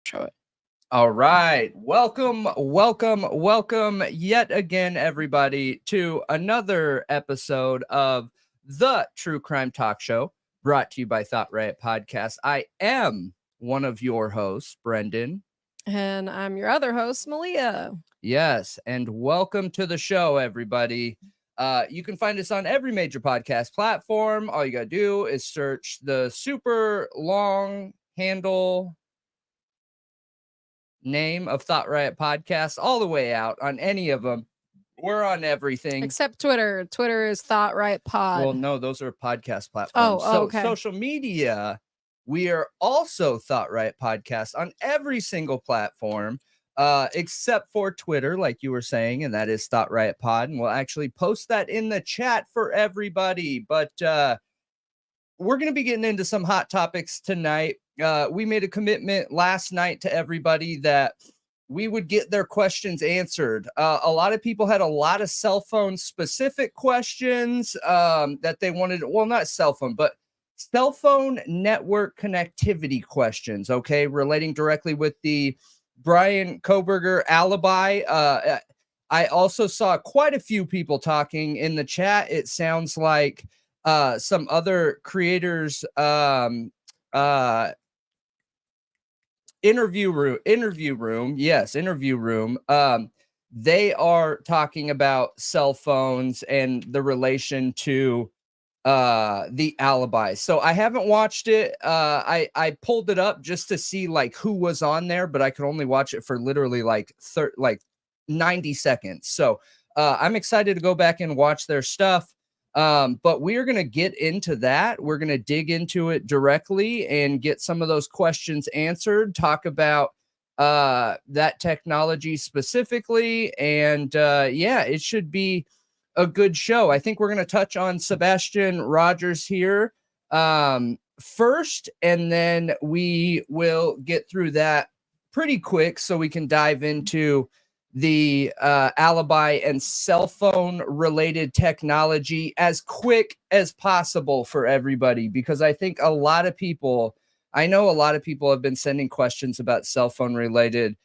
Show it. All right. Welcome yet again, everybody, to another episode of the True Crime Talk Show, brought to you by Thought Riot Podcast. I am one of your hosts, Brendan. And I'm your other host, Malia. Yes, and welcome to the show, everybody. You can find us on every major podcast platform. All you got to do is search the super long handle name of Thought Riot Podcast all the way out on any of them. We're on everything except Twitter. Twitter is Thought Riot Pod. Well, no, those are podcast platforms. Okay. Social media, we are also Thought Riot Podcast on every single platform, except for Twitter, like you were saying, and that is Thought Riot Pod. And we'll actually post that in the chat for everybody. But we're going to be getting into some hot topics tonight. We made a commitment last night to everybody that we would get their questions answered. A lot of people had a lot of cell phone specific questions that they wanted. Well, not cell phone, but cell phone network connectivity questions. Okay. Relating directly with the Bryan Kohberger Alibi. I also saw quite a few people talking in the chat. It sounds like some other creators, interview room. They are talking about cell phones and the relation to the Alibi. So I haven't watched it. I pulled it up just to see like who was on there, but I could only watch it for literally like 90 seconds. So I'm excited to go back and watch their stuff. But we're going to get into that. We're going to dig into it directly and get some of those questions answered, talk about that technology specifically. And yeah, it should be a good show. I think we're going to touch on Sebastian Rogers here first, and then we will get through that pretty quick so we can dive into the Alibi and cell phone related technology as quick as possible for everybody, because I think I know a lot of people have been sending questions about cell phone related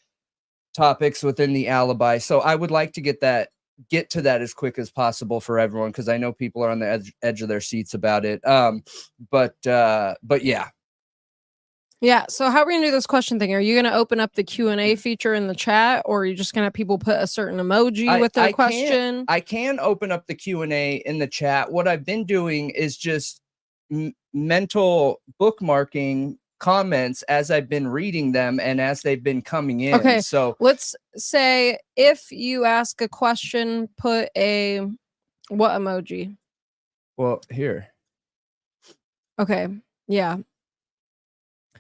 topics within the Alibi. So I would like to get to that as quick as possible for everyone, because I know people are on the edge of their seats about it. But yeah. Yeah, so how are we going to do this question thing? Are you going to open up the Q&A feature in the chat, or are you just going to have people put a certain emoji with their question? I can open up the Q&A in the chat. What I've been doing is just mental bookmarking comments as I've been reading them and as they've been coming in. Okay, so let's say if you ask a question, put what emoji? Well, here. Okay, yeah.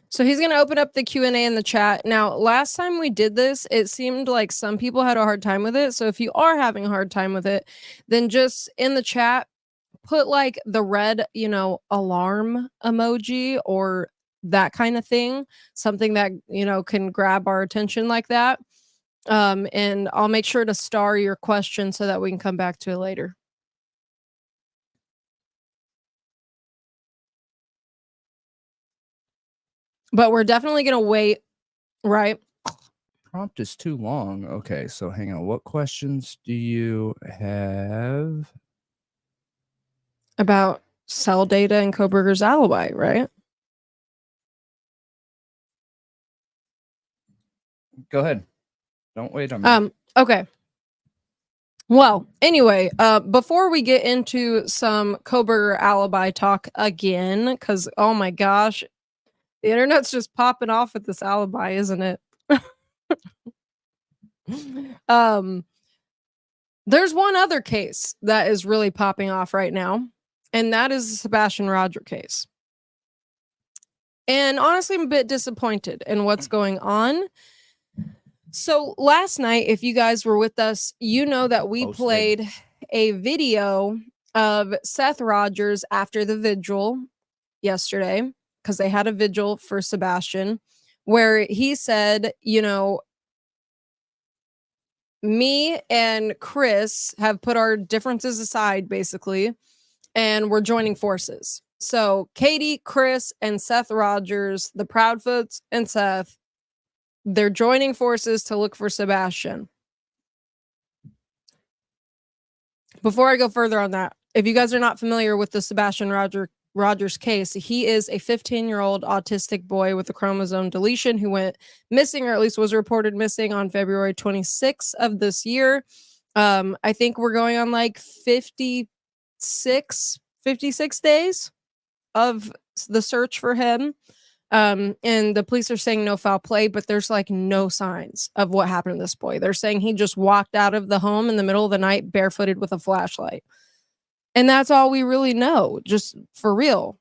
So he's going to open up the Q&A in the chat. Now, last time we did this, it seemed like some people had a hard time with it. So if you are having a hard time with it, then just in the chat, put like the red, alarm emoji or that kind of thing. Something that, can grab our attention like that. And I'll make sure to star your question so that we can come back to it later. But we're definitely going to wait, right? Prompt is too long. Okay, so hang on. What questions do you have? About cell data and Kohberger's Alibi, right? Go ahead. Don't wait on me. Okay. Well, anyway, before we get into some Kohberger Alibi talk again, because, oh my gosh, the internet's just popping off with this Alibi, isn't it? There's one other case that is really popping off right now, and that is the Sebastian Rogers case. And honestly, I'm a bit disappointed in what's going on. So last night, if you guys were with us, you know that we played a video of Seth Rogers after the vigil yesterday, because they had a vigil for Sebastian, where he said, me and Chris have put our differences aside, basically, and we're joining forces. So Katie, Chris, and Seth Rogers, the Proudfoots and Seth, They're joining forces to look for Sebastian. Before I go further on that, if you guys are not familiar with the Sebastian Rogers case, he is a 15-year-old autistic boy with a chromosome deletion who went missing, or at least was reported missing, on February 26th of this year. I think we're going on like 56 days of the search for him. And the police are saying no foul play, but there's like no signs of what happened to this boy. They're saying he just walked out of the home in the middle of the night barefooted with a flashlight. And that's all we really know, just for real.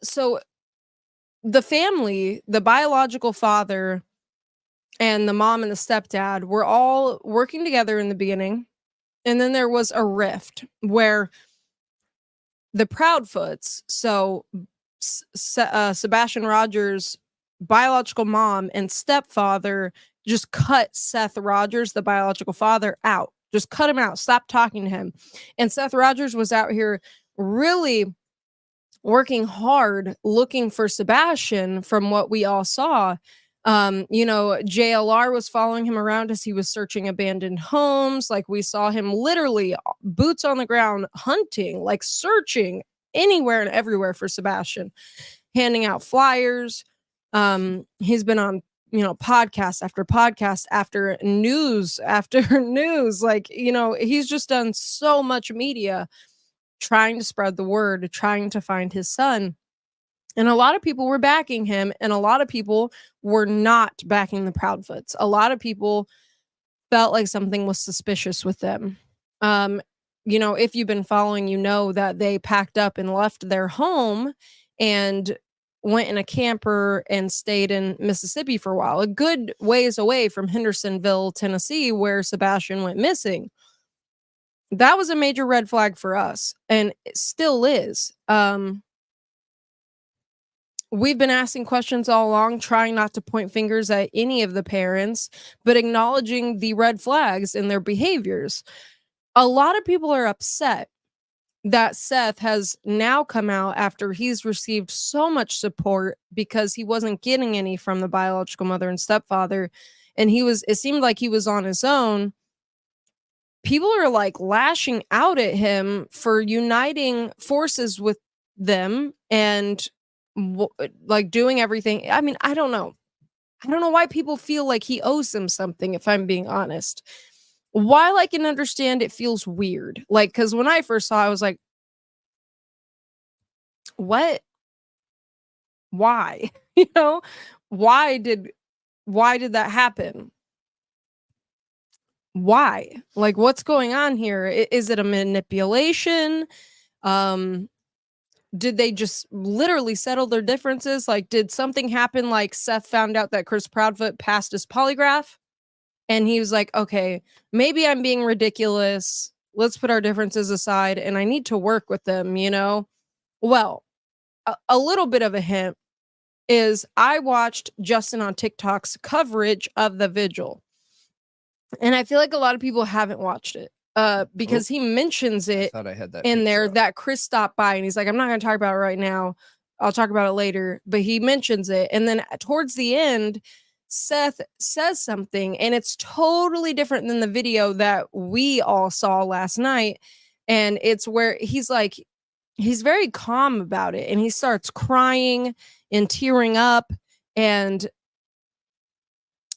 So the family, the biological father and the mom and the stepdad were all working together in the beginning. And then there was a rift where the Proudfoots, so Sebastian Rogers' biological mom and stepfather, just cut Seth Rogers, the biological father, out. Just cut him out. Stop talking to him. And Seth Rogers was out here really working hard looking for Sebastian from what we all saw. JLR was following him around as he was searching abandoned homes. Like, we saw him literally boots on the ground hunting, like searching anywhere and everywhere for Sebastian, handing out flyers. He's been on podcast after podcast after news after news. Like, he's just done so much media trying to spread the word, trying to find his son. And a lot of people were backing him, and a lot of people were not backing the Proudfoots. A lot of people felt like something was suspicious with them. If you've been following, that they packed up and left their home and went in a camper and stayed in Mississippi for a while, a good ways away from Hendersonville, Tennessee, where Sebastian went missing. That was a major red flag for us, and it still is. We've been asking questions all along, trying not to point fingers at any of the parents, but acknowledging the red flags in their behaviors. A lot of people are upset that Seth has now come out after he's received so much support because he wasn't getting any from the biological mother and stepfather. And it seemed like he was on his own. People are like lashing out at him for uniting forces with them and like doing everything. I mean, I don't know why people feel like he owes them something, if I'm being honest. While I can understand, it feels weird. Like, because when I first saw it, I was like, what? Why? Why did that happen? Why? Like, what's going on here? Is it a manipulation? Did they just literally settle their differences? Like, did something happen? Like, Seth found out that Chris Proudfoot passed his polygraph, and he was like, okay, maybe I'm being ridiculous. Let's put our differences aside, and I need to work with them, Well, a little bit of a hint is I watched Justin on TikTok's coverage of the vigil, and I feel like a lot of people haven't watched it. Because he mentions it in there that Chris stopped by, and he's like, I'm not going to talk about it right now. I'll talk about it later. But he mentions it. And then towards the end, Seth says something, and it's totally different than the video that we all saw last night. And it's where he's very calm about it. And he starts crying and tearing up. And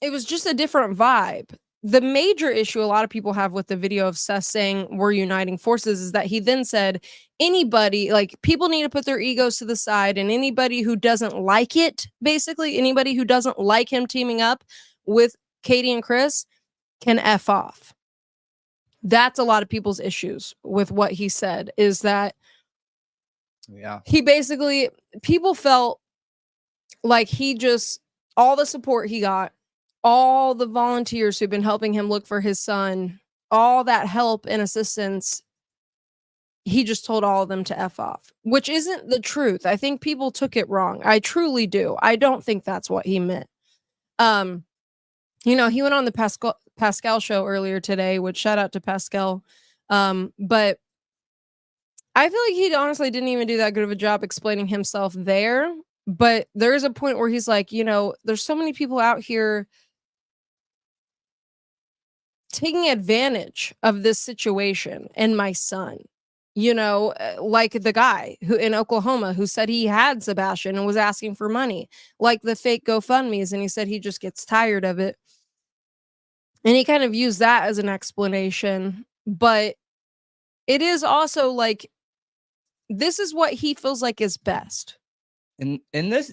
it was just a different vibe. The major issue a lot of people have with the video of Seth saying we're uniting forces is that he then said anybody, like, people need to put their egos to the side, and anybody who doesn't like it, basically anybody who doesn't like him teaming up with Katie and Chris can F off. That's a lot of people's issues with what he said, is that he basically, people felt like all the support he got, all the volunteers who've been helping him look for his son, all that help and assistance, he just told all of them to F off, which isn't the truth. I think people took it wrong. I truly do. I don't think that's what he meant. He went on the Pascal show earlier today, which shout out to Pascal. But I feel like he honestly didn't even do that good of a job explaining himself there. But there is a point where he's like, there's so many people out here taking advantage of this situation and my son, like the guy who in Oklahoma who said he had Sebastian and was asking for money, like the fake GoFundMe's, and he said he just gets tired of it. And he kind of used that as an explanation, but it is also like, this is what he feels like is best. In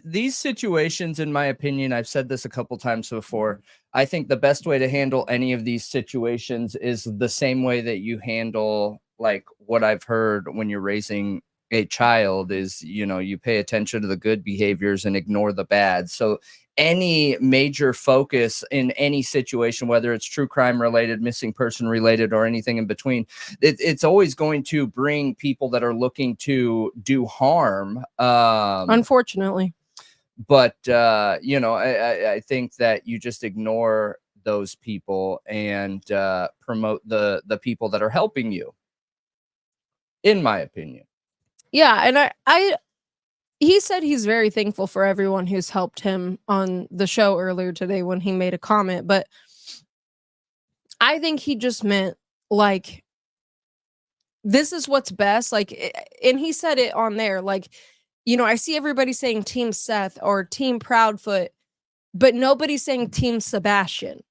these situations, in my opinion, I've said this a couple times before, I think the best way to handle any of these situations is the same way that you handle, like, what I've heard when you're raising a child is, you pay attention to the good behaviors and ignore the bad. So any major focus in any situation, whether it's true crime related, missing person related, or anything in between, it's always going to bring people that are looking to do harm. Unfortunately. But, I think that you just ignore those people and promote the people that are helping you, in my opinion. Yeah. And he said he's very thankful for everyone who's helped him on the show earlier today when he made a comment. But I think he just meant, like, this is what's best. Like, and he said it on there, like, I see everybody saying Team Seth or Team Proudfoot, but nobody's saying Team Sebastian.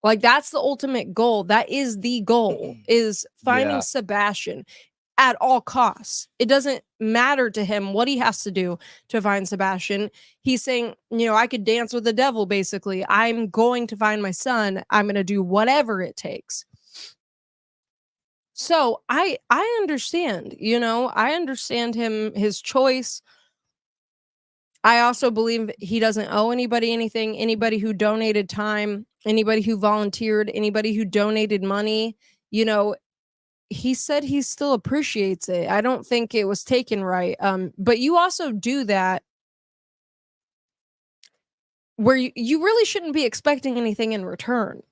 Like, that's the ultimate goal. That is the goal, is finding Sebastian at all costs. It doesn't matter to him what he has to do to find Sebastian. He's saying, I could dance with the devil, basically. I'm going to find my son. I'm going to do whatever it takes. So I understand, I understand his choice. I also believe he doesn't owe anybody anything. Anybody who donated time, anybody who volunteered, anybody who donated money, he said he still appreciates it. I don't think it was taken right. But you also do that where you really shouldn't be expecting anything in return,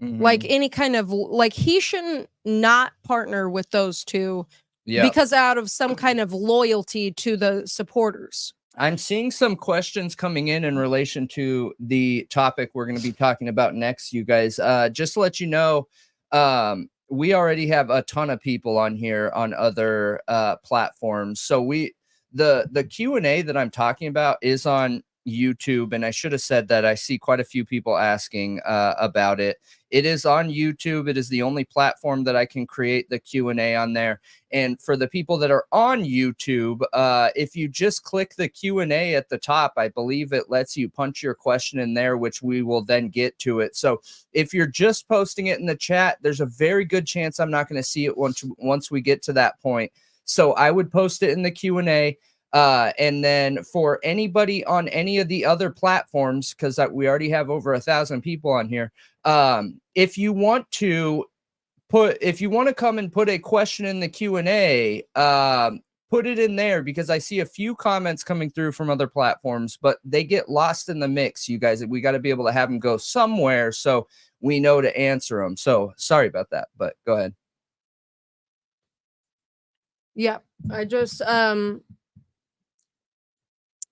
like any kind of, like, he shouldn't not partner with those two because out of some kind of loyalty to the supporters. I'm seeing some questions coming in relation to the topic we're going to be talking about next, you guys. Just to let you know, we already have a ton of people on here on other platforms. So the Q&A that I'm talking about is on YouTube, and I should have said that. I see quite a few people asking about it. It is on YouTube. It is the only platform that I can create the Q&A on there. And for the people that are on YouTube, if you just click the Q&A at the top, I believe it lets you punch your question in there, which we will then get to it. So if you're just posting it in the chat, there's a very good chance I'm not going to see it once we get to that point. So I would post it in the Q&A. And then for anybody on any of the other platforms, because we already have over 1,000 people on here, if you want to come and put a question in the Q&A, put it in there, because I see a few comments coming through from other platforms, but they get lost in the mix. You guys, we got to be able to have them go somewhere so we know to answer them. So sorry about that, but go ahead. Yeah, I just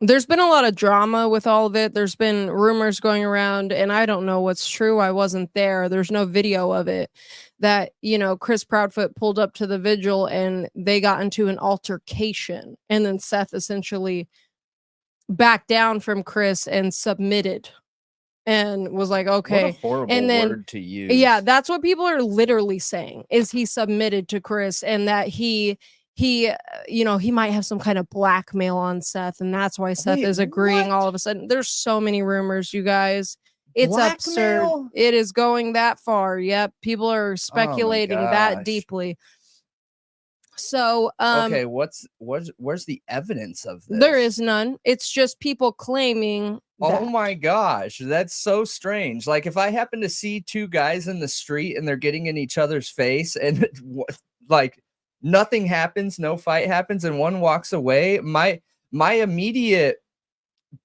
there's been a lot of drama with all of it. There's been rumors going around, and I don't know what's true. I wasn't there. There's no video of it, that, Chris Proudfoot pulled up to the vigil and they got into an altercation. And then Seth essentially backed down from Chris and submitted and was like, okay. What a horrible and then, word to use. Yeah, that's what people are literally saying, is he submitted to Chris, and that he might have some kind of blackmail on Seth, and that's why Seth is agreeing all of a sudden. There's so many rumors, you guys. It's absurd. It is going that far. Yep. People are speculating that deeply. So, okay, where's the evidence of this? There is none. It's just people claiming that. Oh my gosh, that's so strange. Like, if I happen to see two guys in the street and they're getting in each other's face, and like nothing happens, no fight happens, and one walks away, my immediate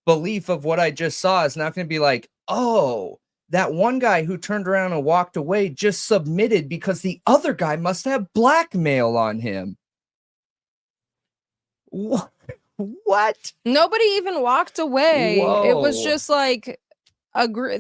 belief of what I just saw is not going to be like, oh, that one guy who turned around and walked away just submitted because the other guy must have blackmail on him. What? What? Nobody even walked away. It was Whoa. just like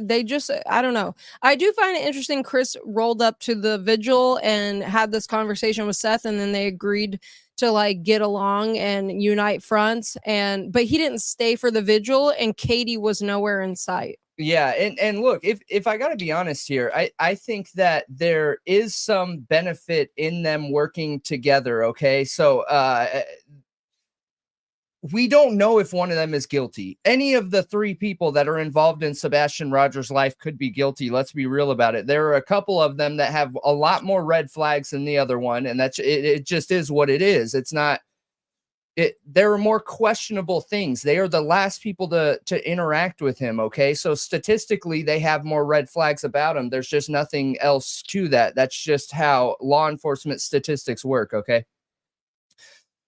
they just, I don't know. I do find it interesting. Chris rolled up to the vigil and had this conversation with Seth, and then they agreed to like get along and unite fronts. But he didn't stay for the vigil, and Katie was nowhere in sight. Yeah, and look, if I got to be honest here, I think that there is some benefit in them working together. Okay, so we don't know if one of them is guilty. Any of the three people that are involved in Sebastian Rogers' life could be guilty. Let's be real about it. There are a couple of them that have a lot more red flags than the other one, and that's it. It just is what it is. It's not. There are more questionable things. They are the last people to interact with him. Okay, so statistically, they have more red flags about him. There's just nothing else to that. That's just how law enforcement statistics work. Okay.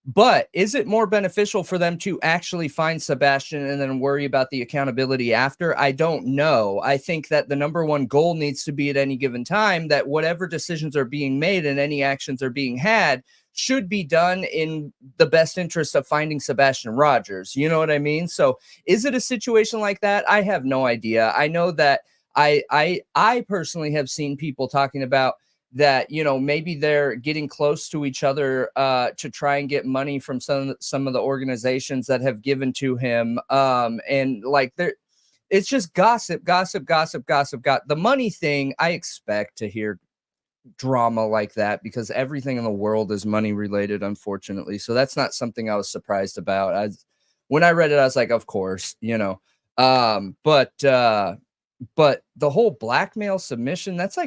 But is it more beneficial for them to actually find Sebastian and then worry about the accountability after? I don't know. I think that the number one goal needs to be at any given time that whatever decisions are being made and any actions are being had should be done in the best interest of finding Sebastian Rogers. You know what I mean? So is it a situation like that? I have no idea. I know that I personally have seen people talking about that, you know, maybe they're getting close to each other to try and get money from some of the organizations that have given to him. And like it's just gossip. The money thing, I expect to hear drama like that because everything in the world is money related, unfortunately. So that's not something I was surprised about. When I read it, I was like, of course, you know. But the whole blackmail submission, that's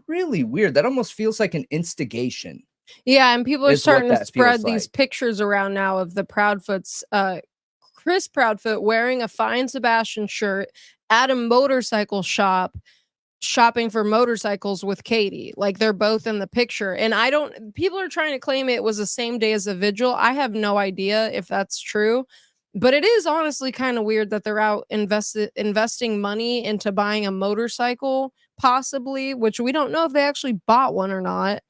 really weird. That almost feels like an instigation. Yeah, and people are starting to spread these pictures around now of the Proudfoots, Chris Proudfoot wearing a Fine Sebastian shirt at a motorcycle shop, shopping for motorcycles with Katie. Like they're both in the picture. And people are trying to claim it was the same day as the vigil. I have no idea if that's true. But it is honestly kind of weird that they're out investing money into buying a motorcycle, possibly, which we don't know if they actually bought one or not.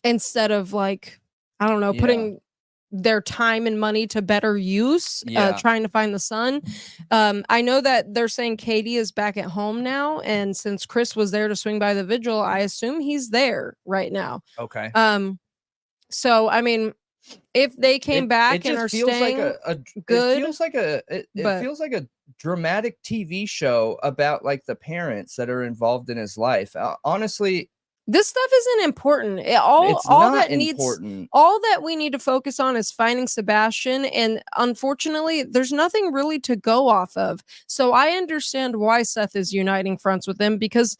Instead of like, I don't know, putting their time and money to better use, trying to find the son. I know that they're saying Katie is back at home now. And since Chris was there to swing by the vigil, I assume he's there right now. Okay. So, I mean, if they came back and are staying good, it feels like a dramatic TV show about like the parents that are involved in his life. Honestly, this stuff isn't important. All that we need to focus on is finding Sebastian, and unfortunately, there's nothing really to go off of. So I understand why Seth is uniting fronts with him, because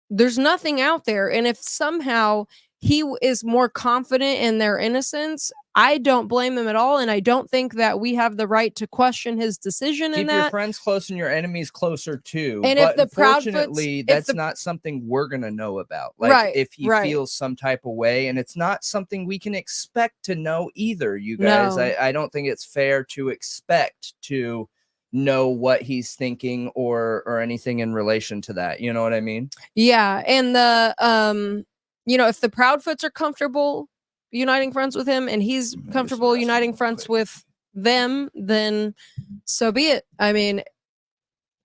there's nothing out there, and if somehow he is more confident in their innocence, I don't blame him at all, and I don't think that we have the right to question his decision in that. Keep your friends close and your enemies closer too. And but if the unfortunately, that's not something we're gonna know about. Like if he feels some type of way, and it's not something we can expect to know either, you guys. No. I don't think it's fair to expect to know what he's thinking or anything in relation to that. You know what I mean? Yeah, and the you know, if the Proudfoots are comfortable uniting fronts with him and he's comfortable uniting fronts with them, then so be it. I mean,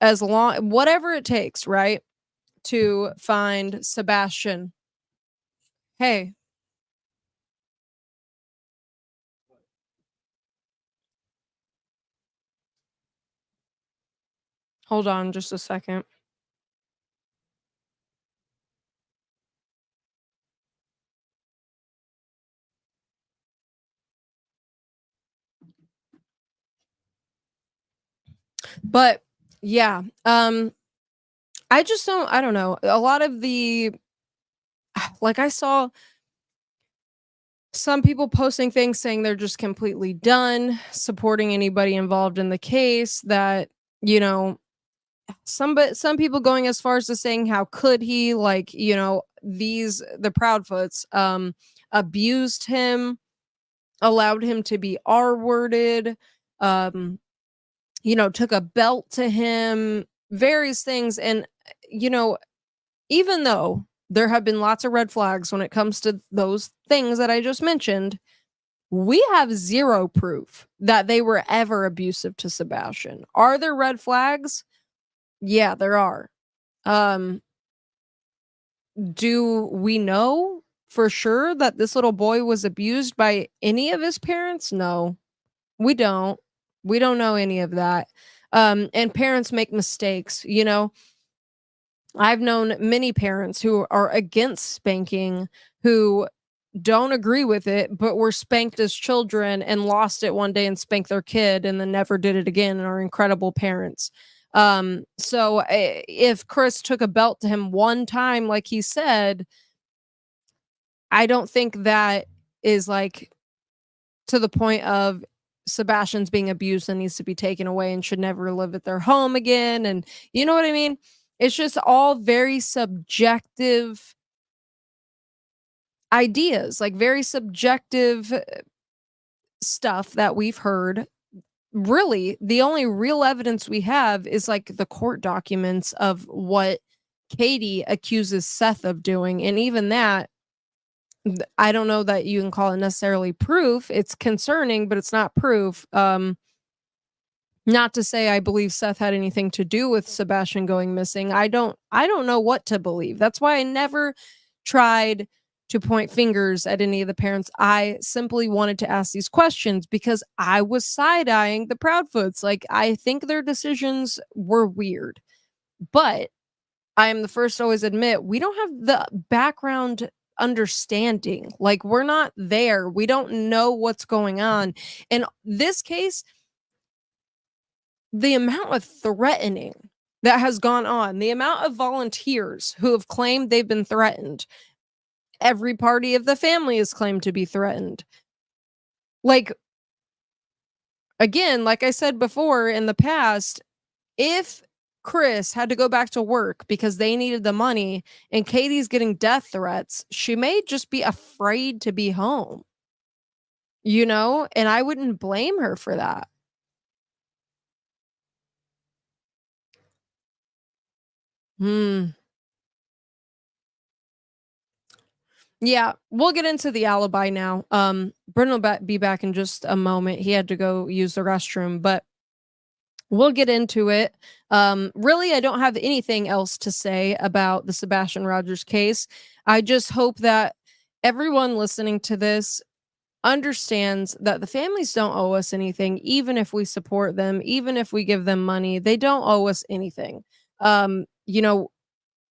as long, whatever it takes, right, to find Sebastian. Hey. Hold on just a second. But yeah, I don't know. A lot of I saw some people posting things saying they're just completely done supporting anybody involved in the case, that, you know, some people going as far as to saying, how could he, like, you know, the Proudfoots abused him, allowed him to be R-worded, you know, took a belt to him, various things. And, you know, even though there have been lots of red flags when it comes to those things that I just mentioned, We have zero proof that they were ever abusive to Sebastian. Are there red flags? Yeah, there are. Do we know for sure that this little boy was abused by any of his parents? No, we don't. We don't know any of that. And parents make mistakes, you know. I've known many parents who are against spanking, who don't agree with it, but were spanked as children and lost it one day and spanked their kid and then never did it again and are incredible parents. If Chris took a belt to him one time, like he said, I don't think that is like to the point of Sebastian's being abused and needs to be taken away and should never live at their home again. And you know what I mean? It's just all very subjective ideas, like very subjective stuff that we've heard. Really, the only real evidence we have is like the court documents of what Katie accuses Seth of doing. And even that, I don't know that you can call it necessarily proof. It's concerning, but it's not proof. Not to say I believe Seth had anything to do with Sebastian going missing. I don't know what to believe. That's why I never tried to point fingers at any of the parents. I simply wanted to ask these questions because I was side-eyeing the Proudfoots. Like, I think their decisions were weird. But I am the first to always admit we don't have the background understanding. Like, we're not there. We don't know what's going on. In this case, the amount of threatening that has gone on, the amount of volunteers who have claimed they've been threatened, every party of the family is claimed to be threatened. Like, again, like I said before in the past, if Chris had to go back to work because they needed the money and Katie's getting death threats, she may just be afraid to be home, you know? And I wouldn't blame her for that. Yeah, we'll get into the alibi now. Brendan will be back in just a moment. He had to go use the restroom, but we'll get into it. Really, I don't have anything else to say about the Sebastian Rogers case. I just hope that everyone listening to this understands that the families don't owe us anything, even if we support them, even if we give them money. They don't owe us anything. You know,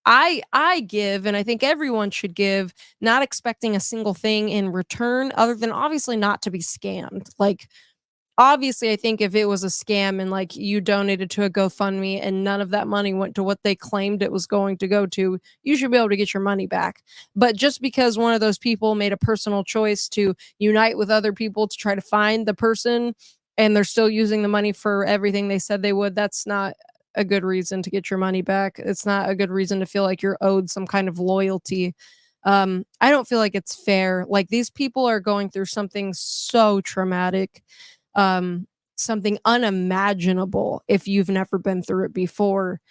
I give, and I think everyone should give, not expecting a single thing in return other than obviously not to be scammed. Like, obviously, I think if it was a scam and like you donated to a GoFundMe and none of that money went to what they claimed it was going to go to, you should be able to get your money back. But just because one of those people made a personal choice to unite with other people to try to find the person and they're still using the money for everything they said they would, that's not a good reason to get your money back. It's not a good reason to feel like you're owed some kind of loyalty. I don't feel like it's fair. Like, these people are going through something so traumatic, something unimaginable if you've never been through it before.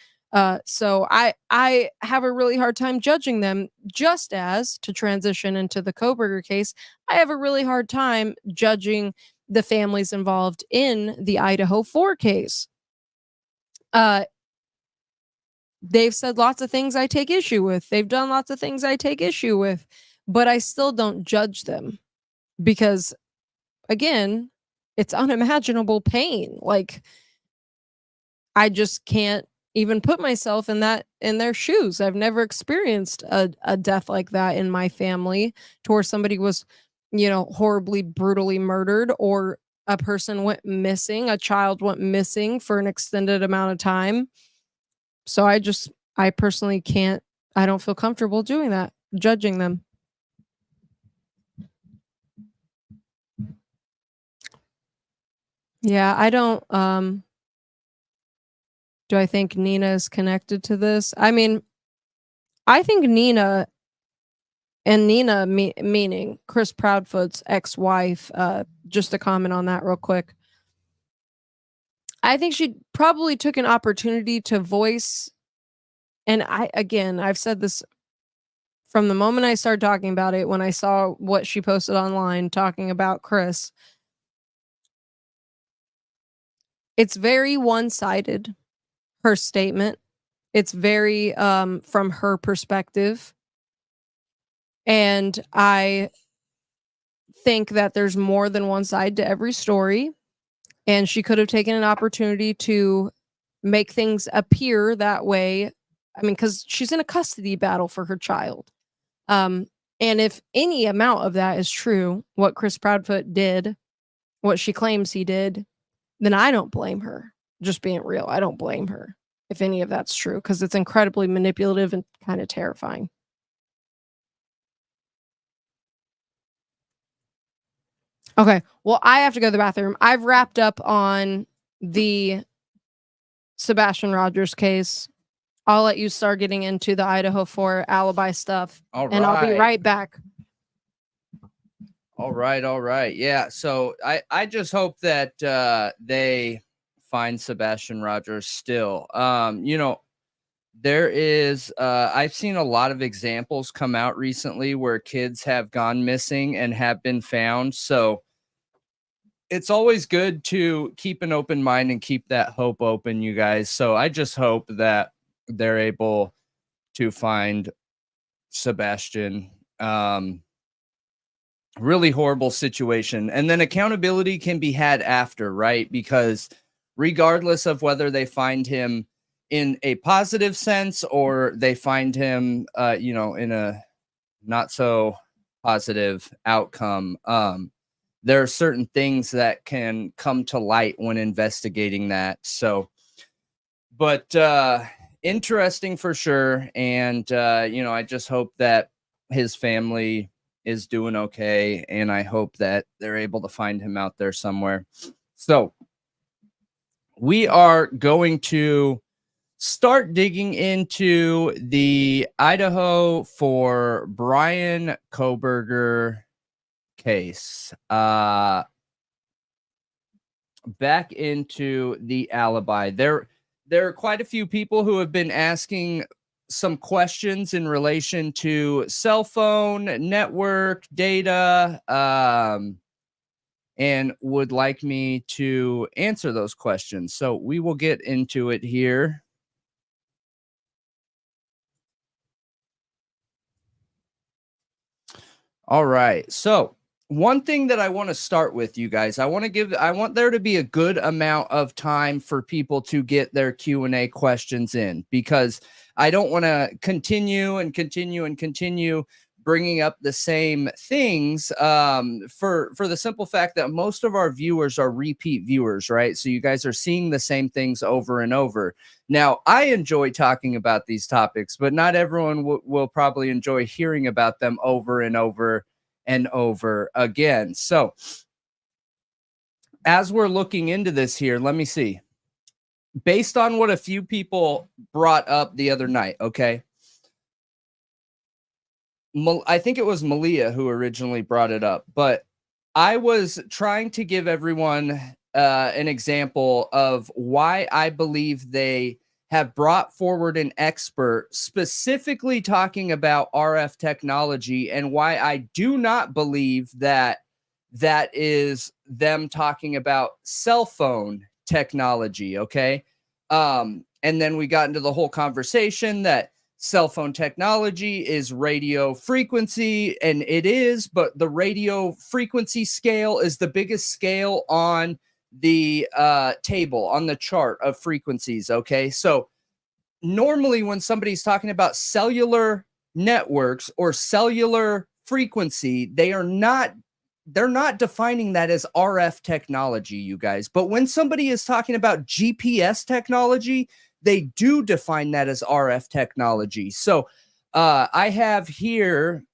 So I have a really hard time judging them, just as, to transition into the Kohberger case, I have a really hard time judging the families involved in the Idaho 4 case. They've said lots of things I take issue with. They've done lots of things I take issue with, but I still don't judge them because, again, it's unimaginable pain. Like, I just can't even put myself in their shoes. I've never experienced a death like that in my family, to where somebody was, you know, horribly, brutally murdered, or a person went missing, a child went missing for an extended amount of time. So I personally can't, I don't feel comfortable doing that, judging them. Yeah, I don't, do I think Nina is connected to this? I mean, I think Nina, and Nina meaning Chris Proudfoot's ex-wife, just to comment on that real quick. I think she probably took an opportunity to voice, and I've said this from the moment I started talking about it, when I saw what she posted online talking about Chris, it's very one-sided, her statement. It's very from her perspective. And I think that there's more than one side to every story. And she could have taken an opportunity to make things appear that way. I mean, because she's in a custody battle for her child. And if any amount of that is true, what Chris Proudfoot did, what she claims he did, then I don't blame her. Just being real, I don't blame her if any of that's true, because it's incredibly manipulative and kind of terrifying. Okay, well, I have to go to the bathroom. I've wrapped up on the Sebastian Rogers case. I'll let you start getting into the Idaho 4 alibi stuff. All right. And I'll be right back. All right. Yeah. So I just hope that they find Sebastian Rogers still. You know, there is I've seen a lot of examples come out recently where kids have gone missing and have been found. So it's always good to keep an open mind and keep that hope open, you guys. So I just hope that they're able to find Sebastian. Really horrible situation. And then accountability can be had after, right? Because regardless of whether they find him in a positive sense or they find him, you know, in a not so positive outcome, there are certain things that can come to light when investigating that. So, but interesting for sure. And, you know, I just hope that his family is doing okay, and I hope that they're able to find him out there somewhere. So we are going to start digging into the Idaho for Bryan Kohberger case. Back into the alibi. There are quite a few people who have been asking some questions in relation to cell phone network data, and would like me to answer those questions. So we will get into it here. All right. So one thing that I want to start with, you guys, I want there to be a good amount of time for people to get their Q&A questions in, because I don't want to continue bringing up the same things for the simple fact that most of our viewers are repeat viewers, right? So you guys are seeing the same things over and over. Now, I enjoy talking about these topics, but not everyone will probably enjoy hearing about them over and over and over again. So as we're looking into this here, let me see. Based on what a few people brought up the other night, okay? I think it was Malia who originally brought it up, but I was trying to give everyone an example of why I believe they have brought forward an expert specifically talking about RF technology, and why I do not believe that that is them talking about cell phone technology, okay? And then we got into the whole conversation that cell phone technology is radio frequency, and it is, but the radio frequency scale is the biggest scale on the table, on the chart of frequencies, okay? So normally when somebody's talking about cellular networks or cellular frequency, they're not defining that as RF technology, you guys. But when somebody is talking about GPS technology, they do define that as RF technology. So I have here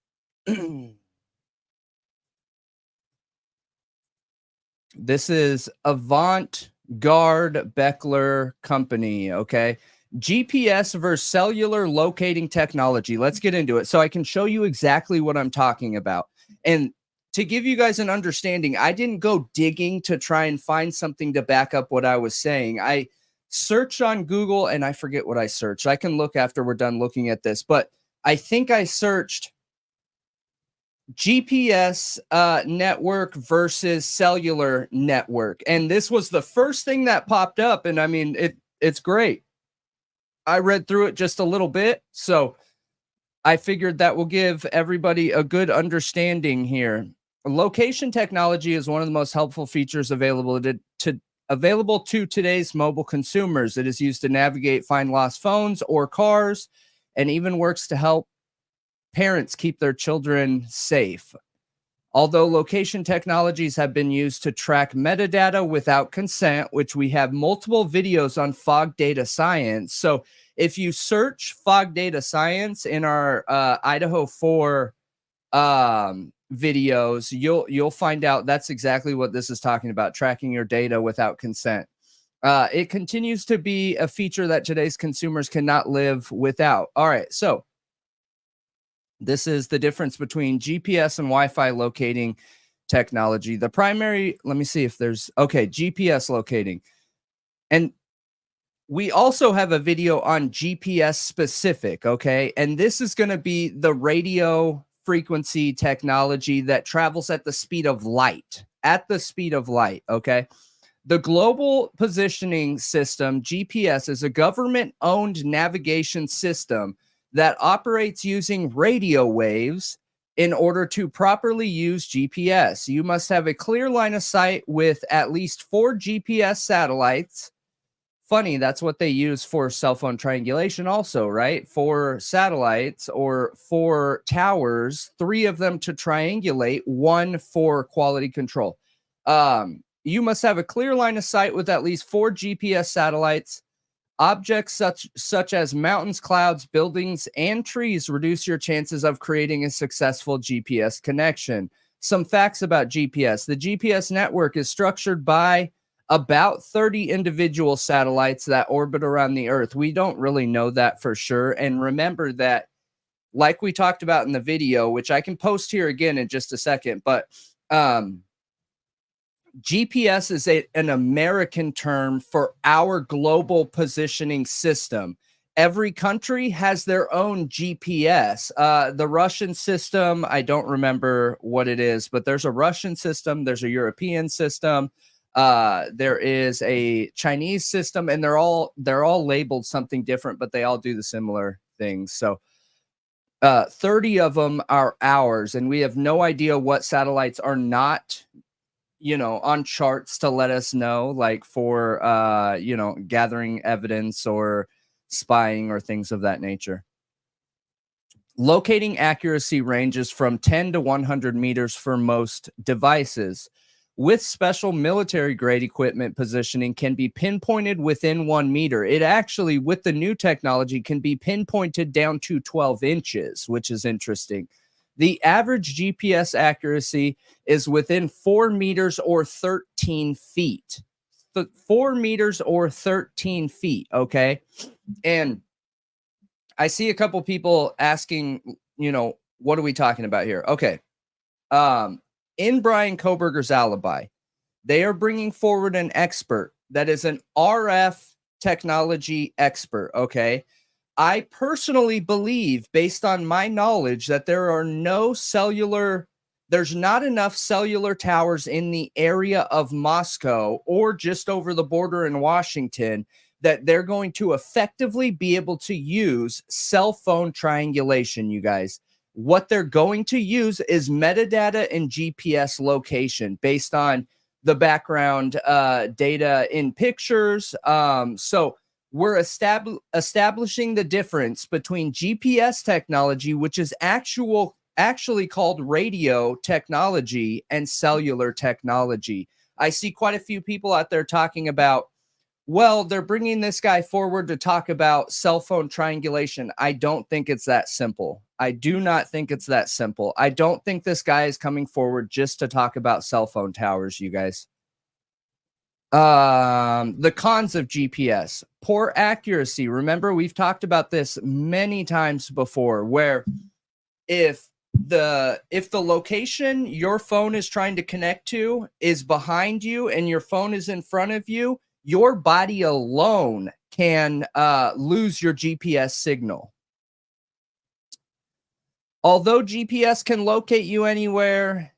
this is Avant-Garde Beckler Company, okay? GPS versus cellular locating technology. Let's get into it so I can show you exactly what I'm talking about. And to give you guys an understanding, I didn't go digging to try and find something to back up what I was saying. I searched on Google and I forget what I searched. I can look after we're done looking at this, but I think I searched GPS network versus cellular network, and this was the first thing that popped up. And I mean, it's great. I read through it just a little bit, so I figured that will give everybody a good understanding here. Location technology is one of the most helpful features available to today's mobile consumers. It is used to navigate, find lost phones or cars, and even works to help parents keep their children safe. Although location technologies have been used to track metadata without consent, which we have multiple videos on fog data science. So if you search fog data science in our Idaho 4 videos, you'll find out that's exactly what this is talking about, tracking your data without consent. It continues to be a feature that today's consumers cannot live without. All right, so this is the difference between GPS and Wi-Fi locating technology. The primary, let me see if there's, okay, GPS locating. And we also have a video on GPS specific, okay? And this is going to be the radio frequency technology that travels at the speed of light, okay? The Global Positioning System, GPS, is a government-owned navigation system that operates using radio waves in order to properly use GPS. You must have a clear line of sight with at least 4 GPS satellites. Funny, that's what they use for cell phone triangulation also, right? 4 satellites or 4 towers, 3 of them to triangulate, 1 for quality control. You must have a clear line of sight with at least 4 GPS satellites. Objects such as mountains, clouds, buildings, and trees reduce your chances of creating a successful GPS connection. Some facts about GPS. The GPS network is structured by about 30 individual satellites that orbit around the Earth. We don't really know that for sure. And remember that, like we talked about in the video, which I can post here again in just a second, but GPS is an American term for our global positioning system. Every country has their own GPS. The Russian system, I don't remember what it is, but there's a Russian system, there's a European system, there is a Chinese system, and they're all labeled something different, but they all do the similar things. So 30 of them are ours, and we have no idea what satellites are not, on charts to let us know, like for, gathering evidence or spying or things of that nature. Locating accuracy ranges from 10 to 100 meters for most devices. With special military-grade equipment, positioning can be pinpointed within 1 meter. It actually, with the new technology, can be pinpointed down to 12 inches, which is interesting. The average GPS accuracy is within 4 meters or 13 feet. 4 meters or 13 feet, okay? And I see a couple people asking, what are we talking about here? Okay. In Bryan Kohberger's Alibi, they are bringing forward an expert that is an RF technology expert, okay? I personally believe, based on my knowledge, that there's not enough cellular towers in the area of Moscow or just over the border in Washington that they're going to effectively be able to use cell phone triangulation, you guys. What they're going to use is metadata and GPS location based on the background data in pictures. So we're establishing the difference between GPS technology, which is actually called radio technology, and cellular technology. I see quite a few people out there talking about, well, they're bringing this guy forward to talk about cell phone triangulation. I don't think it's that simple. I do not think it's that simple. I don't think this guy is coming forward just to talk about cell phone towers, you guys. The cons of GPS: poor accuracy. Remember, we've talked about this many times before, where if the location your phone is trying to connect to is behind you and your phone is in front of you, your body alone can lose your GPS signal. Although GPS can locate you anywhere,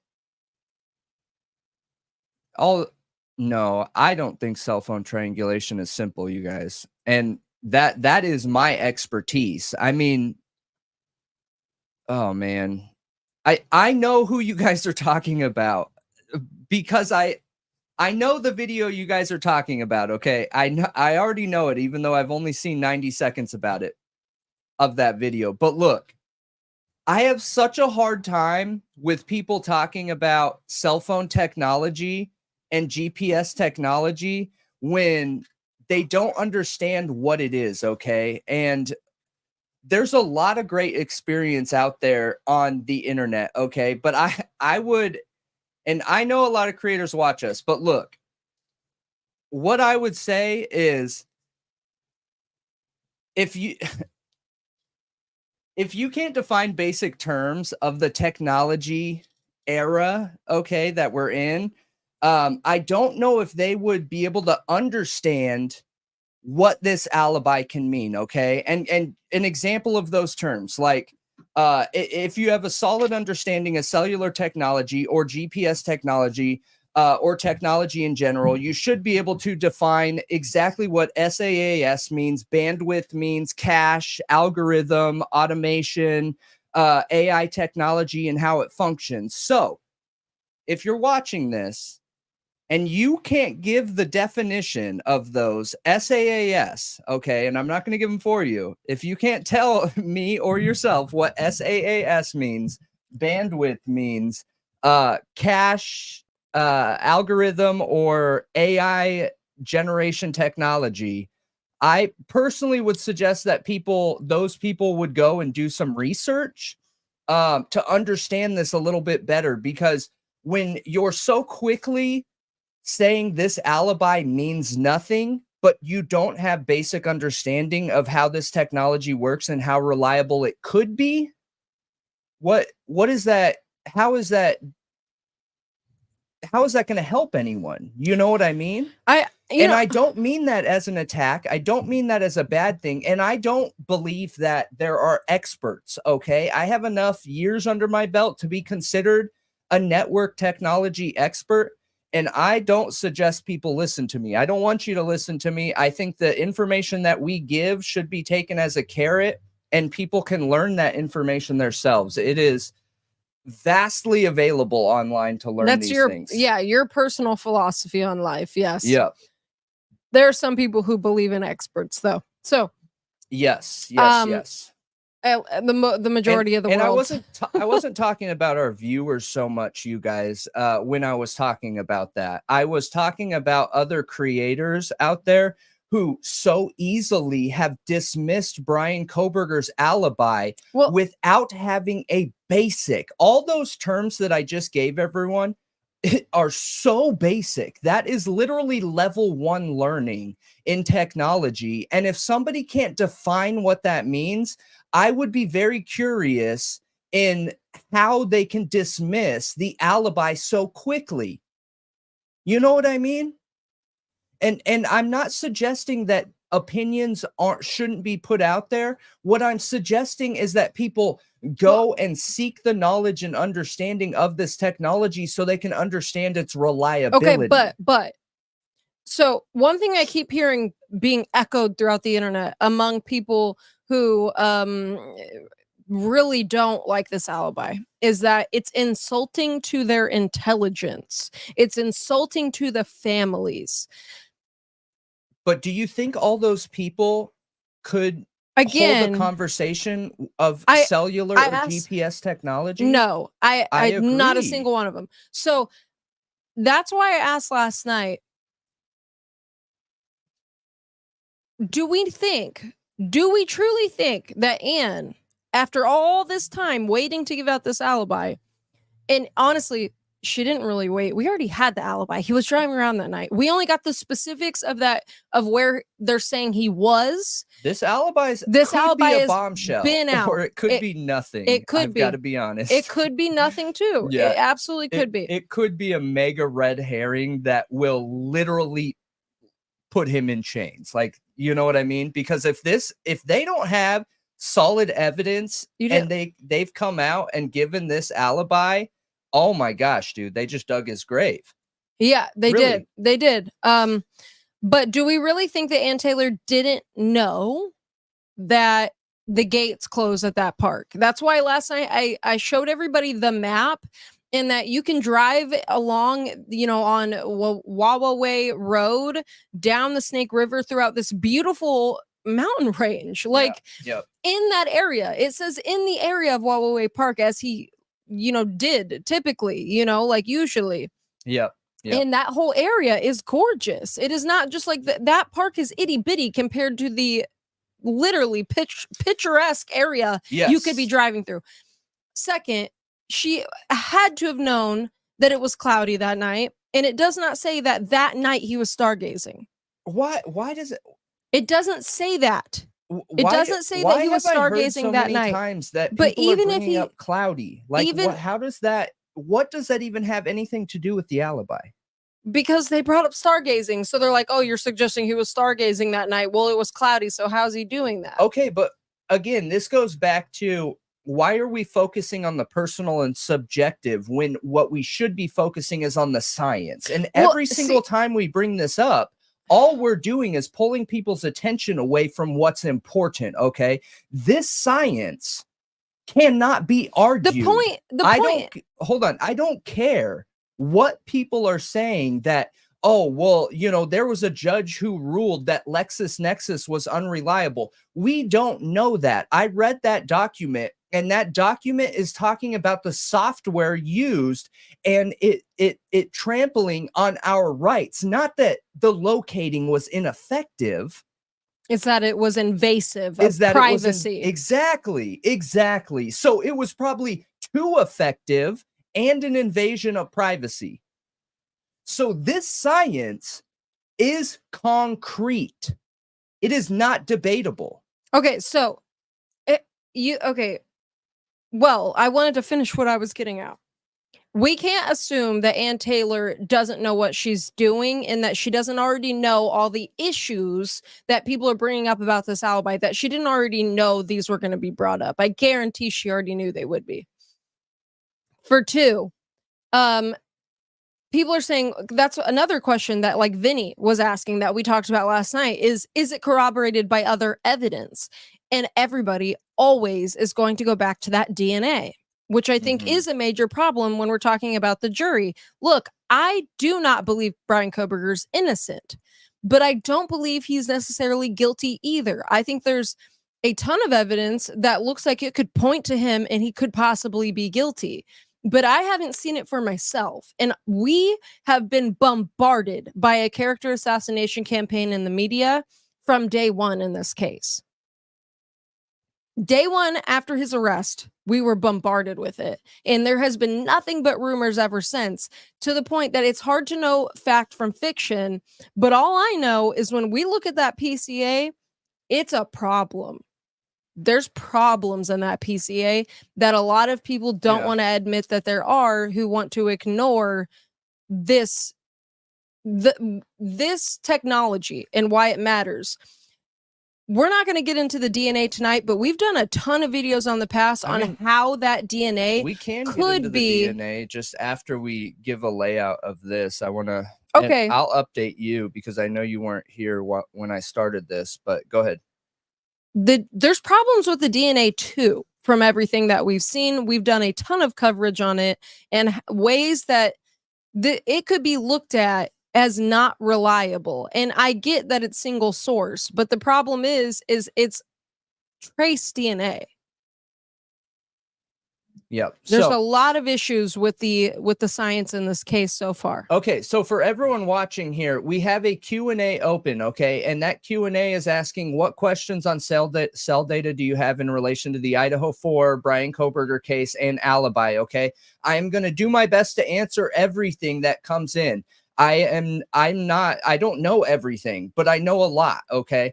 no, I don't think cell phone triangulation is simple, you guys. And that is my expertise. I mean, oh man. I know who you guys are talking about because I know the video you guys are talking about, okay? I already know it, even though I've only seen 90 seconds of that video. But look, I have such a hard time with people talking about cell phone technology and GPS technology when they don't understand what it is, okay? And there's a lot of great experience out there on the internet, okay? But I would, and I know a lot of creators watch us, but look, what I would say is if you can't define basic terms of the technology era, okay, that we're in, I don't know if they would be able to understand what this alibi can mean, okay? And an example of those terms, like if you have a solid understanding of cellular technology or GPS technology or technology in general, you should be able to define exactly what SaaS means, bandwidth means, cache, algorithm, automation, AI technology, and how it functions. So if you're watching this and you can't give the definition of those SaaS, okay, and I'm not going to give them for you. If you can't tell me or yourself what SaaS means, bandwidth means, cache, algorithm, or AI generation technology, I personally would suggest that those people would go and do some research to understand this a little bit better, because when you're so quickly saying this alibi means nothing, but you don't have basic understanding of how this technology works and how reliable it could be, what is that? How is that going to help anyone? You know what I mean? I don't mean that as an attack. I don't mean that as a bad thing. And I don't believe that there are experts, okay? I have enough years under my belt to be considered a network technology expert. And I don't suggest people listen to me. I don't want you to listen to me. I think the information that we give should be taken as a carrot, and people can learn that information themselves. It is vastly available online to learn these things. Yeah, your personal philosophy on life. Yes. Yeah. There are some people who believe in experts, though. So yes. The majority of the world. And I wasn't talking about our viewers so much, you guys, when I was talking about that. I was talking about other creators out there who so easily have dismissed Bryan Kohberger's alibi without having a basic. All those terms that I just gave everyone are so basic. That is literally level 1 learning in technology. And if somebody can't define what that means, I would be very curious in how they can dismiss the alibi so quickly. You know what I mean? And I'm not suggesting that opinions shouldn't be put out there. What I'm suggesting is that people go and seek the knowledge and understanding of this technology so they can understand its reliability. Okay, but so one thing I keep hearing being echoed throughout the internet among people who really don't like this alibi is that it's insulting to their intelligence. It's insulting to the families. But do you think all those people could hold a conversation of cellular or GPS technology? No, I agree. Not a single one of them. So that's why I asked last night, do we truly think that Anne, after all this time waiting to give out this alibi, and honestly, she didn't really wait. We already had the alibi. He was driving around that night. We only got the specifics of where they're saying he was. This alibi is a bombshell, been out, or it could be nothing. It could I've got to be honest. It could be nothing too. Yeah, it absolutely could be. It could be a mega red herring that will literally put him in chains. Like, you know what I mean? Because if they don't have solid evidence, and they've come out and given this alibi. Oh my gosh, dude, they just dug his grave. Yeah, they did. They did. But do we really think that Ann Taylor didn't know that the gates close at that park? That's why last night I showed everybody the map, and that you can drive along, you know, on Wawaway Road down the Snake River throughout this beautiful mountain range. Like in that area, it says in the area of Wawaway Park, as he, you know, did typically, you know, like usually. Yep. And that whole area is gorgeous. It is not just like that park is itty bitty compared to the literally picturesque area you could be driving through. Second, she had to have known that it was cloudy that night, and it does not say that that night he was stargazing. Why does it? It doesn't say that. It doesn't say that he was stargazing that night. Times that but even if he up cloudy, like how does that? What does that even have anything to do with the alibi? Because they brought up stargazing. So they're like, oh, you're suggesting he was stargazing that night. Well, it was cloudy. So how's he doing that? Okay. But again, this goes back to why are we focusing on the personal and subjective when what we should be focusing is on the science? And every single time we bring this up, all we're doing is pulling people's attention away from what's important. Okay. This science cannot be argued. Hold on. I don't care what people are saying that, oh, well, you know, there was a judge who ruled that LexisNexis was unreliable. We don't know that. I read that document, and that document is talking about the software used and it trampling on our rights, not that the locating was ineffective. It's that it was invasive of privacy. Exactly. So it was probably too effective and an invasion of privacy. So this science is concrete. It is not debatable. Okay, so well, I wanted to finish what I was getting at. We can't assume that Ann Taylor doesn't know what she's doing and that she doesn't already know all the issues that people are bringing up about this alibi, that she didn't already know these were going to be brought up. I guarantee she already knew they would be. For two, people are saying, that's another question that like Vinny was asking that we talked about last night, is it corroborated by other evidence? And everybody always is going to go back to that DNA, which I think is a major problem when we're talking about the jury. Look, I do not believe Bryan Kohberger's innocent, but I don't believe he's necessarily guilty either. I think there's a ton of evidence that looks like it could point to him and he could possibly be guilty. But I haven't seen it for myself. And we have been bombarded by a character assassination campaign in the media from day one in this case. Day one after his arrest, we were bombarded with it. And there has been nothing but rumors ever since, to the point that it's hard to know fact from fiction. But all I know is when we look at that PCA, it's a problem. There's problems in that PCA that a lot of people don't want to admit that there are, who want to ignore this technology and why it matters. We're not going to get into the DNA tonight, but we've done a ton of videos on the past on how that DNA could be. The DNA just after we give a layout of this. I want to. Okay. I'll update you because I know you weren't here when I started this, but go ahead. There's problems with the DNA too, from everything that we've seen. We've done a ton of coverage on it and ways that it could be looked at as not reliable. And I get that it's single source, but the problem is it's trace DNA. Yep. There's a lot of issues with the science in this case so far. Okay, so for everyone watching here, we have a Q&A open, okay? And that Q&A is asking, what questions on cell data do you have in relation to the Idaho 4 Bryan Kohberger case and Alibi, okay? I'm going to do my best to answer everything that comes in. I don't know everything, but I know a lot, okay?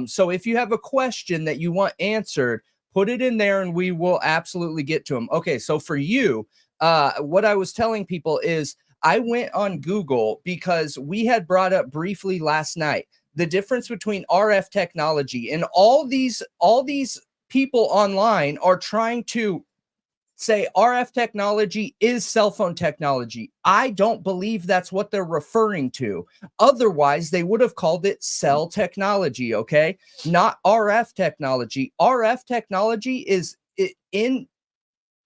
So if you have a question that you want answered, put it in there and we will absolutely get to them. Okay, so for you, what I was telling people is I went on Google because we had brought up briefly last night the difference between RF technology and all these people online are trying to say RF technology is cell phone technology. I don't believe that's what they're referring to. Otherwise, they would have called it cell technology, okay? Not RF technology. RF technology is in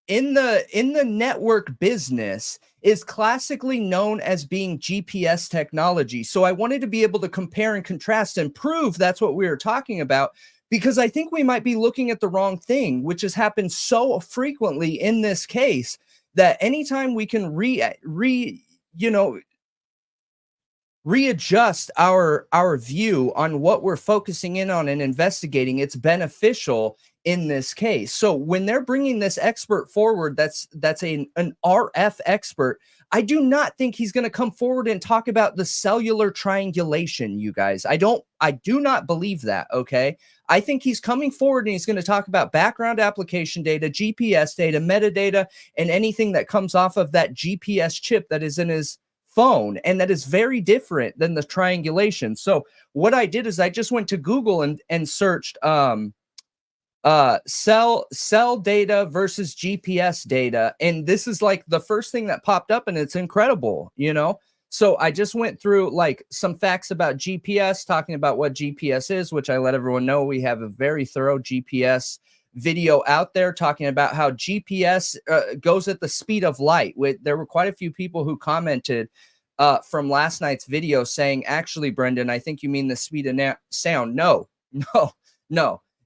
the network business is classically known as being GPS technology. So I wanted to be able to compare and contrast and prove that's what we were talking about, because I think we might be looking at the wrong thing, which has happened so frequently in this case that anytime we can readjust our view on what we're focusing in on and investigating, it's beneficial in this case. So when they're bringing this expert forward, that's an RF expert, I do not think he's going to come forward and talk about the cellular triangulation, you guys. I do not believe that, okay? I think he's coming forward and he's going to talk about background application data, GPS data, metadata, and anything that comes off of that GPS chip that is in his phone, and that is very different than the triangulation. So what I did is I just went to Google and searched cell data versus GPS data, and this is like the first thing that popped up, and it's incredible, you know. So I just went through like some facts about GPS, talking about what GPS is, which I let everyone know. We have a very thorough GPS video out there talking about how GPS goes at the speed of light. There were quite a few people who commented from last night's video saying, actually, Brendan, I think you mean the speed of sound. No.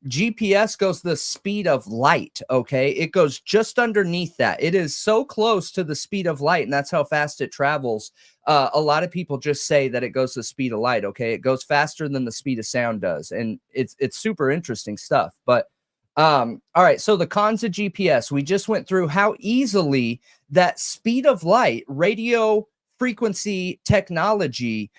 GPS goes the speed of light, okay? It goes just underneath that. It is so close to the speed of light, and that's how fast it travels. A lot of people just say that it goes the speed of light, okay? It goes faster than the speed of sound does, and it's super interesting stuff. But all right, so the cons of GPS, we just went through how easily that speed of light, radio frequency technology,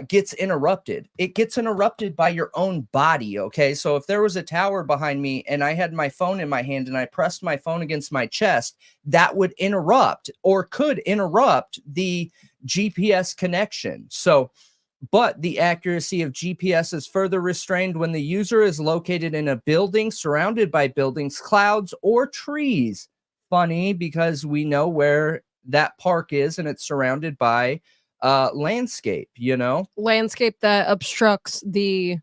gets interrupted. It gets interrupted by your own body, okay? So if there was a tower behind me and I had my phone in my hand and I pressed my phone against my chest, that would interrupt or could interrupt the GPS connection. So, but the accuracy of GPS is further restrained when the user is located in a building surrounded by buildings, clouds, or trees. Funny, because we know where that park is and it's surrounded by landscape, you know, landscape that obstructs the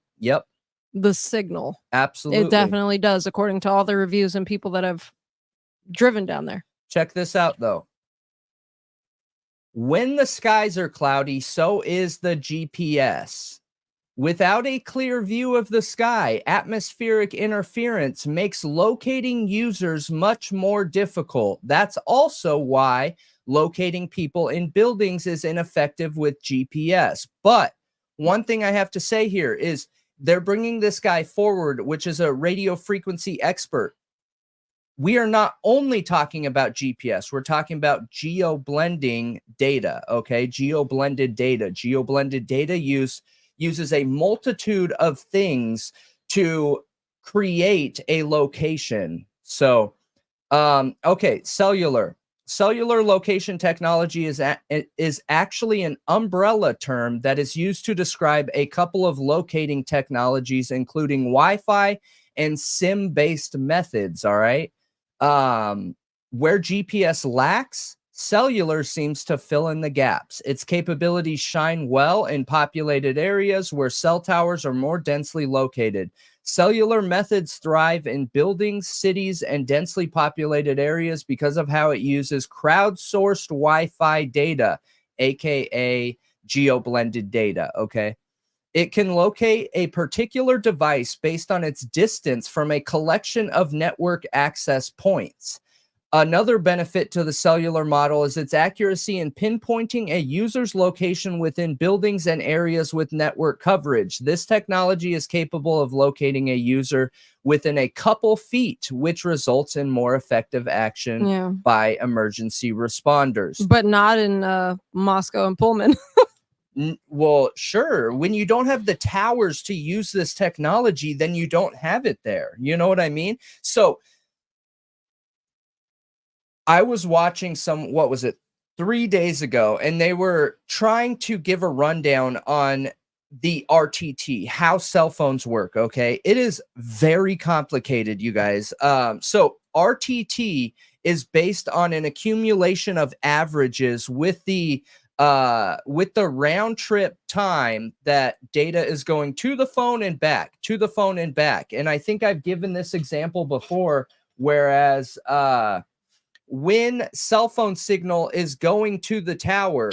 signal. Absolutely, it definitely does, according to all the reviews and people that have driven down there. Check this out though. When the skies are cloudy, so is the GPS. Without a clear view of the sky, atmospheric interference makes locating users much more difficult. That's also why locating people in buildings is ineffective with GPS. But one thing I have to say here is they're bringing this guy forward, which is a radio frequency expert. We are not only talking about GPS, we're talking about geo-blending data, okay? Geo-blended data. Geo-blended data uses a multitude of things to create a location. So, okay, cellular. Cellular location technology is actually an umbrella term that is used to describe a couple of locating technologies, including Wi-Fi and SIM-based methods, all right? Where GPS lacks, cellular seems to fill in the gaps. Its capabilities shine well in populated areas where cell towers are more densely located. Cellular methods thrive in buildings, cities, and densely populated areas because of how it uses crowdsourced Wi-Fi data, aka geo-blended data, okay? It can locate a particular device based on its distance from a collection of network access points. Another benefit to the cellular model is its accuracy in pinpointing a user's location within buildings and areas with network coverage. This technology is capable of locating a user within a couple feet, which results in more effective action by emergency responders. But not in Moscow and Pullman. Well, sure. When you don't have the towers to use this technology, then you don't have it there. You know what I mean? So I was watching what was it, 3 days ago, and they were trying to give a rundown on the RTT, how cell phones work. Okay, it is very complicated, you guys. So RTT is based on an accumulation of averages with the round trip time that data is going to the phone and back, to the phone and back. And I think I've given this example before, whereas when cell phone signal is going to the tower,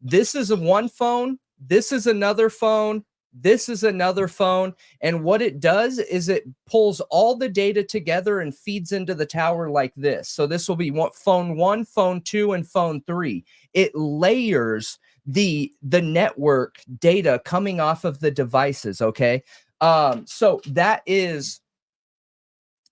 this is one phone, this is another phone, this is another phone. And what it does is it pulls all the data together and feeds into the tower like this. So this will be phone 1, phone 2, and phone 3. It layers the network data coming off of the devices. Okay. So that is,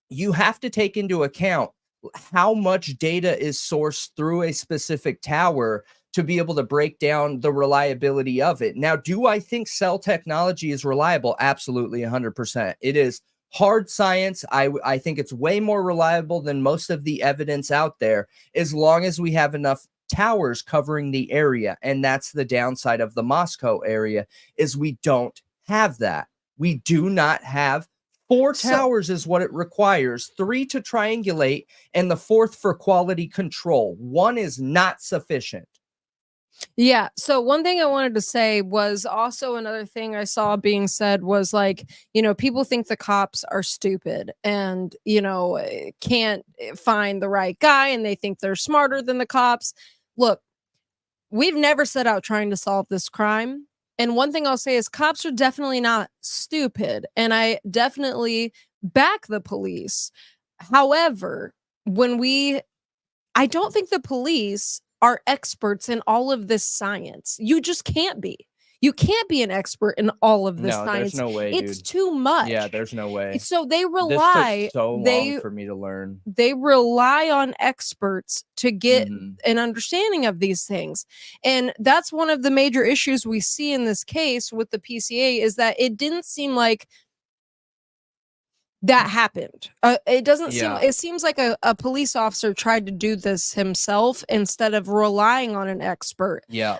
you have to take into account how much data is sourced through a specific tower to be able to break down the reliability of it. Now, do I think cell technology is reliable? Absolutely, 100%. It is hard science. I think it's way more reliable than most of the evidence out there, as long as we have enough towers covering the area. And that's the downside of the Moscow area, is we don't have that. We do not have 4 towers is what it requires, 3 to triangulate, and the 4th for quality control. 1 is not sufficient. Yeah. So one thing I wanted to say was also another thing I saw being said was like, people think the cops are stupid and, can't find the right guy and they think they're smarter than the cops. Look, we've never set out trying to solve this crime. And one thing I'll say is cops are definitely not stupid. And I definitely back the police. However, I don't think the police are experts in all of this science. You just can't be. You can't be an expert in all of this science. There's no way, it's dude. too much. Yeah, there's no way. So they rely. This took so long for me to learn. They rely on experts to get an understanding of these things, and that's one of the major issues we see in this case with the PCA is that it didn't seem like that happened. It doesn't seem, it seems like a police officer tried to do this himself instead of relying on an expert. Yeah.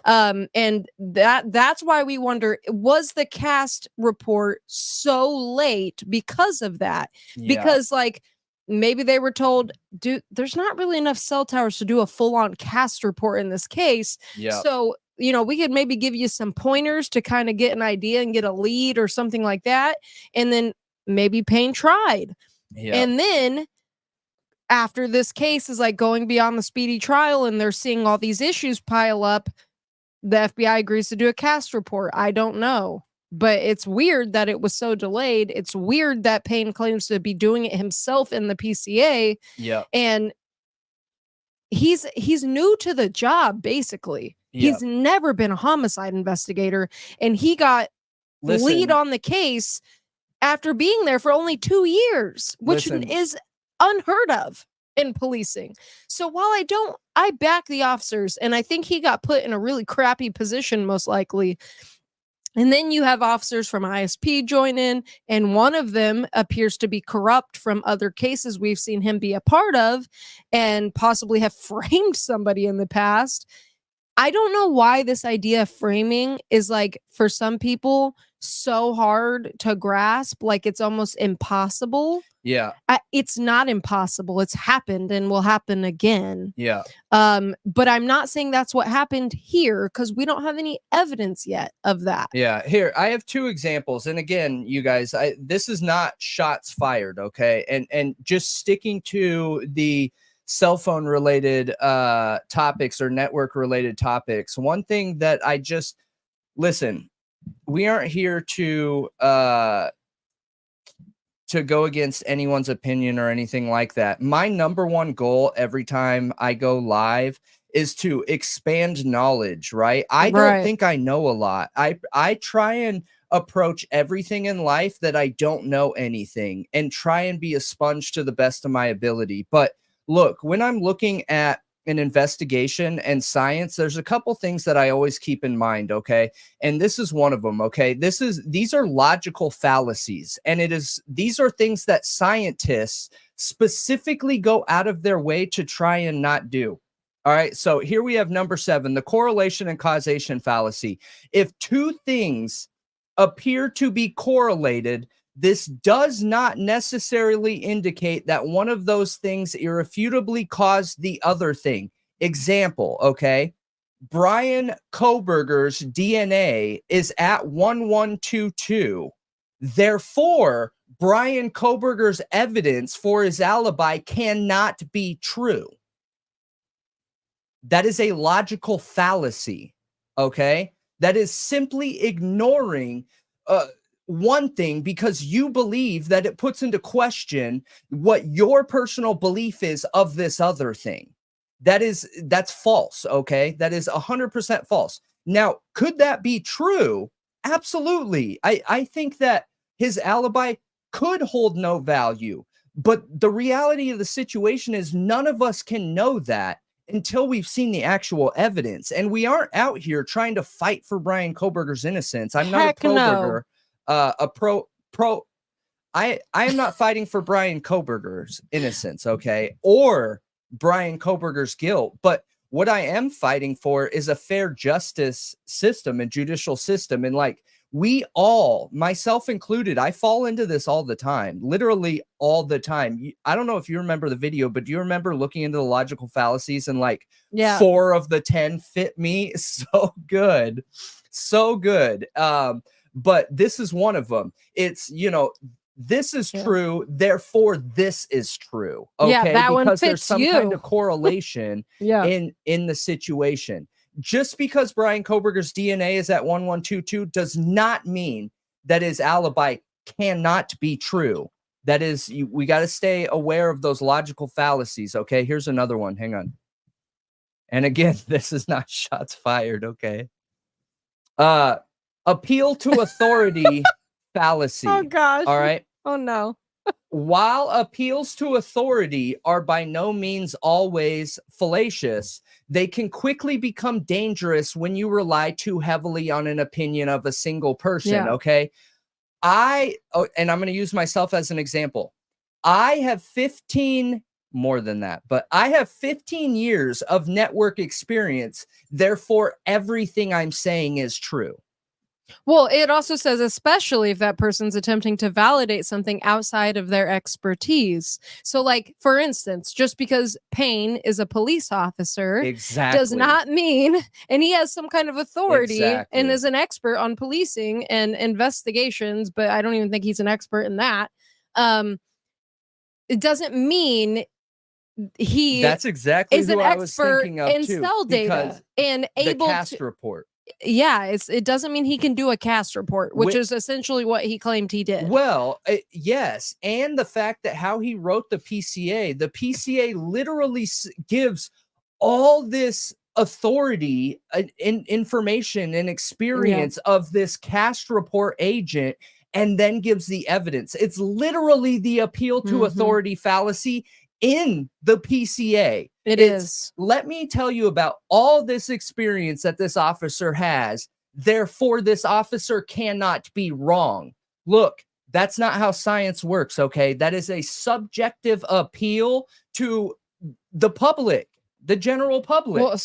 And that's why we wonder, was the cast report so late because of that? Because like maybe they were told, dude, there's not really enough cell towers to do a full-on cast report in this case. So we could maybe give you some pointers to kind of get an idea and get a lead or something like that. And then maybe Payne tried. And then after this case is like going beyond the speedy trial and they're seeing all these issues pile up, the FBI agrees to do a cast report. I don't know, but it's weird that it was so delayed. It's weird that Payne claims to be doing it himself in the PCA. And he's new to the job, basically. He's never been a homicide investigator, and he got lead on the case after being there for only 2 years, which is unheard of in policing. So while I back the officers, and I think he got put in a really crappy position, most likely. And then you have officers from ISP join in, and one of them appears to be corrupt from other cases we've seen him be a part of and possibly have framed somebody in the past. I don't know why this idea of framing is like, for some people, so hard to grasp, like it's almost impossible. It's not impossible. It's happened and will happen again. But I'm not saying that's what happened here, because we don't have any evidence yet of that. Here I have 2 examples, and again, you guys, this is not shots fired, okay? And just sticking to the cell phone related topics or network related topics, one thing that listen, we aren't here to go against anyone's opinion or anything like that. My number one goal every time I go live is to expand knowledge, right? I don't think I know a lot. I try and approach everything in life that I don't know anything and try and be a sponge to the best of my ability. But look, when I'm looking at an investigation and science, there's a couple things that I always keep in mind, okay? And this is one of them, okay? These are logical fallacies, and these are things that scientists specifically go out of their way to try and not do. All right. So here we have number 7, the correlation and causation fallacy. If two things appear to be correlated, this does not necessarily indicate that one of those things irrefutably caused the other thing. Example, okay? Bryan Kohberger's DNA is at 1122. Therefore, Bryan Kohberger's evidence for his alibi cannot be true. That is a logical fallacy, okay? That is simply ignoring one thing because you believe that it puts into question what your personal belief is of this other thing. That's false, okay? That is 100% false. Now, could that be true? Absolutely. I think that his alibi could hold no value, but the reality of the situation is none of us can know that until we've seen the actual evidence. And we aren't out here trying to fight for Bryan Kohberger's innocence. I'm not a pro-burger. I am not fighting for Bryan Kohberger's innocence, okay, or Bryan Kohberger's guilt. But what I am fighting for is a fair justice system and judicial system. And like we all, myself included, I fall into this all the time, literally all the time. I don't know if you remember the video, but do you remember looking into the logical fallacies and like 4 of the 10 fit me? So good. So good. But this is one of them. It's, you know, this is true, therefore this is true. Okay, yeah, that because one there's some you. kind of correlation in the situation. Just because Bryan Kohberger's DNA is at 1122 does not mean that his alibi cannot be true. That is, we got to stay aware of those logical fallacies. Okay, here's another one. Hang on. And again, this is not shots fired. Okay. Appeal to authority fallacy. Oh gosh. All right. Oh no. While appeals to authority are by no means always fallacious, they can quickly become dangerous when you rely too heavily on an opinion of a single person. Okay. And I'm going to use myself as an example. I have 15, more than that, but I have 15 years of network experience. Therefore, everything I'm saying is true. Well, it also says, especially if that person's attempting to validate something outside of their expertise. So, like, for instance, just because Payne is a police officer does not mean, and he has some kind of authority and is an expert on policing and investigations, but I don't even think he's an expert in that. It doesn't mean that's exactly is who an I was expert thinking of in too, cell data and able the cast to report. Yeah, it doesn't mean he can do a cast report, which is essentially what he claimed he did. Well, yes, and the fact that how he wrote the PCA literally gives all this authority, information, and experience of this cast report agent, and then gives the evidence. It's literally the appeal to authority fallacy in the PCA. It's let me tell you about all this experience that this officer has. Therefore, this officer cannot be wrong. Look, that's not how science works. Okay. That is a subjective appeal to the public, the general public. Well,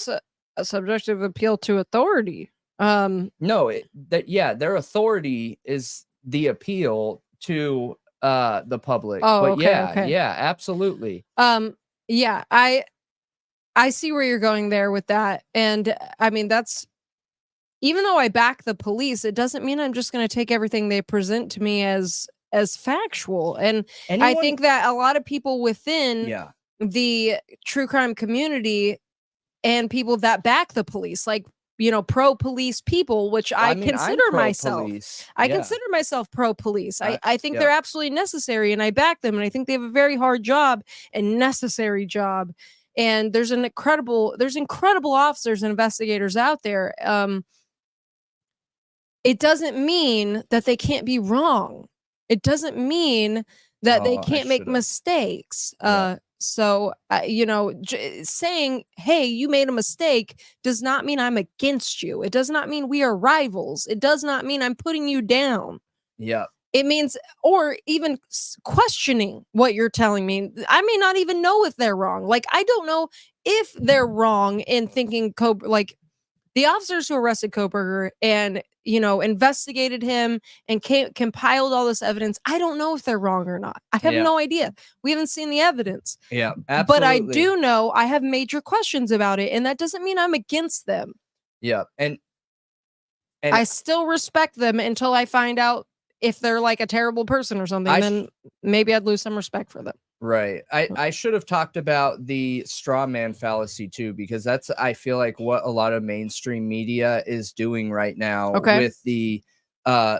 a subjective appeal to authority. No, their authority is the appeal to the public. Oh, but yeah, absolutely. Yeah, I see where you're going there with that. And I mean, that's, even though I back the police, it doesn't mean I'm just going to take everything they present to me as factual. And I think that a lot of people within the true crime community and people that back the police, like, you know, pro-police people, which I consider myself. I consider myself pro-police. I think they're absolutely necessary, and I back them, and I think they have a very hard job and necessary job. And there's incredible officers and investigators out there. It doesn't mean that they can't be wrong. It doesn't mean that they can't make mistakes. So, you know, saying, hey, you made a mistake does not mean I'm against you. It does not mean we are rivals. It does not mean I'm putting you down. Yeah. It means, or even questioning what you're telling me. I may not even know if they're wrong. Like, I don't know if they're wrong in thinking like the officers who arrested Kohberger and, you know, investigated him and compiled all this evidence. I don't know if they're wrong or not. I have no idea. We haven't seen the evidence. Yeah, absolutely. But I do know I have major questions about it. And that doesn't mean I'm against them. Yeah. And I still respect them until I find out if they're like a terrible person or something, then maybe I'd lose some respect for them. Right. I should have talked about the straw man fallacy too, because that's, I feel like, what a lot of mainstream media is doing right now with the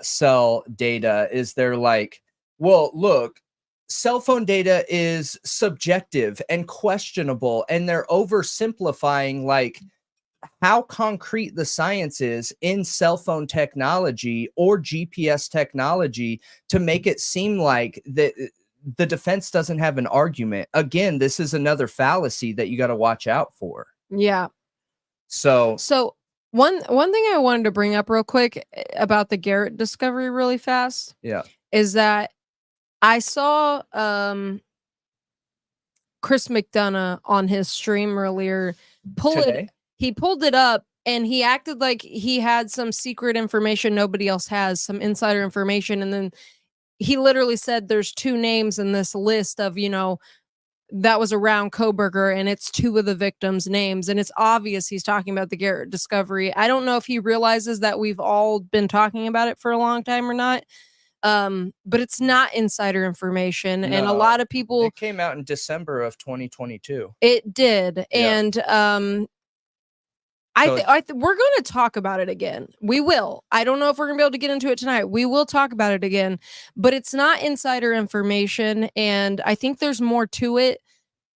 cell data is they're like, well, look, cell phone data is subjective and questionable, and they're oversimplifying like how concrete the science is in cell phone technology or GPS technology to make it seem like that the defense doesn't have an argument. Again, this is another fallacy that you got to watch out for. Yeah. So one thing I wanted to bring up real quick about the Garrett discovery really fast. Yeah. Is that I saw Chris McDonough on his stream earlier he pulled it up and he acted like he had some secret information nobody else has, some insider information, and then he literally said there's 2 names in this list of, you know, that was around Kohberger, and it's 2 of the victims' names, and it's obvious he's talking about the Garrett discovery. I don't know if he realizes that we've all been talking about it for a long time or not. But it's not insider information. No, and a lot of people, it came out in December of 2022. It did. Yeah. And we're going to talk about it again. We will. I don't know if we're going to be able to get into it tonight. We will talk about it again, but it's not insider information. And I think there's more to it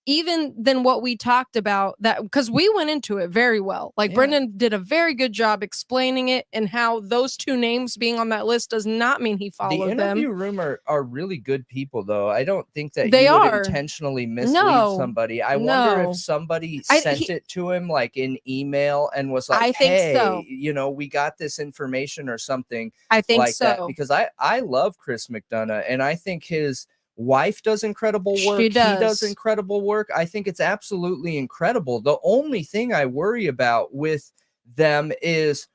even than what we talked about, that because we went into it very well. Like Brendan did a very good job explaining it, and how those 2 names being on that list does not mean he followed them. The interview room are really good people, though. I don't think that they would intentionally mislead somebody. I wonder if somebody sent it to him like in email and was like, hey, you know, we got this information or something. I think like that, because I love Chris McDonough, and I think his wife does incredible work. He does incredible work. I think it's absolutely incredible. The only thing I worry about with them is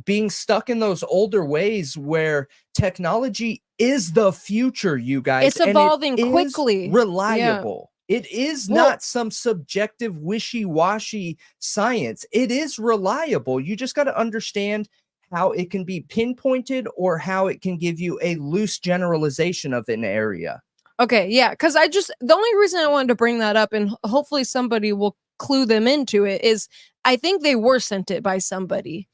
being stuck in those older ways where technology is the future, you guys. It's evolving quickly. Reliable. Yeah. It is not some subjective wishy-washy science. It is reliable. You just got to understand how it can be pinpointed or how it can give you a loose generalization of an area. Okay, yeah, because the only reason I wanted to bring that up, and hopefully somebody will clue them into it, is I think they were sent it by somebody,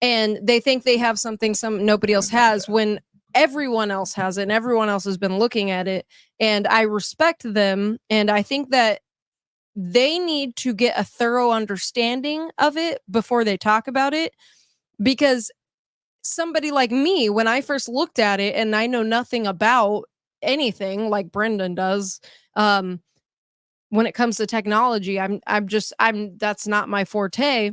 and they think they have something nobody else has, when everyone else has it, and everyone else has been looking at it, and I respect them, and I think that they need to get a thorough understanding of it before they talk about it, because somebody like me, when I first looked at it, and I know nothing about anything like Brendan does, when it comes to technology, that's not my forte.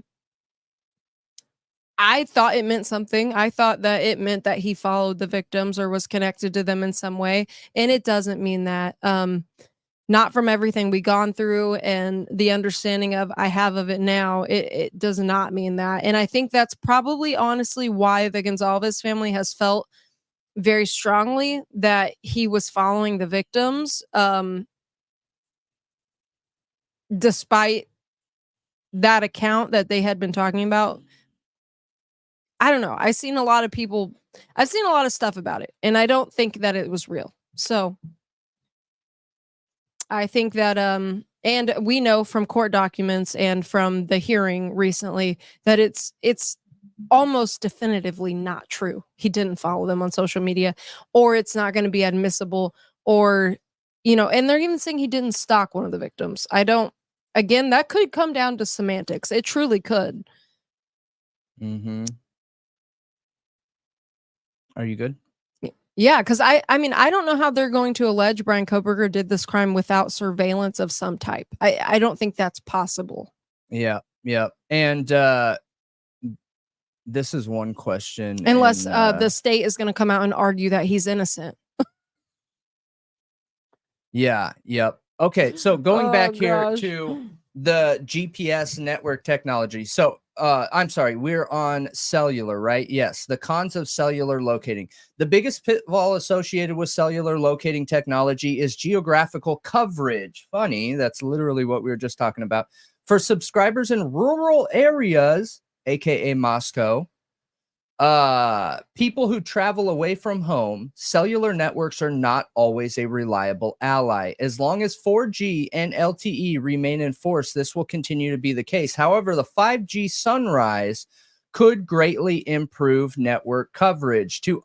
I thought it meant something. I thought that it meant that he followed the victims or was connected to them in some way, and it doesn't mean that. Not from everything we've gone through and the understanding I have of it now, it does not mean that. And I think that's probably honestly why the Gonzalez family has felt very strongly that he was following the victims, despite that account that they had been talking about. I don't know. I've seen a lot of stuff about it, and I don't think that it was real. So I think that, and we know from court documents and from the hearing recently that it's almost definitively not true. He didn't follow them on social media, or it's not going to be admissible, or, you know, and they're even saying he didn't stalk one of the victims. Again, that could come down to semantics. It truly could. Mm-hmm. Are you good? Yeah, because I mean, I don't know how they're going to allege Bryan Kohberger did this crime without surveillance of some type. I don't think that's possible. Yeah. And this is one question. Unless in, the state is going to come out and argue that he's innocent. Yeah. Yep. Okay. So going back here gosh. to the GPS network technology. So I'm sorry, we're on cellular, right? Yes. The cons of cellular locating. The biggest pitfall associated with cellular locating technology is geographical coverage. Funny. That's literally what we were just talking about. For subscribers in rural areas, aka Moscow, people who travel away from home, cellular networks are not always a reliable ally. As long as 4G and LTE remain in force, this will continue to be the case. However, the 5G sunrise could greatly improve network coverage to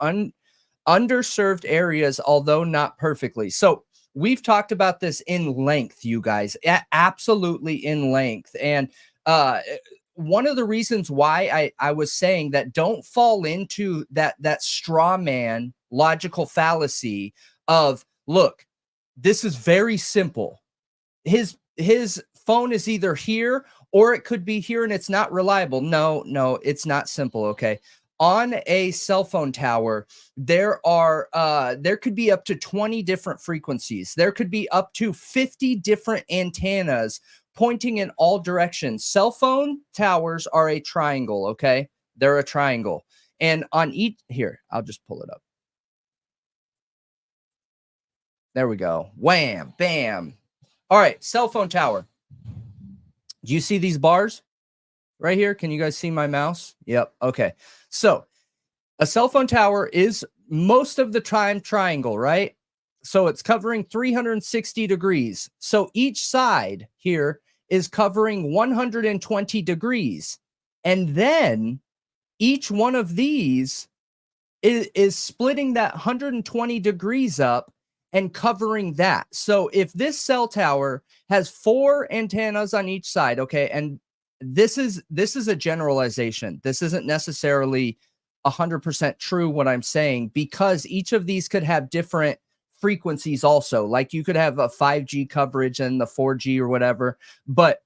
underserved areas, although not perfectly. So we've talked about this in length, you guys, absolutely in length. And one of the reasons why I was saying that don't fall into that straw man logical fallacy of, look, this is very simple. His phone is either here or it could be here and it's not reliable. No, it's not simple. Okay. On a cell phone tower, there could be up to 20 different frequencies. There could be up to 50 different antennas pointing in all directions. Cell phone towers are a triangle, okay? They're a triangle. And on each, here, I'll just pull it up. There we go. Wham, bam. All right, cell phone tower. Do you see these bars right here? Can you guys see my mouse? Yep, okay. So a cell phone tower is most of the time triangle, right? So it's covering 360 degrees. So each side here is covering 120 degrees. And then each one of these is splitting that 120 degrees up and covering that. So if this cell tower has 4 antennas on each side, okay, and this is a generalization. This isn't necessarily 100% true what I'm saying, because each of these could have different frequencies also. Like you could have a 5G coverage and the 4G or whatever. But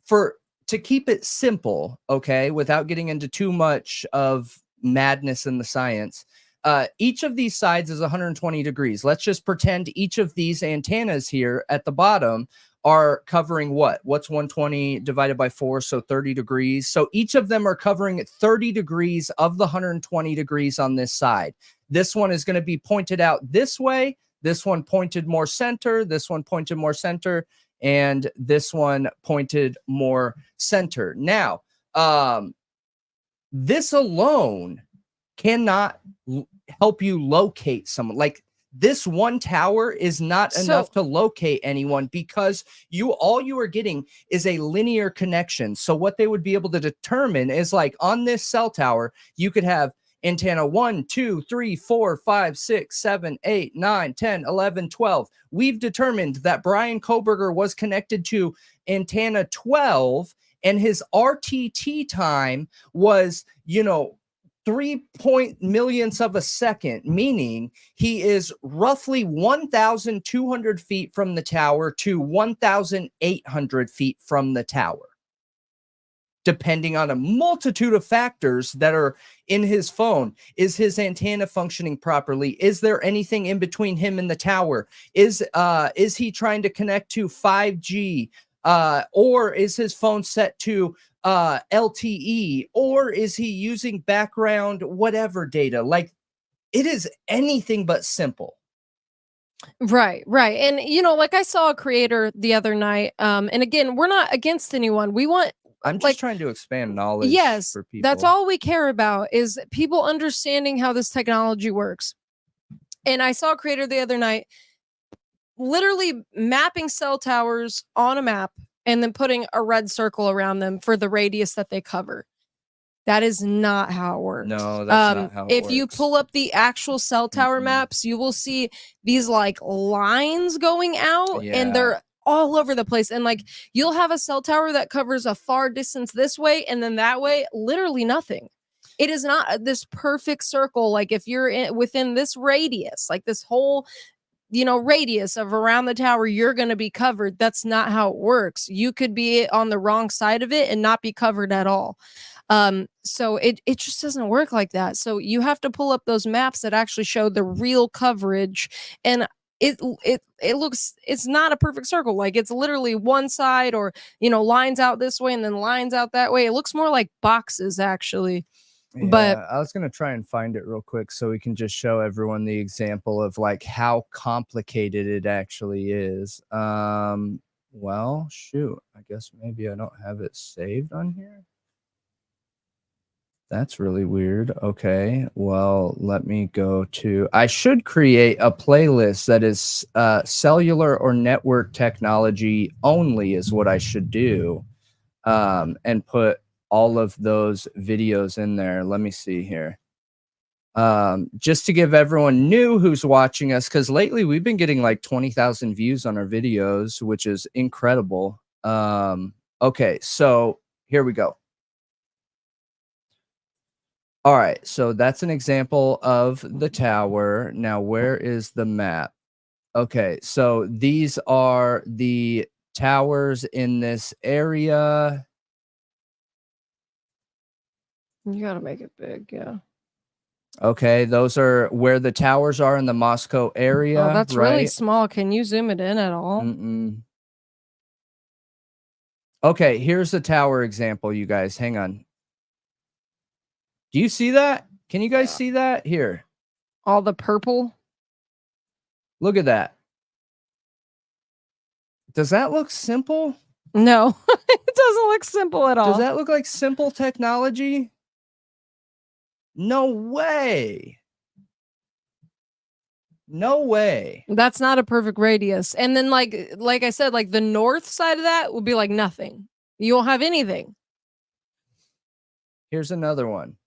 to keep it simple, okay, without getting into too much of madness in the science, each of these sides is 120 degrees. Let's just pretend each of these antennas here at the bottom are covering what? What's 120 divided by 4? So 30 degrees. So each of them are covering 30 degrees of the 120 degrees on this side. This one is going to be pointed out this way. This one pointed more center. This one pointed more center. And this one pointed more center. Now, this alone cannot help you locate someone. Like, this one tower is not enough to locate anyone, because all you are getting is a linear connection. So what they would be able to determine is, like, on this cell tower, you could have antenna 1, 2, 3, 4, 5, 6, 7, 8, 9, 10, 11, 12. We've determined that Bryan Kohberger was connected to antenna 12, and his RTT time was, 3 millionths of a second, meaning he is roughly 1,200 feet from the tower to 1,800 feet from the tower, depending on a multitude of factors that are in his phone. Is his antenna functioning properly? Is there anything in between him and the tower? Is he trying to connect to 5G? Or is his phone set to LTE? Or is he using background whatever data? Like, it is anything but simple. Right. And, like, I saw a creator the other night. And again, we're not against anyone. I'm just trying to expand knowledge. Yes, for people. That's all we care about, is people understanding how this technology works. And I saw a creator the other night literally mapping cell towers on a map and then putting a red circle around them for the radius that they cover. That is not how it works. No, that's not how it works. If you pull up the actual cell tower maps, you will see these, like, lines going out, and they're all over the place. And, like, you'll have a cell tower that covers a far distance this way, and then that way, literally nothing. It is not this perfect circle. Like, if you're within this radius, like this whole radius of around the tower, you're going to be covered. That's not how it works. You could be on the wrong side of it and not be covered at all. So it just doesn't work like that. So you have to pull up those maps that actually show the real coverage, and it looks, it's not a perfect circle. Like, it's literally one side, or lines out this way and then lines out that way. It looks more like boxes, actually. Yeah, But I was gonna try and find it real quick so we can just show everyone the example of like how complicated it actually is. Well, shoot, I guess maybe I don't have it saved on here. That's really weird. Okay, well, let me go to, I should create a playlist that is cellular or network technology only is what I should do, and put all of those videos in there. Let me see here. Just to give everyone new who's watching us, because lately we've been getting like 20,000 views on our videos, which is incredible. Okay, so here we go. All right, so that's an example of the tower. Now, where is the map? Okay, so these are the towers in this area. you got to make it big. Yeah. Okay, those are where the towers are in the Moscow area. Oh, that's right? really small. Can you zoom it in at all? Okay, here's the tower example, you guys. Hang on. Do you see that? Can you guys see that? Here. All the purple. Look at that. Does that look simple? No, it doesn't look simple at all. Does that look like simple technology? No way. No way. That's not a perfect radius. And then like I said, like the north side of that would be like nothing. You won't have anything. Here's another one.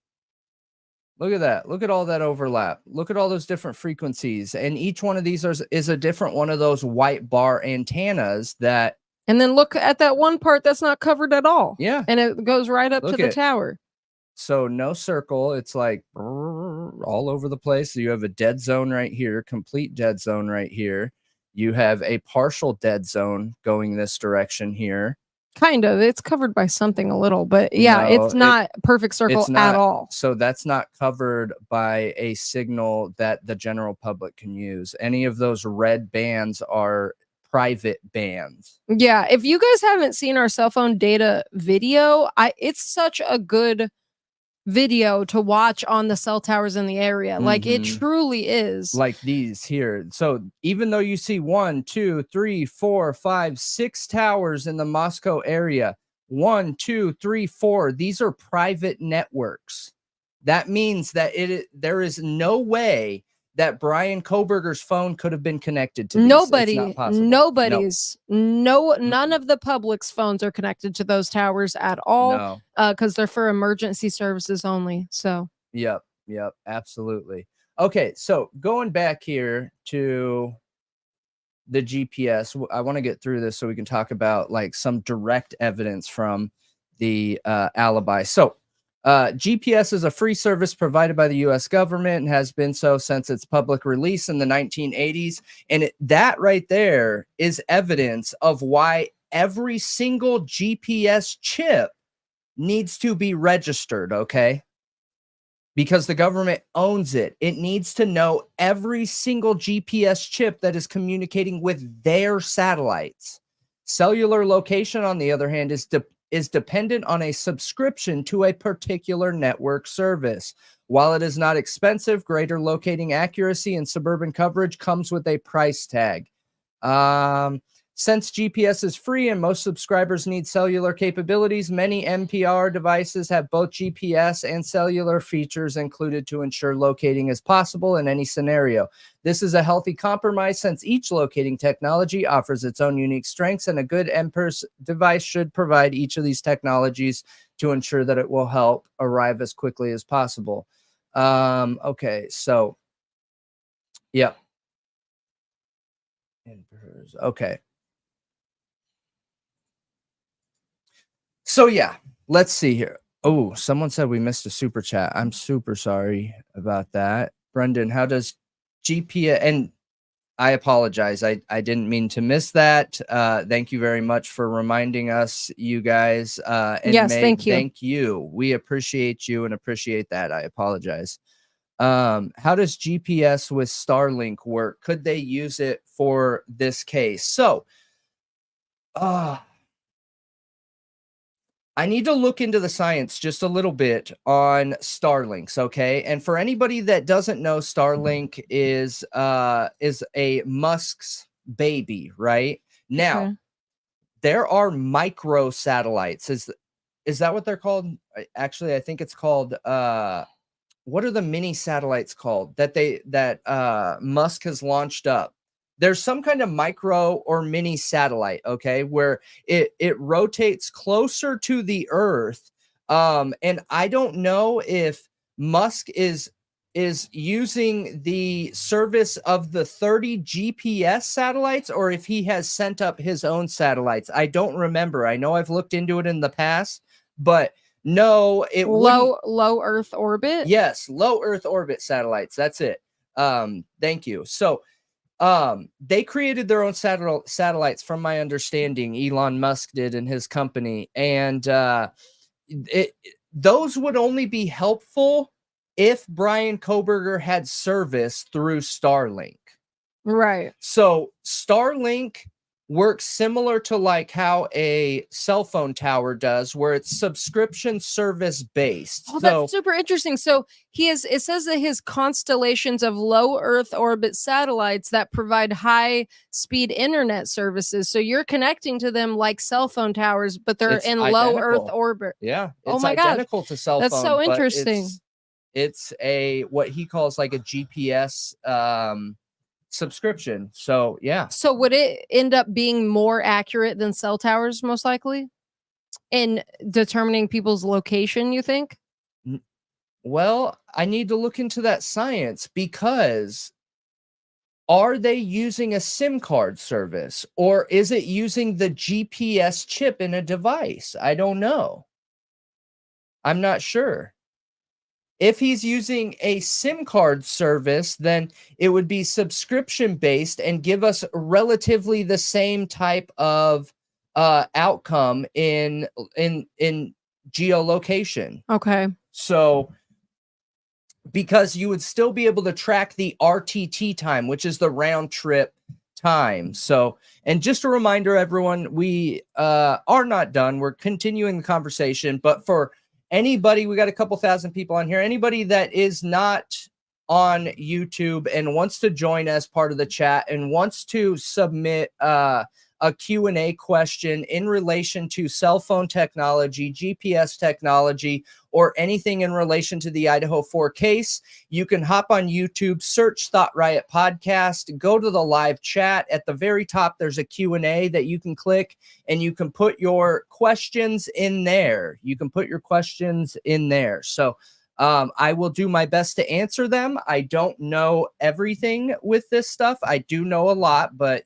Look at that. Look at all that overlap. Look at all those different frequencies. And each one of these is a different one of those white bar antennas that. And then look at that one part that's not covered at all. Yeah. And it goes right up to the tower. So no circle. It's like all over the place. So you have a dead zone right here, complete dead zone right here. You have a partial dead zone going this direction here. Kind of. It's covered by something a little, but yeah, no, it's not perfect circle at all. So that's not covered by a signal that the general public can use. Any of those red bands are private bands. Yeah, if you guys haven't seen our cell phone data video, it's such a good video to watch on the cell towers in the area. Like, it truly is. Like these here. So even though you see 1, 2, 3, 4, 5, 6 towers in the Moscow area, 1, 2, 3, 4, these are private networks. That means that there is no way that Bryan Kohberger's phone could have been connected to these. None of the public's phones are connected to those towers at all. Because they're for emergency services only. So yep, absolutely. Okay, so going back here to the GPS, I want to get through this so we can talk about like some direct evidence from the Alibi. So GPS is a free service provided by the U.S. government and has been so since its public release in the 1980s. And that right there is evidence of why every single GPS chip needs to be registered, okay? Because the government owns it. It needs to know every single GPS chip that is communicating with their satellites. Cellular location, on the other hand, is dependent on a subscription to a particular network service. While it is not expensive, greater locating accuracy and suburban coverage comes with a price tag. Since GPS is free and most subscribers need cellular capabilities, many NPR devices have both GPS and cellular features included to ensure locating is possible in any scenario. This is a healthy compromise since each locating technology offers its own unique strengths, and a good NPR device should provide each of these technologies to ensure that it will help arrive as quickly as possible. Okay, so, yep. Okay. So yeah, let's see here. Oh, someone said we missed a super chat. I'm super sorry about that. Brendan, how does GPS, and I apologize. I didn't mean to miss that. Thank you very much for reminding us, you guys. And Yes, thank you. Thank you. We appreciate you and appreciate that. I apologize. How does GPS with Starlink work? Could they use it for this case? So, I need to look into the science just a little bit on Starlinks, okay? And for anybody that doesn't know, Starlink is a Musk's baby, right? Now, Okay. there are micro satellites. Is that what they're called? Actually, I think it's called what are the mini satellites called that Musk has launched up? There's some kind of micro or mini satellite, okay, where it rotates closer to the Earth. And I don't know if Musk is using the service of the 30 GPS satellites or if he has sent up his own satellites. I don't remember. I know I've looked into it in the past, but no, it wouldn't. Low Earth orbit. Yes, low Earth orbit satellites. That's it. Thank you. So, they created their own satellites, from my understanding. Elon Musk did in his company, and those would only be helpful if Bryan Kohberger had service through Starlink. Right. So Starlink works similar to like how a cell phone tower does, where it's subscription service based. Oh, that's super interesting. So it says that his constellations of low Earth orbit satellites that provide high speed internet services. So you're connecting to them like cell phone towers, but they're in low Earth orbit. Yeah. Oh It's my God. identical to cell phone. That's so interesting. It's a what he calls like a GPS subscription. So yeah. So would it end up being more accurate than cell towers, most likely, in determining people's location, you think? Well, I need to look into that science, because are they using a SIM card service, or is it using the GPS chip in a device? I don't know. I'm not sure. If he's using a SIM card service, then it would be subscription based and give us relatively the same type of outcome in geolocation. Okay. So, because you would still be able to track the RTT time, which is the round trip time. So, and just a reminder, everyone, we are not done. We're continuing the conversation, but for anybody, we got a couple thousand people on here. Anybody that is not on YouTube and wants to join as part of the chat and wants to submit a Q&A question in relation to cell phone technology, GPS technology, or anything in relation to the Idaho 4 case, you can hop on YouTube, search Thought Riot Podcast, go to the live chat. At the very top, there's a Q&A that you can click, and you can put your questions in there. So I will do my best to answer them. I don't know everything with this stuff. I do know a lot, but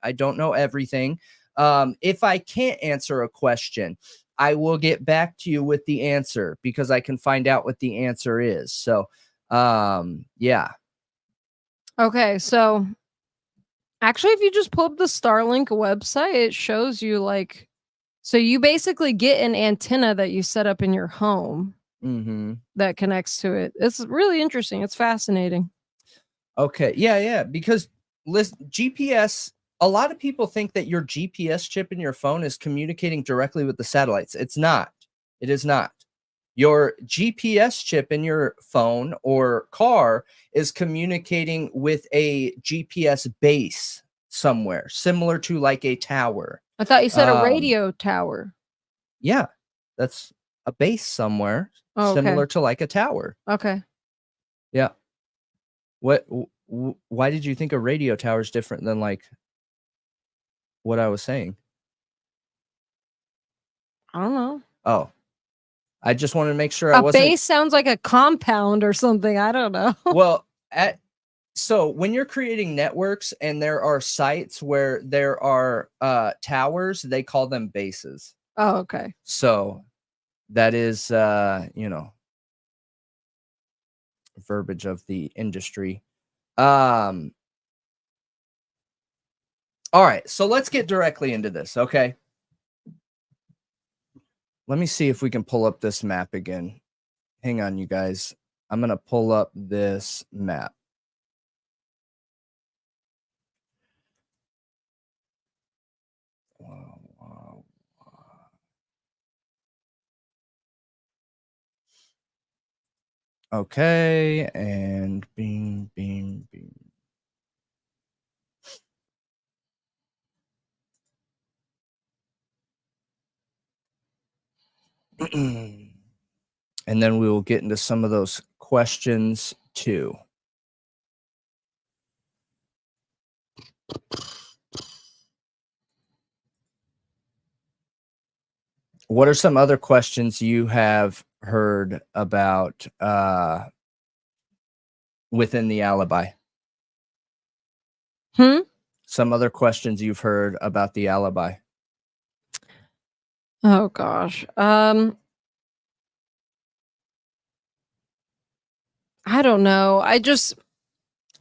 I don't know everything. If I can't answer a question, I will get back to you with the answer, because I can find out what the answer is. So, yeah. Okay, so actually, if you just pull up the Starlink website, it shows you so you basically get an antenna that you set up in your home that connects to it. It's really interesting. It's fascinating. Okay. Yeah. Because GPS, a lot of people think that your GPS chip in your phone is communicating directly with the satellites. It's not. It is not. Your GPS chip in your phone or car is communicating with a GPS base somewhere, similar to like a tower. I thought you said a radio tower. Yeah, that's a base somewhere, similar to like a tower. Okay. Yeah. Why did you think a radio tower is different than like what I was saying? I don't know. Oh, I just wanted to make sure a base sounds like a compound or something. I don't know. Well, so when you're creating networks and there are sites where there are towers, they call them bases. Oh, okay. So that is, verbiage of the industry. All right, so let's get directly into this, okay? Let me see if we can pull up this map again. Hang on, you guys. I'm going to pull up this map. Okay, and bing, bing, bing. And then we will get into some of those questions too. What are some other questions you have heard about within the alibi? Some other questions you've heard about the alibi? Oh gosh. I don't know.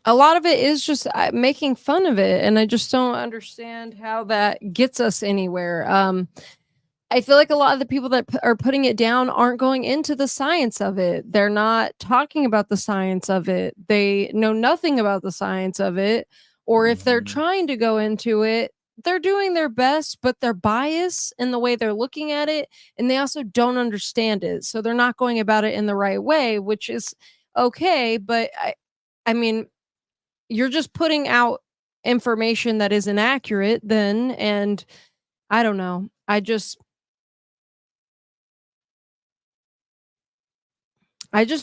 A lot of it is just making fun of it, and I just don't understand how that gets us anywhere. I feel like a lot of the people that are putting it down aren't going into the science of it. They're not talking about the science of it. They know nothing about the science of it. Or if they're trying to go into it, they're doing their best, but they're biased in the way they're looking at it. And they also don't understand it. So they're not going about it in the right way, which is okay. But I mean, you're just putting out information that is inaccurate then. And I don't know. I just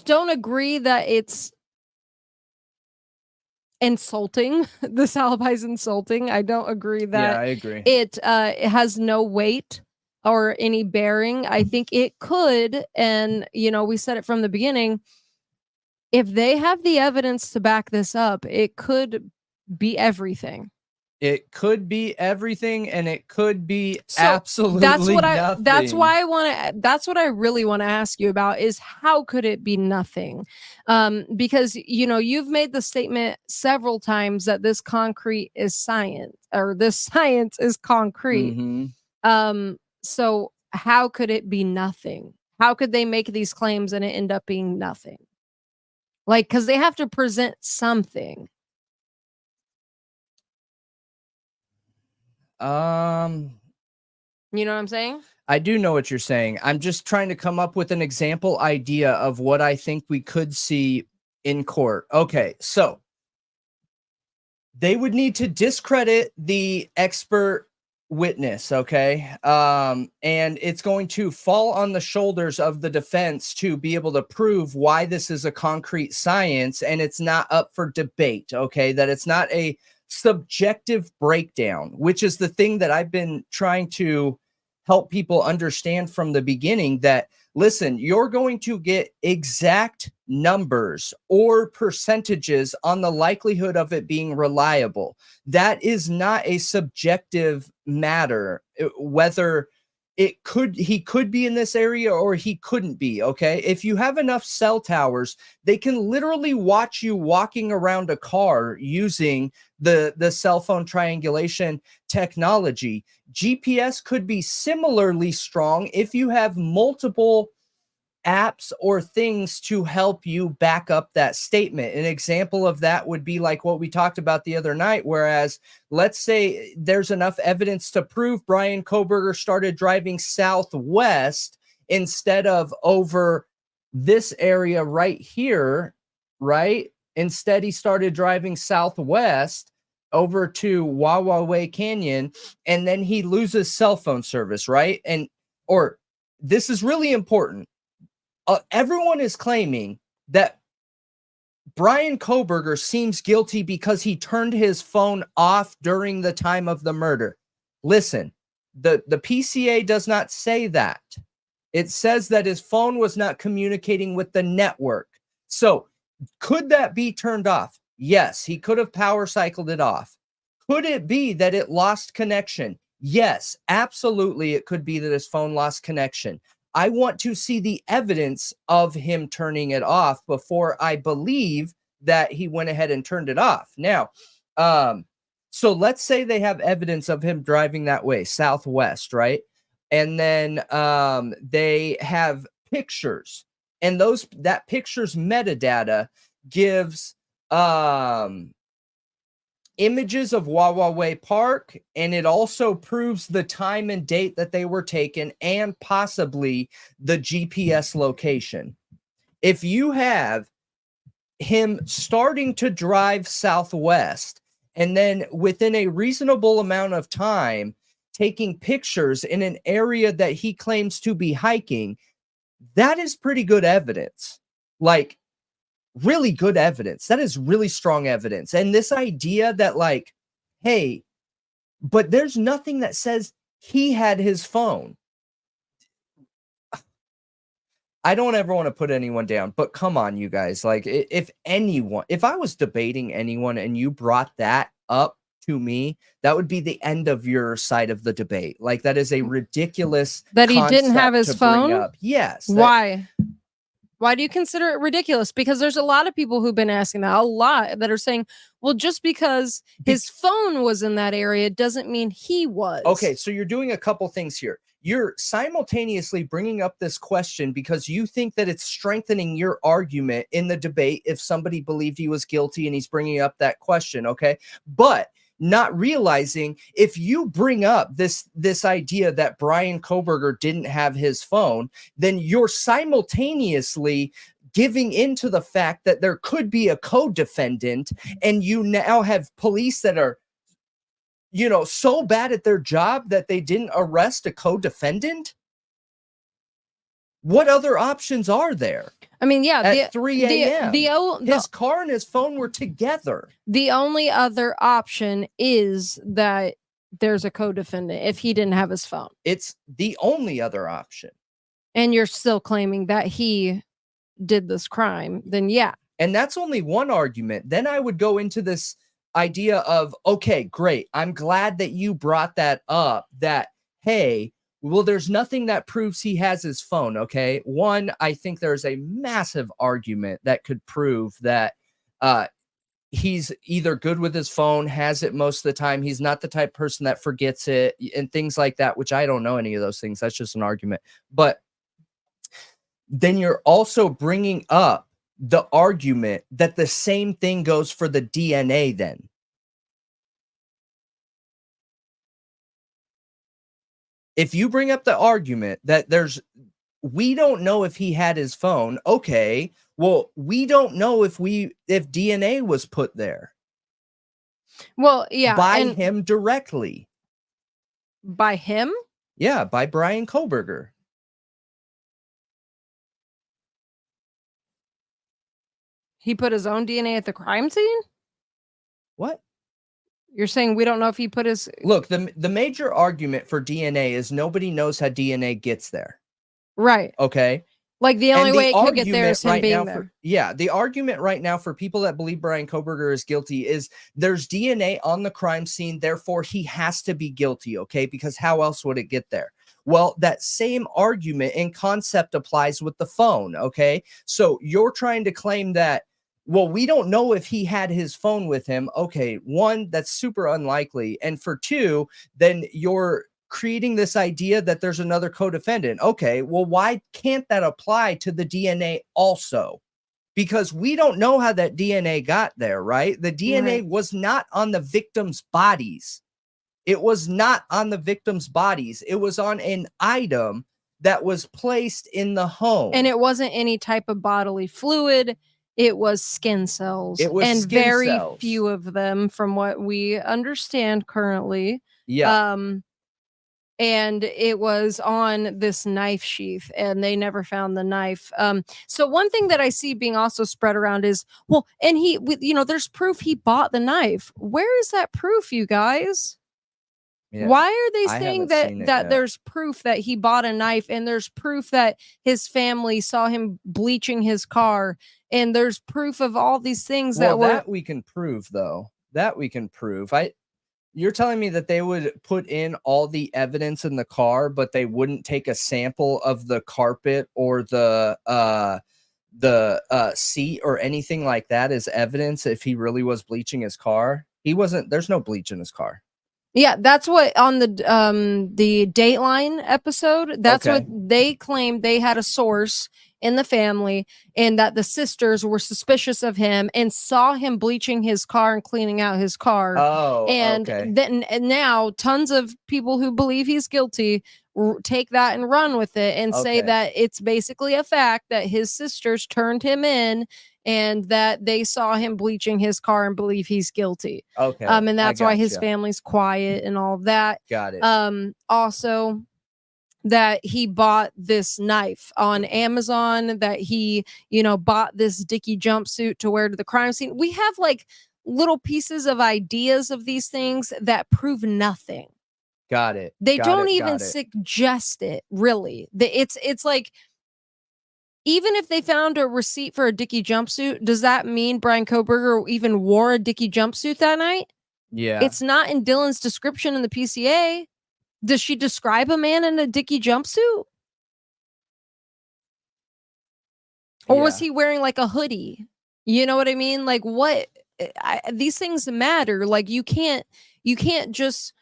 don't agree that it's insulting. This alibi is insulting. I don't agree that I agree. It has no weight or any bearing. I think it could, and we said it from the beginning, if they have the evidence to back this up, it could be everything. It could be everything, and it could be absolutely nothing. That's what I really want to ask you about is how could it be nothing? Because you've made the statement several times that this concrete is science, or this science is concrete. So how could it be nothing? How could they make these claims and it end up being nothing? Like, because they have to present something. You know what I'm saying? I do know what you're saying. I'm just trying to come up with an example idea of what I think we could see in court. Okay, so they would need to discredit the expert witness, okay? And it's going to fall on the shoulders of the defense to be able to prove why this is a concrete science and it's not up for debate, okay? That it's not a subjective breakdown, which is the thing that I've been trying to help people understand from the beginning, that listen, you're going to get exact numbers or percentages on the likelihood of it being reliable. That is not a subjective matter, whether he could be in this area or he couldn't be. Okay, if you have enough cell towers, they can literally watch you walking around a car using the cell phone triangulation technology. GPS could be similarly strong if you have multiple apps or things to help you back up that statement. An example of that would be like what we talked about the other night, whereas let's say there's enough evidence to prove Bryan Kohberger started driving southwest instead of over this area right here, right? Instead, he started driving southwest over to Wawa Canyon, and then he loses cell phone service, right? Or this is really important. Everyone is claiming that Bryan Kohberger seems guilty because he turned his phone off during the time of the murder. Listen, the PCA does not say that. It says that his phone was not communicating with the network. So could that be turned off? Yes, he could have power cycled it off. Could it be that it lost connection? Yes, absolutely. It could be that his phone lost connection. I want to see the evidence of him turning it off before I believe that he went ahead and turned it off. Now, So let's say they have evidence of him driving that way, southwest, right? And then they have pictures, and that picture's metadata gives images of Wawa Park, and it also proves the time and date that they were taken and possibly the GPS location. If you have him starting to drive southwest and then within a reasonable amount of time taking pictures in an area that he claims to be hiking, that is pretty good evidence. Like, really good evidence. That is really strong evidence. And this idea that, like, hey, but there's nothing that says he had his phone. I don't ever want to put anyone down, but come on, you guys. Like, if I was debating anyone and you brought that up to me, that would be the end of your side of the debate. Like, that is a ridiculous that he didn't have his phone. Yes. Why? Why do you consider it ridiculous? Because there's a lot of people who've been asking that, a lot, that are saying, well, just because his phone was in that area doesn't mean he was. Okay, so you're doing a couple things here. You're simultaneously bringing up this question because you think that it's strengthening your argument in the debate if somebody believed he was guilty and he's bringing up that question, okay? But not realizing if you bring up this idea that Bryan Kohberger didn't have his phone, then you're simultaneously giving into the fact that there could be a co-defendant, and you now have police that are, you know, so bad at their job that they didn't arrest a co-defendant. What other options are there? I mean, yeah, at 3 a.m. His car and his phone were together. The only other option is that there's a co-defendant if he didn't have his phone. It's the only other option. And you're still claiming that he did this crime, then yeah. And that's only one argument. Then I would go into this idea of, okay, great. I'm glad that you brought that up, that, hey, well, there's nothing that proves he has his phone, okay? One, I think there's a massive argument that could prove that he's either good with his phone, has it most of the time, he's not the type of person that forgets it, and things like that, which I don't know any of those things. That's just an argument. But then you're also bringing up the argument that the same thing goes for the DNA then. If you bring up the argument that we don't know if he had his phone, okay, well, we don't know if DNA was put there. Well, yeah. By him directly. By him? Yeah, by Bryan Kohberger. He put his own DNA at the crime scene? What? You're saying we don't know if he put his... Look, the major argument for DNA is nobody knows how DNA gets there. Right. Okay? Like, the only way it could get there is him being there. Yeah, the argument right now for people that believe Bryan Kohberger is guilty is there's DNA on the crime scene, therefore he has to be guilty, okay? Because how else would it get there? Well, that same argument and concept applies with the phone, okay? So you're trying to claim that, well, we don't know if he had his phone with him. Okay, one, that's super unlikely. And for two, then you're creating this idea that there's another co-defendant. Okay, well, why can't that apply to the DNA also? Because we don't know how that DNA got there, right? The DNA was not on the victim's bodies. It was not on the victim's bodies. It was on an item that was placed in the home. And it wasn't any type of bodily fluid. It was skin cells. It was and skin very cells. Few of them from what we understand currently. Yeah. And it was on this knife sheath, and they never found the knife. So one thing that I see being also spread around is, well, and there's proof he bought the knife. Where is that proof, you guys? Yeah. Why are they saying that there's proof that he bought a knife, and there's proof that his family saw him bleaching his car, and there's proof of all these things that we can prove, though. That we can prove. You're telling me that they would put in all the evidence in the car, but they wouldn't take a sample of the carpet or the seat or anything like that as evidence if he really was bleaching his car? He wasn't. There's no bleach in his car. Yeah, that's what on the Dateline episode, that's Okay. what they claimed. They had a source in the family, and that the sisters were suspicious of him and saw him bleaching his car and cleaning out his car. Oh, And okay. then and now tons of people who believe he's guilty take that and run with it and say Okay. that it's basically a fact that his sisters turned him in and that they saw him bleaching his car and believe he's guilty. Okay. And that's why his gotcha. family's quiet and all of that. Got it. Also that he bought this knife on Amazon, that he, bought this Dickie jumpsuit to wear to the crime scene. We have like little pieces of ideas of these things that prove nothing. Got it. They Got don't it, even got it. suggest it, really. It's like, even if they found a receipt for a Dickie jumpsuit, does that mean Bryan Kohberger even wore a Dickie jumpsuit that night? Yeah. It's not in Dylan's description in the PCA. Does she describe a man in a Dickie jumpsuit? Or was he wearing like a hoodie? You know what I mean? Like what? These things matter. Like you can't just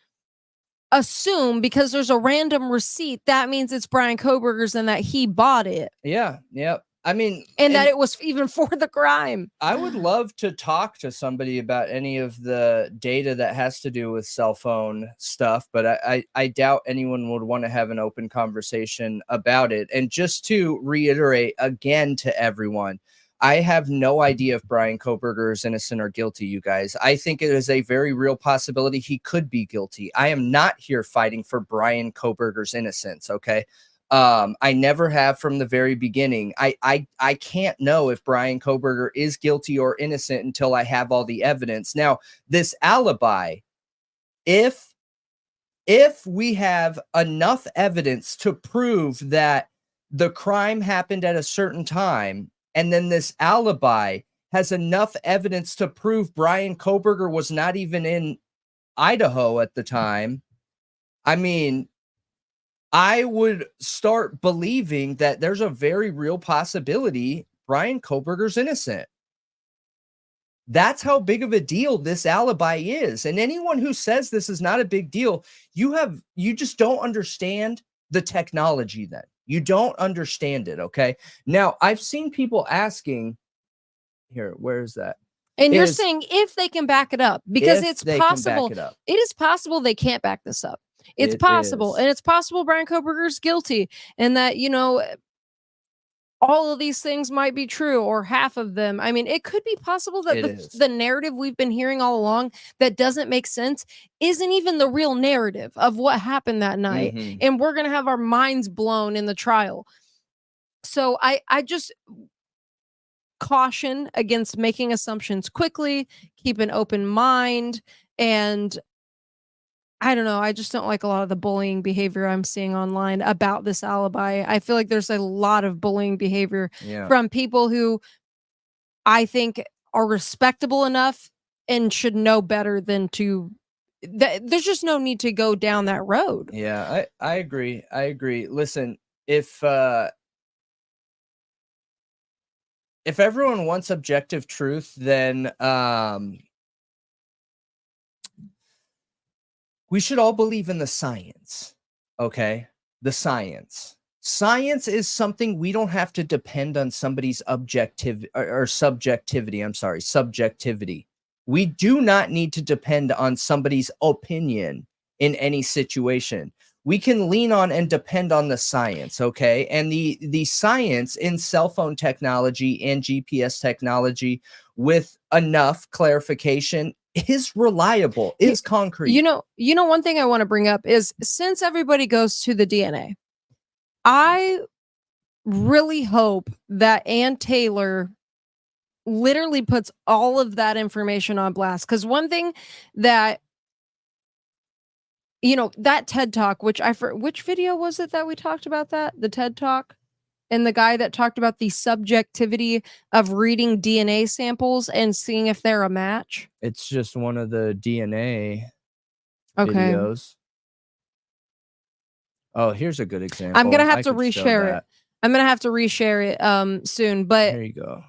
assume because there's a random receipt that means it's Bryan Kohberger's and that he bought it. Yeah. Yep. I mean, and that it was even for the crime. I would love to talk to somebody about any of the data that has to do with cell phone stuff, but I doubt anyone would want to have an open conversation about it. And just to reiterate again to everyone, I have no idea if Bryan Kohberger is innocent or guilty, you guys. I think it is a very real possibility he could be guilty. I am not here fighting for Bryan Kohberger's innocence, okay? I never have from the very beginning. I can't know if Bryan Kohberger is guilty or innocent until I have all the evidence. Now, this alibi, if we have enough evidence to prove that the crime happened at a certain time, and then this alibi has enough evidence to prove Bryan Kohberger was not even in Idaho at the time, I mean, I would start believing that there's a very real possibility Bryan Kohberger's innocent. That's how big of a deal this alibi is. And anyone who says this is not a big deal, you just don't understand the technology then. You don't understand it, okay? Now, I've seen people asking, here, where is that? And you're saying if they can back it up, because it's possible. It is possible they can't back this up. It's possible. And it's possible Bryan Kohberger's guilty and that, all of these things might be true or half of them. I mean, it could be possible that the narrative we've been hearing all along that doesn't make sense isn't even the real narrative of what happened that night. Mm-hmm. And we're going to have our minds blown in the trial. So I just caution against making assumptions quickly, keep an open mind, and I don't know. I just don't like a lot of the bullying behavior I'm seeing online about this alibi. I feel like there's a lot of bullying behavior from people who I think are respectable enough and should know better than to. There's just no need to go down that road. Yeah, I agree. I agree. Listen, if everyone wants objective truth, then we should all believe in the science, okay? The science. Science is something we don't have to depend on somebody's subjectivity. I'm sorry, subjectivity. We do not need to depend on somebody's opinion in any situation. We can lean on and depend on the science, okay? And the science in cell phone technology and GPS technology with enough clarification is reliable, is concrete. You know, one thing I want to bring up is since everybody goes to the DNA, I really hope that Ann Taylor literally puts all of that information on blast. Because one thing that, that TED Talk, which which video was it that we talked about that? The TED Talk? And the guy that talked about the subjectivity of reading DNA samples and seeing if they're a match. It's just one of the DNA videos. Oh, here's a good example. I'm going to have to reshare it. I'm going to have to reshare it soon. But there you go.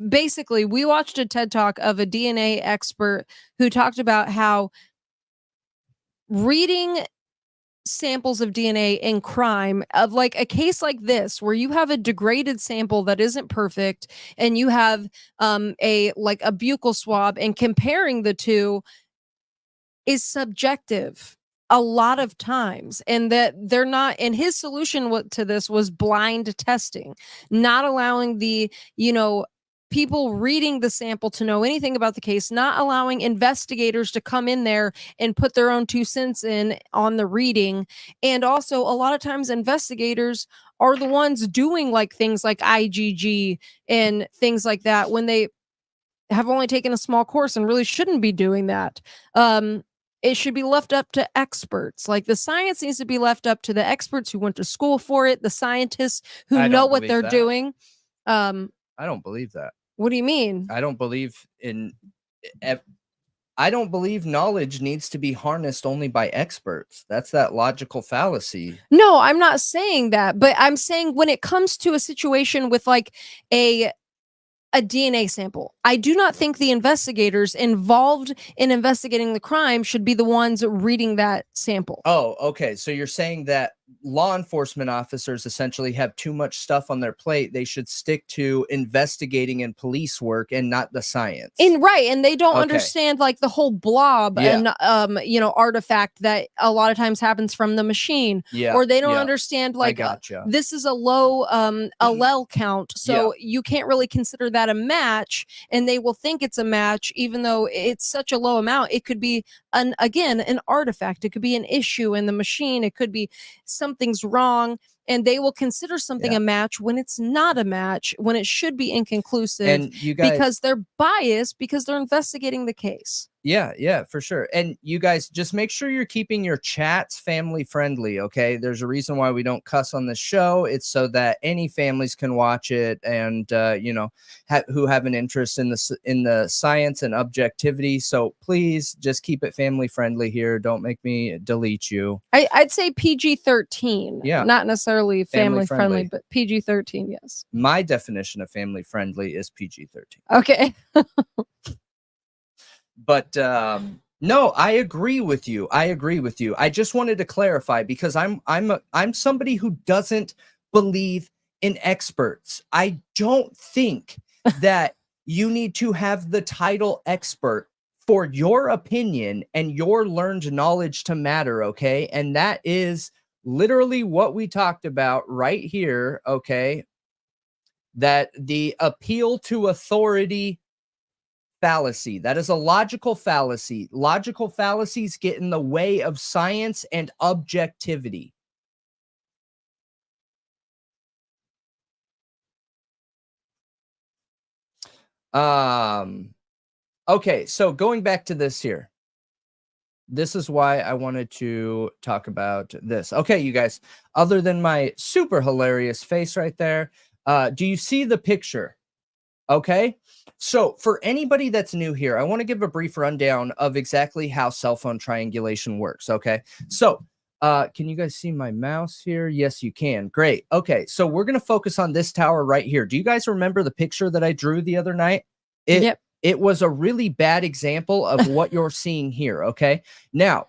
basically, we watched a TED Talk of a DNA expert who talked about how reading samples of DNA in crime of like a case like this where you have a degraded sample that isn't perfect and you have a buccal swab, and comparing the two is subjective a lot of times, and that they're not, and his solution to this was blind testing, not allowing the people reading the sample to know anything about the case, not allowing investigators to come in there and put their own 2 cents in on the reading. And also a lot of times investigators are the ones doing like things like IgG and things like that when they have only taken a small course and really shouldn't be doing that. It should be left up to experts. Like the science needs to be left up to the experts who went to school for it, the scientists who know what they're doing. I don't believe that. What do you mean? I don't believe I don't believe knowledge needs to be harnessed only by experts. That's that logical fallacy. No, I'm not saying that, but I'm saying when it comes to a situation with like a DNA sample, I do not think the investigators involved in investigating the crime should be the ones reading that sample. Oh, okay. So you're saying that law enforcement officers essentially have too much stuff on their plate. They should stick to investigating and police work and not the science. And they don't understand like the whole blob and artifact that a lot of times happens from the machine. Or they don't understand like this is a low allele count, so you can't really consider that a match, and they will think it's a match even though it's such a low amount. It could be an artifact, it could be an issue in the machine, it could be something's wrong, and they will consider something a match when it's not a match, when it should be inconclusive, and you guys, because they're biased, because they're investigating the case. Yeah, for sure. And you guys just make sure you're keeping your chats family friendly. Okay. There's a reason why we don't cuss on this show. It's so that any families can watch it and, who have an interest in the science and objectivity. So please just keep it family friendly here. Don't make me delete you. I'd say PG-13. Yeah. Not necessarily family friendly, but PG-13. Yes. My definition of family friendly is PG-13. Okay. But no, I agree with you. I just wanted to clarify because I'm somebody who doesn't believe in experts. I don't think that you need to have the title expert for your opinion and your learned knowledge to matter, okay? And that is literally what we talked about right here, okay? That the appeal to authority fallacy. That is a logical fallacy. Logical fallacies get in the way of science and objectivity. Okay, so going back to this here. This is why I wanted to talk about this. Okay, you guys, other than my super hilarious face right there, do you see the picture? Okay, so for anybody that's new here, I want to give a brief rundown of exactly how cell phone triangulation works. Okay, so can you guys see my mouse here? Yes, you can. Great. Okay, so we're going to focus on this tower right here. Do you guys remember the picture that I drew the other night? Yep. It was a really bad example of what you're seeing here. Okay, now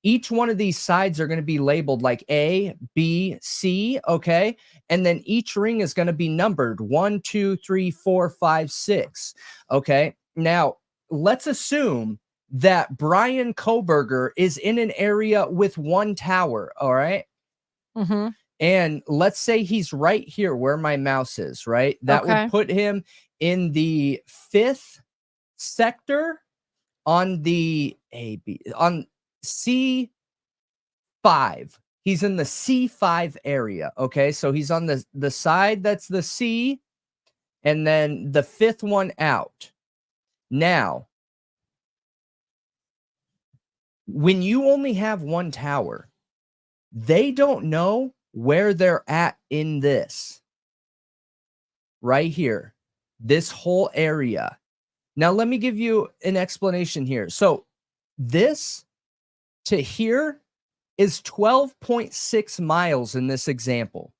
each one of these sides are going to be labeled like A, B, C, okay? And then each ring is going to be numbered 1, 2, 3, 4, 5, 6, okay? Now, let's assume that Bryan Kohberger is in an area with one tower, all right? Mm-hmm. And let's say he's right here where my mouse is, right? That would put him in the 5th sector on the on C5. He's in the C5 area. Okay, so he's on the side that's the C, and then the 5th one out. Now, when you only have one tower, they don't know where they're at in this right here, this whole area. Now, let me give you an explanation here. So this to here is 12.6 miles in this example.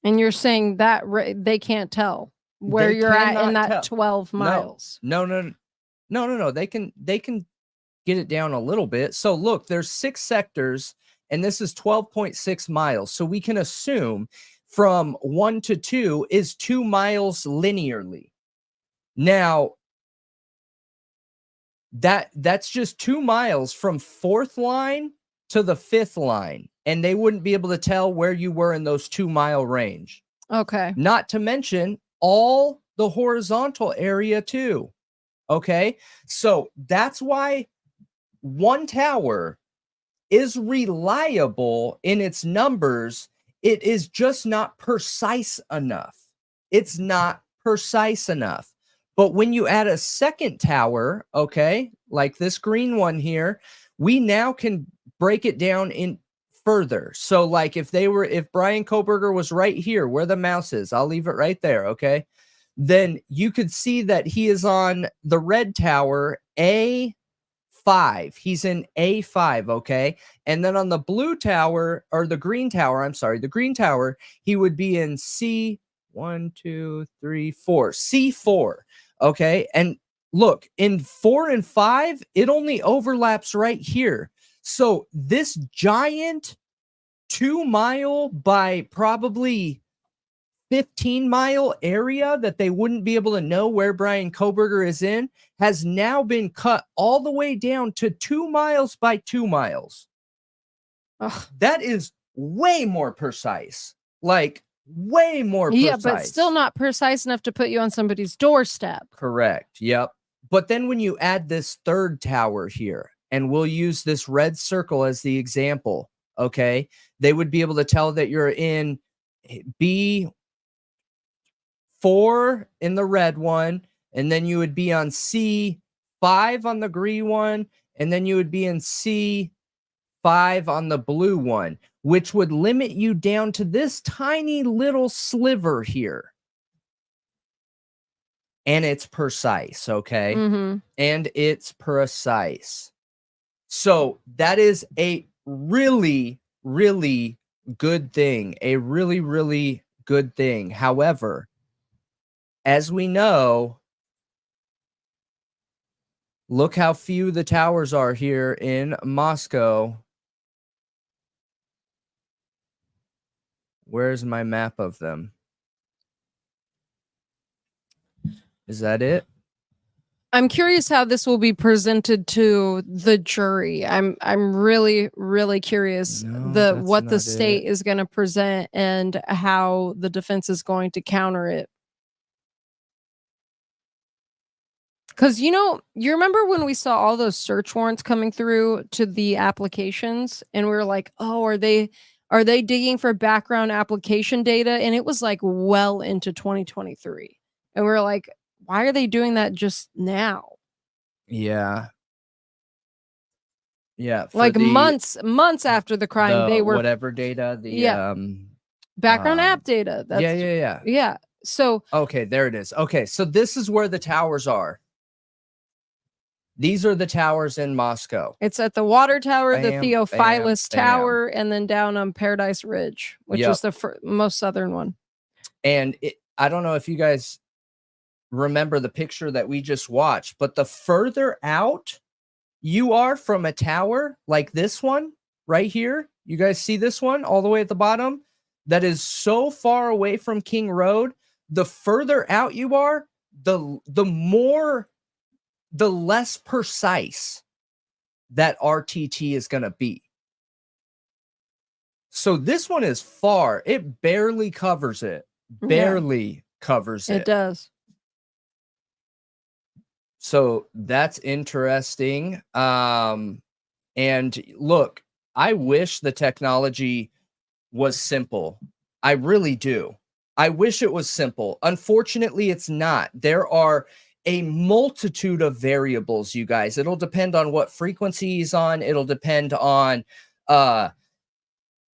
And you're saying that they can't tell. where They you're at in cannot that tell. 12 miles. No. They can get it down a little bit. So look, there's 6 sectors, and this is 12.6 miles. So we can assume from 1 to 2 is 2 miles linearly. Now, that's just 2 miles from 4th line to the 5th line, and they wouldn't be able to tell where you were in those 2-mile range. Okay. Not to mention all the horizontal area too. Okay. So that's why one tower is reliable in its numbers. It is just not precise enough. It's not precise enough. But when you add a second tower, okay, like this green one here, we now can break it down in further. So like if Bryan Kohberger was right here where the mouse is, I'll leave it right there, okay? Then you could see that he is on the red tower, A5. He's in A5, okay? And then on the blue tower, or the green tower, I'm sorry, the green tower, he would be in C1, 2, 3, 4, C4, okay? And look, in 4 and 5, it only overlaps right here. So this giant 2-mile by probably 15-mile area that they wouldn't be able to know where Bryan Kohberger is in has now been cut all the way down to 2 miles by 2 miles. Ugh. That is way more precise. Like way more precise. Yeah, but still not precise enough to put you on somebody's doorstep. Correct. Yep. But then when you add this third tower here, and we'll use this red circle as the example, okay? They would be able to tell that you're in B4 in the red one, and then you would be on C5 on the green one, and then you would be in C5 on the blue one, which would limit you down to this tiny little sliver here. And it's precise, okay? Mm-hmm. And it's precise. So that is a really, really good thing. A really, really good thing. However, as we know, look how few the towers are here in Moscow. Where's my map of them? Is that it? I'm curious how this will be presented to the jury. I'm really, really curious what the state is going to present and how the defense is going to counter it. Because, you remember when we saw all those search warrants coming through to the applications and we were like, oh, are they digging for background application data? And it was like well into 2023. And we were like, why are they doing that just now? Yeah. Yeah. Like months after the crime, they were whatever data, background app data. That's, yeah. So okay, there it is. Okay, so this is where the towers are. These are the towers in Moscow. It's at the Water Tower, the Theophilus Tower, and then down on Paradise Ridge, which is the most southern one. And I don't know if you guys remember the picture that we just watched, but the further out you are from a tower like this one right here, you guys see this one all the way at the bottom that is so far away from King Road, the further out you are, the less precise that RTT is going to be. So this one is far. It barely covers it. Barely covers it. It does. So that's interesting. And look, I wish the technology was simple. I really do. I wish it was simple. Unfortunately, it's not. There are a multitude of variables, you guys. It'll depend on what frequency he's on. It'll depend on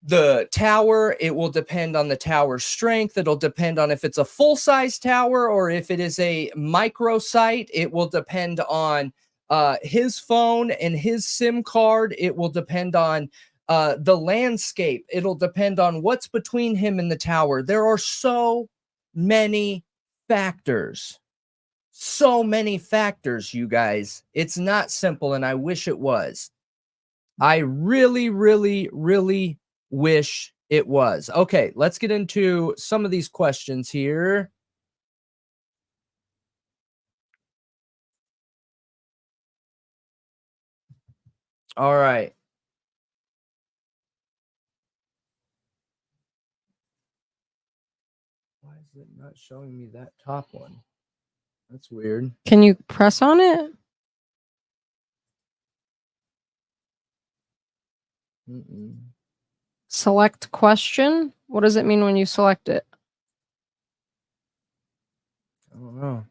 the tower. It will depend on the tower's strength. It'll depend on if it's a full-size tower or if it is a microsite. It will depend on his phone and his SIM card. It will depend on the landscape. It'll depend on what's between him and the tower. There are so many factors. So many factors, you guys. It's not simple, and I wish it was. I really, really, really wish it was. Okay, let's get into some of these questions here. All right. Why is it not showing me that top one? That's weird. Can you press on it? Select question. What does it mean when you select it? I don't know.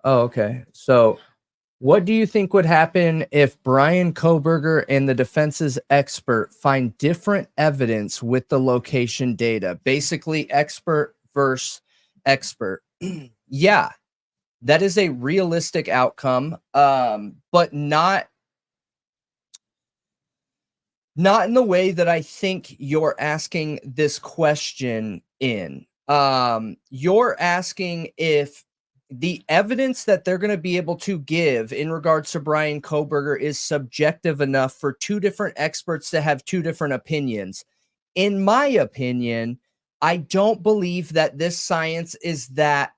Oh, okay. So what do you think would happen if Bryan Kohberger and the defense's expert find different evidence with the location data? Basically, expert versus expert. Yeah, that is a realistic outcome, but not in the way that I think you're asking this question in. You're asking if the evidence that they're going to be able to give in regards to Bryan Kohberger is subjective enough for two different experts to have two different opinions. In my opinion, I don't believe that this science is that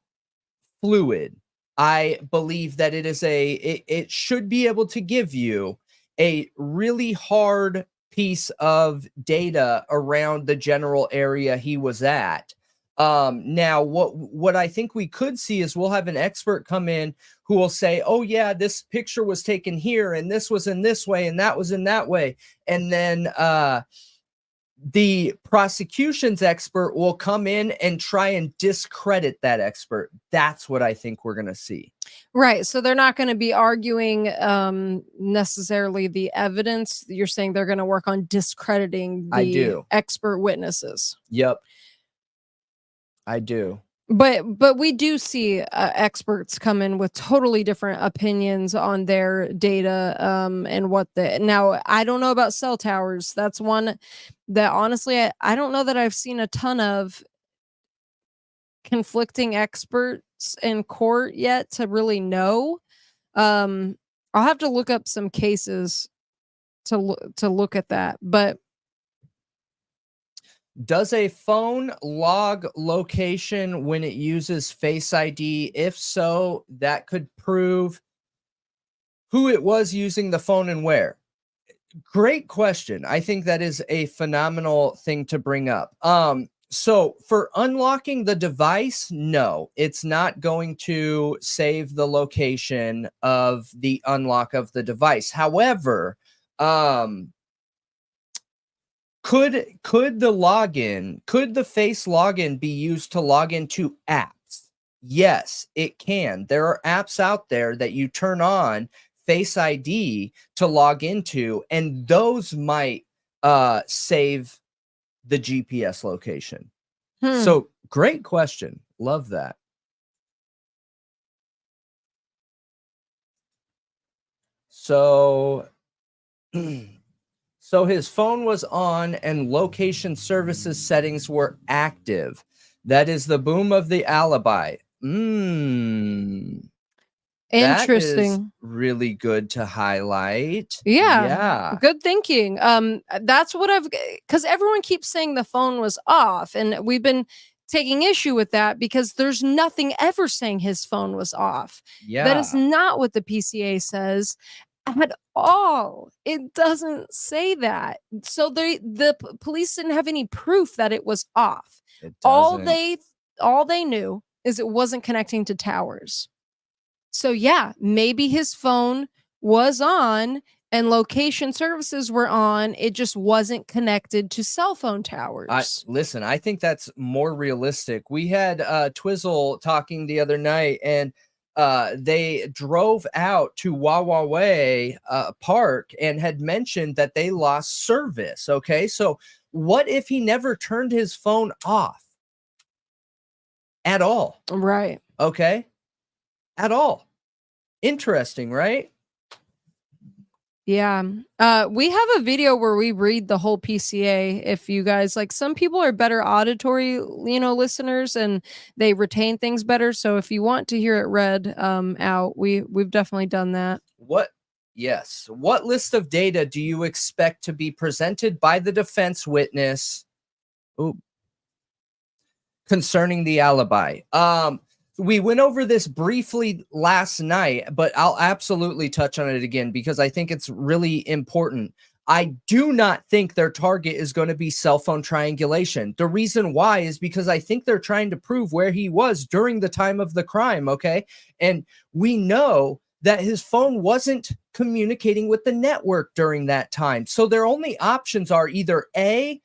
fluid. I believe that it should be able to give you a really hard piece of data around the general area he was at. Now what I think we could see is we'll have an expert come in who will say, oh yeah, this picture was taken here and this was in this way and that was in that way. And then the prosecution's expert will come in and try and discredit that expert. That's what I think we're going to see. Right. So they're not going to be arguing necessarily the evidence. You're saying they're going to work on discrediting the expert witnesses. Yep. I do. But we do see experts come in with totally different opinions on their data and what the now I don't know about cell towers. That's one that honestly I don't know that I've seen a ton of conflicting experts in court yet to really know. I'll have to look up some cases to look at that. But does a phone log location when it uses Face ID? If so, that could prove who it was using the phone and where. Great question. I think that is a phenomenal thing to bring up. So for unlocking the device, no, it's not going to save the location of the unlock of the device. However, could the face login be used to log into apps? Yes, it can. There are apps out there that you turn on Face ID to log into, and those might save the GPS location. So great question. Love that. So so his phone was on and location services settings were active. That is the boom of the alibi. Interesting. That is really good to highlight. Yeah. Good thinking. That's what because everyone keeps saying the phone was off, and we've been taking issue with that because there's nothing ever saying his phone was off. Yeah. That is not what the PCA says at all. It doesn't say that. So the police didn't have any proof that it was off. All they knew is it wasn't connecting to towers. So yeah, maybe his phone was on and location services were on. It just wasn't connected to cell phone towers. Listen, I think that's more realistic. We had Twizzle talking the other night, and they drove out to Wawa Park and had mentioned that they lost service. Okay, so what if he never turned his phone off at all? Right. Okay, at all. Interesting, right? Yeah. We have a video where we read the whole PCA. If you guys like, some people are better auditory, listeners, and they retain things better. So if you want to hear it read out, we've definitely done that. Yes. What list of data do you expect to be presented by the defense witness concerning the alibi? We went over this briefly last night, but I'll absolutely touch on it again because I think it's really important. I do not think their target is going to be cell phone triangulation. The reason why is because I think they're trying to prove where he was during the time of the crime, okay? And we know that his phone wasn't communicating with the network during that time. So their only options are either A,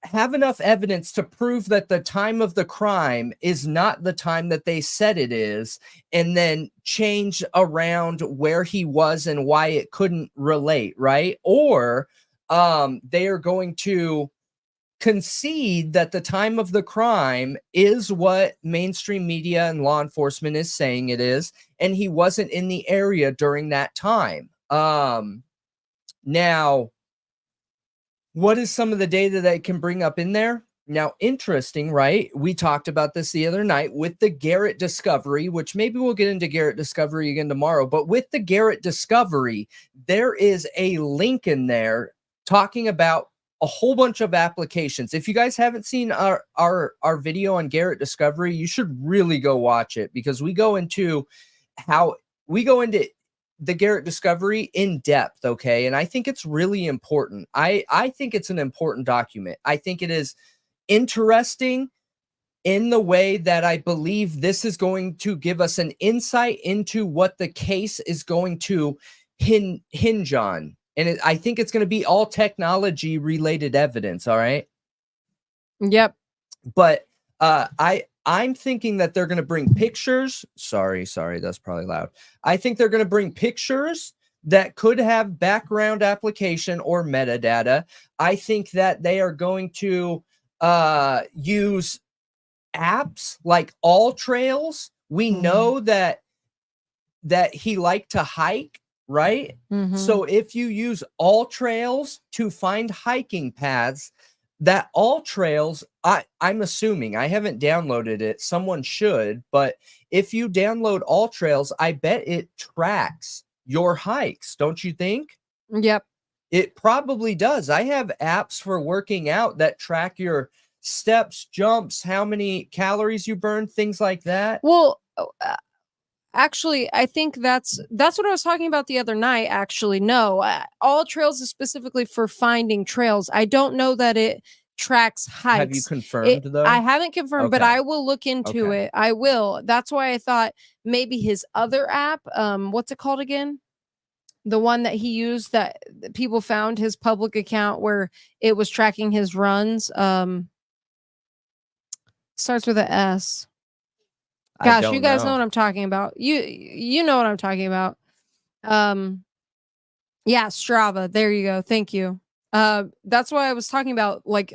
have enough evidence to prove that the time of the crime is not the time that they said it is, and then change around where he was and why it couldn't relate, right? Or they are going to concede that the time of the crime is what mainstream media and law enforcement is saying it is, and he wasn't in the area during that time. Now, what is some of the data that it can bring up in there? Now, interesting, right? We talked about this the other night with the Garrett discovery, which maybe we'll get into Garrett discovery again tomorrow. But with the Garrett discovery, there is a link in there talking about a whole bunch of applications. If you guys haven't seen our video on Garrett discovery, you should really go watch it because we go into the Garrett discovery in depth, okay? And I think it's really important. I think it's an important document. I think it is interesting in the way that I believe this is going to give us an insight into what the case is going to hinge on. And I think it's going to be all technology related evidence, all right? Yep. But I'm thinking that they're going to bring pictures. Sorry, that's probably loud. I think they're going to bring pictures that could have background application or metadata. I think that they are going to use apps like All Trails. We know that he liked to hike, right? So if you use All Trails to find hiking paths, that All Trails, I'm assuming, I haven't downloaded it, someone should, but if you download All Trails, I bet it tracks your hikes, don't you think? Yep. It probably does. I have apps for working out that track your steps, jumps, how many calories you burn, things like that. Well, actually, I think that's what I was talking about the other night. Actually, no, All Trails is specifically for finding trails. I don't know that it tracks hikes. Have you confirmed though? I haven't confirmed, but Okay. I will look into it. I will. That's why I thought maybe his other app, what's it called again? The one that he used that people found his public account where it was tracking his runs. Starts with a S. Gosh, you guys know what I'm talking about. You know what I'm talking about. Yeah, Strava. There you go. Thank you. That's why I was talking about, like,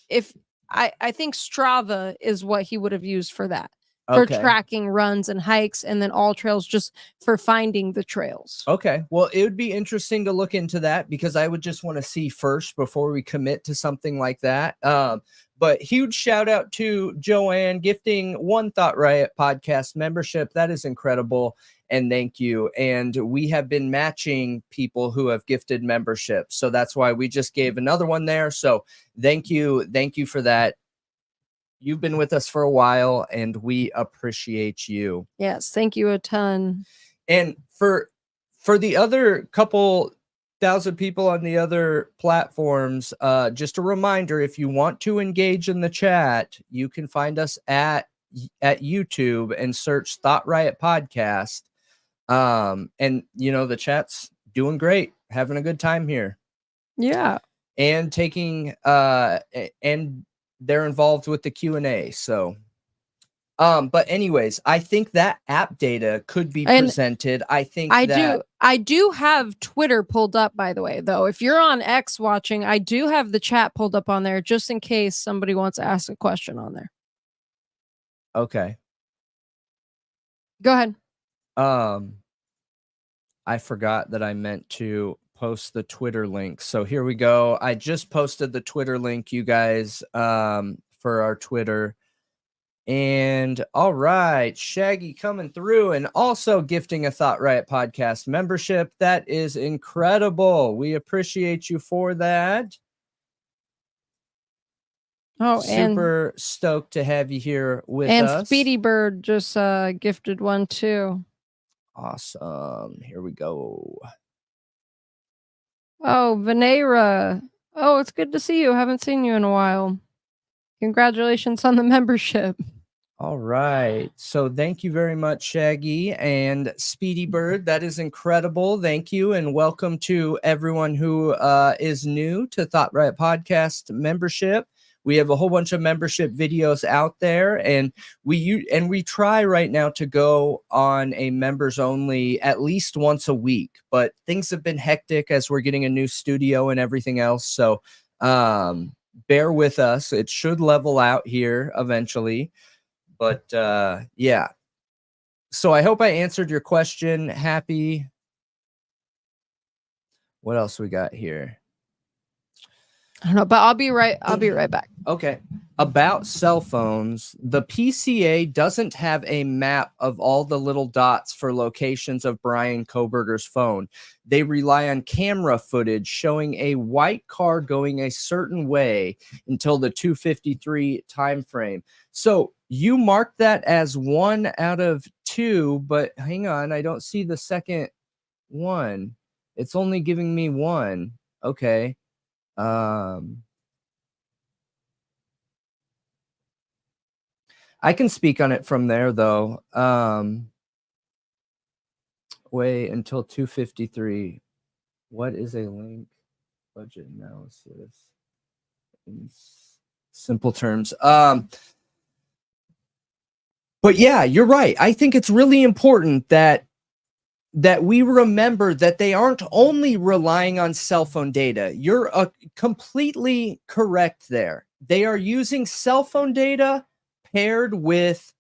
if I think Strava is what he would have used for that. For tracking runs and hikes, and then All Trails just for finding the trails. Okay. Well, it would be interesting to look into that because I would just want to see first before we commit to something like that. But huge shout out to Joanne gifting one Thought Riot podcast membership. That is incredible. And thank you. And we have been matching people who have gifted memberships. So that's why we just gave another one there. So thank you. Thank you for that. You've been with us for a while and we appreciate you. Yes. Thank you a ton. And for the other couple thousand people on the other platforms, just a reminder, if you want to engage in the chat, you can find us at YouTube and search Thought Riot Podcast. And the chat's doing great, having a good time here. Yeah. And taking and they're involved with the Q&A. So but anyways, I think that app data could be presented. I think I do have Twitter pulled up, by the way, though. If you're on X watching, I do have the chat pulled up on there just in case somebody wants to ask a question on there. Okay. Go ahead. I forgot that I meant to post the Twitter link. So here we go. I just posted the Twitter link, you guys, for our Twitter. And all right, Shaggy coming through and also gifting a Thought Riot Podcast membership. That is incredible. We appreciate you for that. Oh, super stoked to have you here with and us. Speedy Bird just gifted one too. Awesome. Here we go. Oh, Venera. Oh, it's good to see you. Haven't seen you in a while. Congratulations on the membership. All right. So thank you very much, Shaggy and Speedy Bird. That is incredible. Thank you. And welcome to everyone who is new to Thought Riot Podcast membership. We have a whole bunch of membership videos out there, and we try right now to go on a members only at least once a week, but things have been hectic as we're getting a new studio and everything else. So bear with us. It should level out here eventually. But yeah. So I hope I answered your question. Happy. What else we got here? I don't know, but I'll be right back. Okay. About cell phones, the PCA doesn't have a map of all the little dots for locations of Bryan Kohberger's phone. They rely on camera footage showing a white car going a certain way until the 2:53 time frame. So you marked that as 1 out of 2, but hang on, I don't see the second one. It's only giving me 1. Okay. I can speak on it from there though. Wait until 2:53. What is a link? Budget analysis in simple terms. But yeah, you're right. I think it's really important that we remember that they aren't only relying on cell phone data. You're completely correct there. They are using cell phone data paired with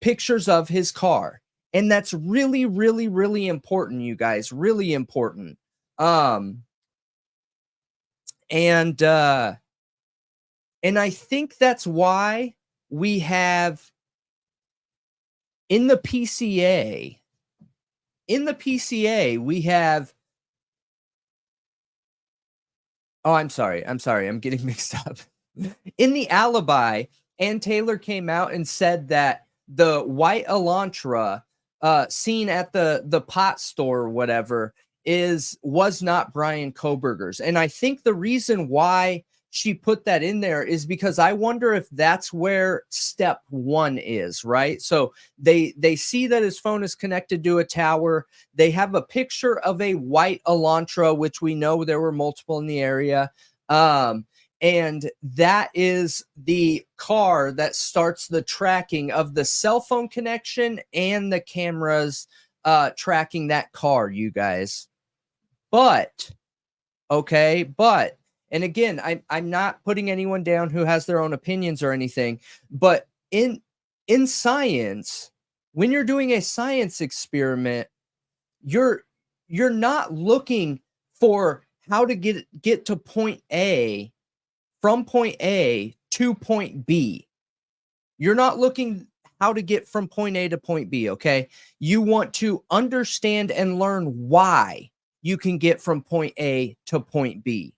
pictures of his car. And that's really, really, really important, you guys. Really important. And I think that's why we have in the PCA, we have. Oh, I'm sorry. I'm getting mixed up. In the Alibi, Ann Taylor came out and said that the white Elantra seen at the pot store or whatever was not Bryan Kohberger's. And I think the reason why she put that in there is because I wonder if that's where step 1 is, right? So they see that his phone is connected to a tower. They have a picture of a white Elantra, which we know there were multiple in the area. And that is the car that starts the tracking of the cell phone connection and the cameras tracking that car, you guys. But, and again, I'm not putting anyone down who has their own opinions or anything, but in science, when you're doing a science experiment, you're not looking for how to get to point A, from point A to point B. You're not looking how to get from point A to point B, okay? You want to understand and learn why you can get from point A to point B.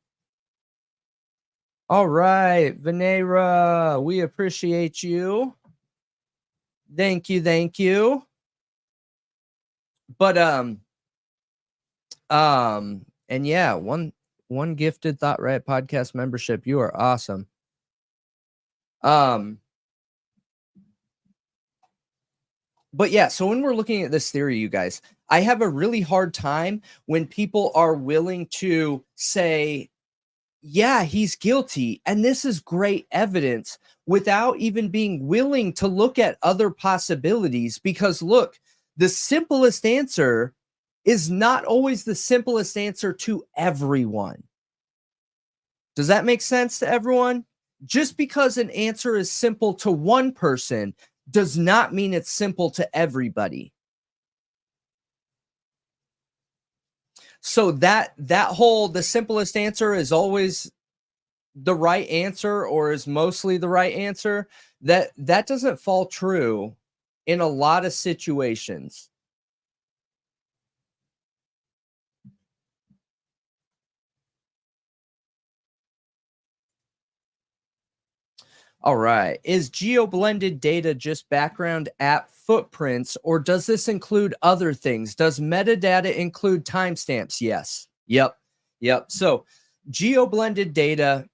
All right, Venera, we appreciate you. Thank you. But and yeah, one gifted Thought Riot Podcast membership. You are awesome. But yeah, so when we're looking at this theory, you guys, I have a really hard time when people are willing to say, yeah, he's guilty, and this is great evidence, without even being willing to look at other possibilities. Because look, the simplest answer is not always the simplest answer to everyone. Does that make sense to everyone? Just because an answer is simple to one person does not mean it's simple to everybody. So the simplest answer is always the right answer, or is mostly the right answer. That doesn't fall true in a lot of situations. All right. Is geo-blended data just background app footprints, or does this include other things? Does metadata include timestamps? Yes. Yep. So geo-blended data,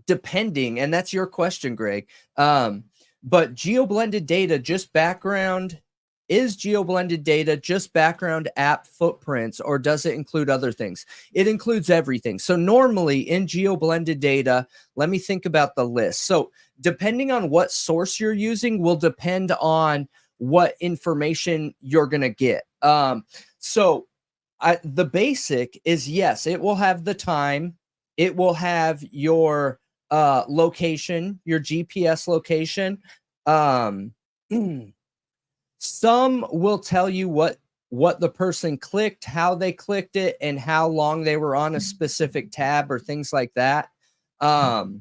depending, and that's your question, Greg. But geo-blended data, just background, is geo-blended data just background app footprints, or does it include other things? It includes everything. So normally in geo-blended data, let me think about the list. So depending on what source you're using will depend on what information you're going to get. So the basic is, yes, it will have the time. It will have your location, your GPS location. Some will tell you what the person clicked, how they clicked it, and how long they were on a specific tab or things like that. But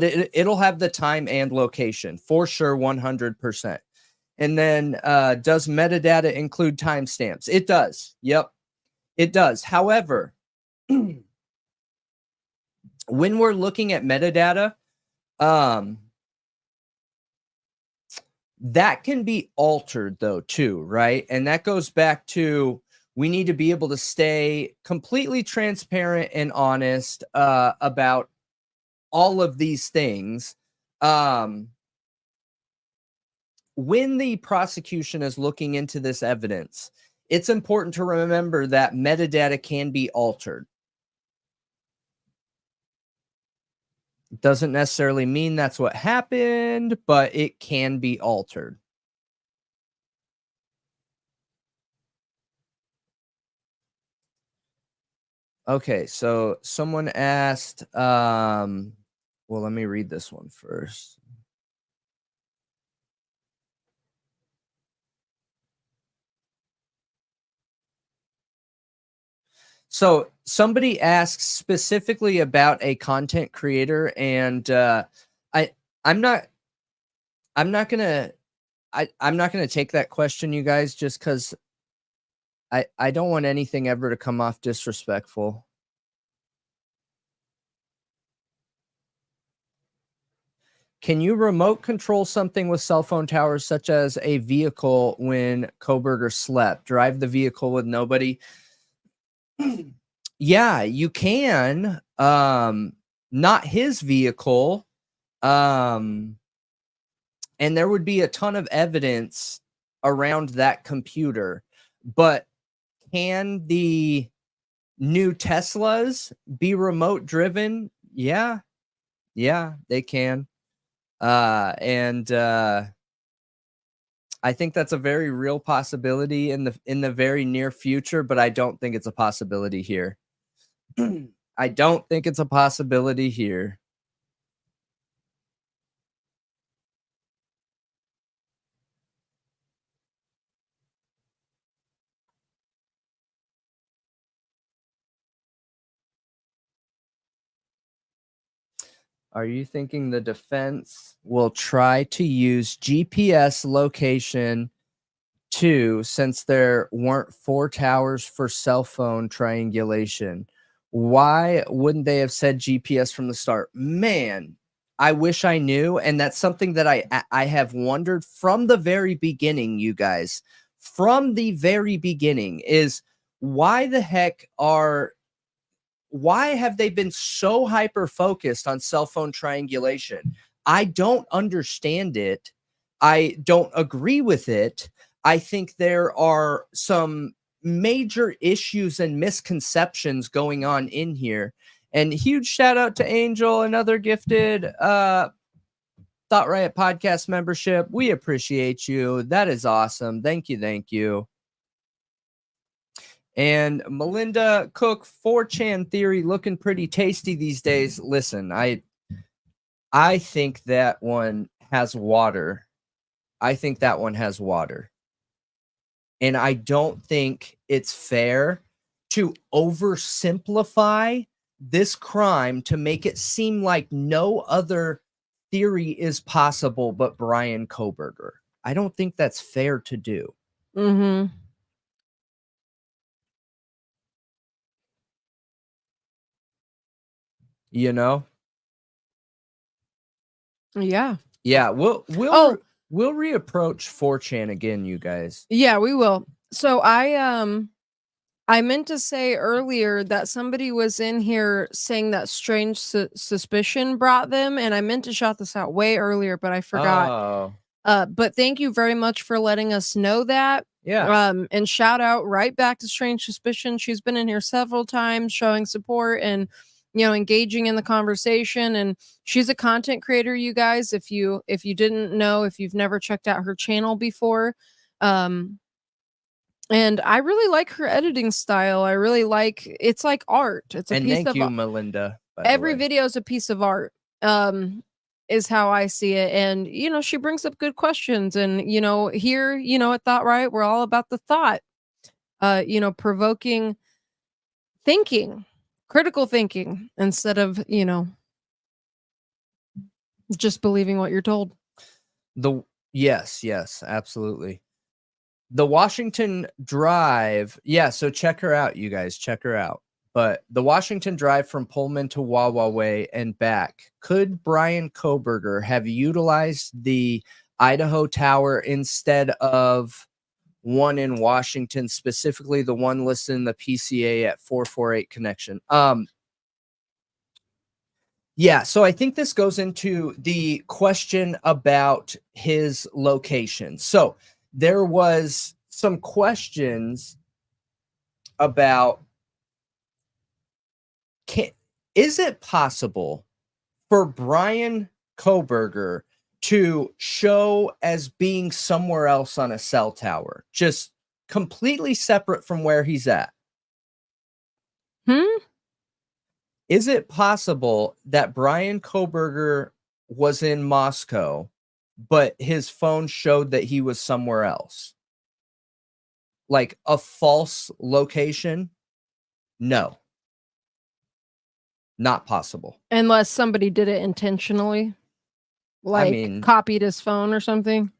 it'll have the time and location for sure, 100%. And then does metadata include timestamps? It does. Yep, it does. However, when we're looking at metadata, that can be altered though too, right? And that goes back to, we need to be able to stay completely transparent and honest about all of these things. When the prosecution is looking into this evidence, it's important to remember that metadata can be altered. Doesn't necessarily mean that's what happened, but it can be altered. Okay, so someone asked, well, let me read this one first. So somebody asks specifically about a content creator, and I'm not gonna take that question, you guys, just because I don't want anything ever to come off disrespectful. Can you remote control something with cell phone towers, such as a vehicle, when Kohberger slept? Drive the vehicle with nobody? Yeah, you can. Not his vehicle. And there would be a ton of evidence around that computer. But can the new Teslas be remote driven? Yeah, they can. And I think that's a very real possibility in the very near future, but I don't think it's a possibility here. I don't think it's a possibility here. Are you thinking the defense will try to use GPS location too, since there weren't 4 towers for cell phone triangulation? Why wouldn't they have said GPS from the start? Man, I wish I knew. And that's something that I have wondered from the very beginning, you guys. From the very beginning, is why the heck why have they been so hyper focused on cell phone triangulation? I don't understand it. I don't agree with it. I think there are some major issues and misconceptions going on in here. And huge shout out to Angel, another gifted Thought Riot Podcast membership. We appreciate you. That is awesome. Thank you. And Melinda Cook, 4chan theory looking pretty tasty these days. Listen, I think that one has water. I think that one has water. And I don't think it's fair to oversimplify this crime to make it seem like no other theory is possible but Bryan Kohberger. I don't think that's fair to do. Mm-hmm. You know? Yeah. Yeah, we'll reapproach 4chan again, you guys. Yeah, we will. So I meant to say earlier that somebody was in here saying that strange suspicion brought them, and I meant to shout this out way earlier, but I forgot. Oh. But thank you very much for letting us know that. Yeah. And shout out right back to Strange Suspicion. She's been in here several times showing support and, you know, engaging in the conversation. And she's a content creator, you guys. If you didn't know, if you've never checked out her channel before, and I really like her editing style. I really like, it's like art. It's a piece thank of you, Melinda. every video is a piece of art. Is how I see it. And, you know, she brings up good questions. And, you know, here, you know, at Thought Riot, we're all about the thought, you know, provoking thinking, critical thinking, instead of, you know, just believing what you're told. Yes, absolutely. The Washington Drive. Yeah, so check her out, you guys. Check her out. But the Washington Drive from Pullman to Wawa Way and back, could Bryan Kohberger have utilized the Idaho Tower instead of one in Washington, specifically the one listed in the PCA at 448 connection? Yeah, so I think this goes into the question about his location. So there was some questions about, is it possible for Bryan Kohberger to show as being somewhere else on a cell tower, just completely separate from where he's at? Is it possible that Bryan Kohberger was in Moscow, but his phone showed that he was somewhere else? Like a false location? No. Not possible. Unless somebody did it intentionally. Like, I mean, copied his phone or something.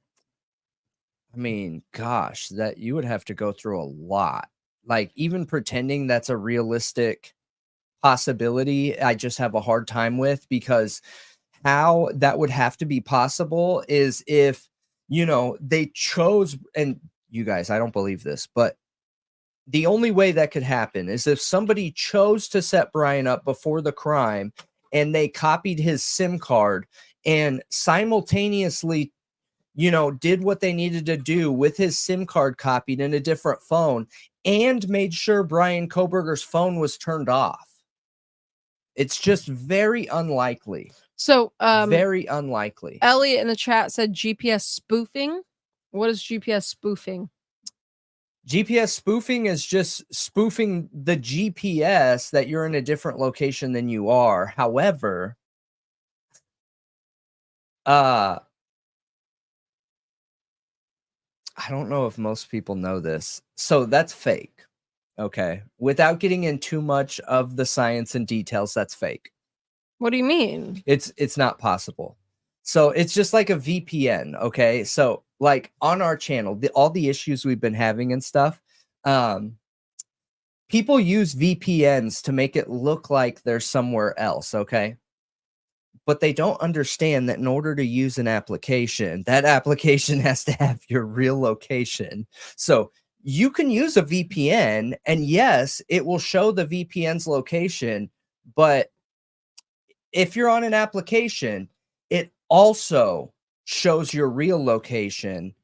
I mean, gosh, that you would have to go through a lot. Like, even pretending that's a realistic possibility, I just have a hard time with, because how that would have to be possible is if, you know, they chose, and you guys, I don't believe this, but the only way that could happen is if somebody chose to set Bryan up before the crime and they copied his SIM card and simultaneously, you know, did what they needed to do with his SIM card copied in a different phone and made sure Bryan Kohberger's phone was turned off. It's just very unlikely. So, very unlikely. Elliot in the chat said GPS spoofing. What is GPS spoofing? GPS spoofing is just spoofing the GPS that you're in a different location than you are. However, I don't know if most people know this. So that's fake. Okay. Without getting in too much of the science and details, that's fake. What do you mean? It's not possible. So it's just like a VPN. Okay. So like on our channel, all the issues we've been having and stuff, people use VPNs to make it look like they're somewhere else. Okay. But they don't understand that in order to use an application, that application has to have your real location. So you can use a VPN, and yes, it will show the VPN's location, but if you're on an application, it also shows your real location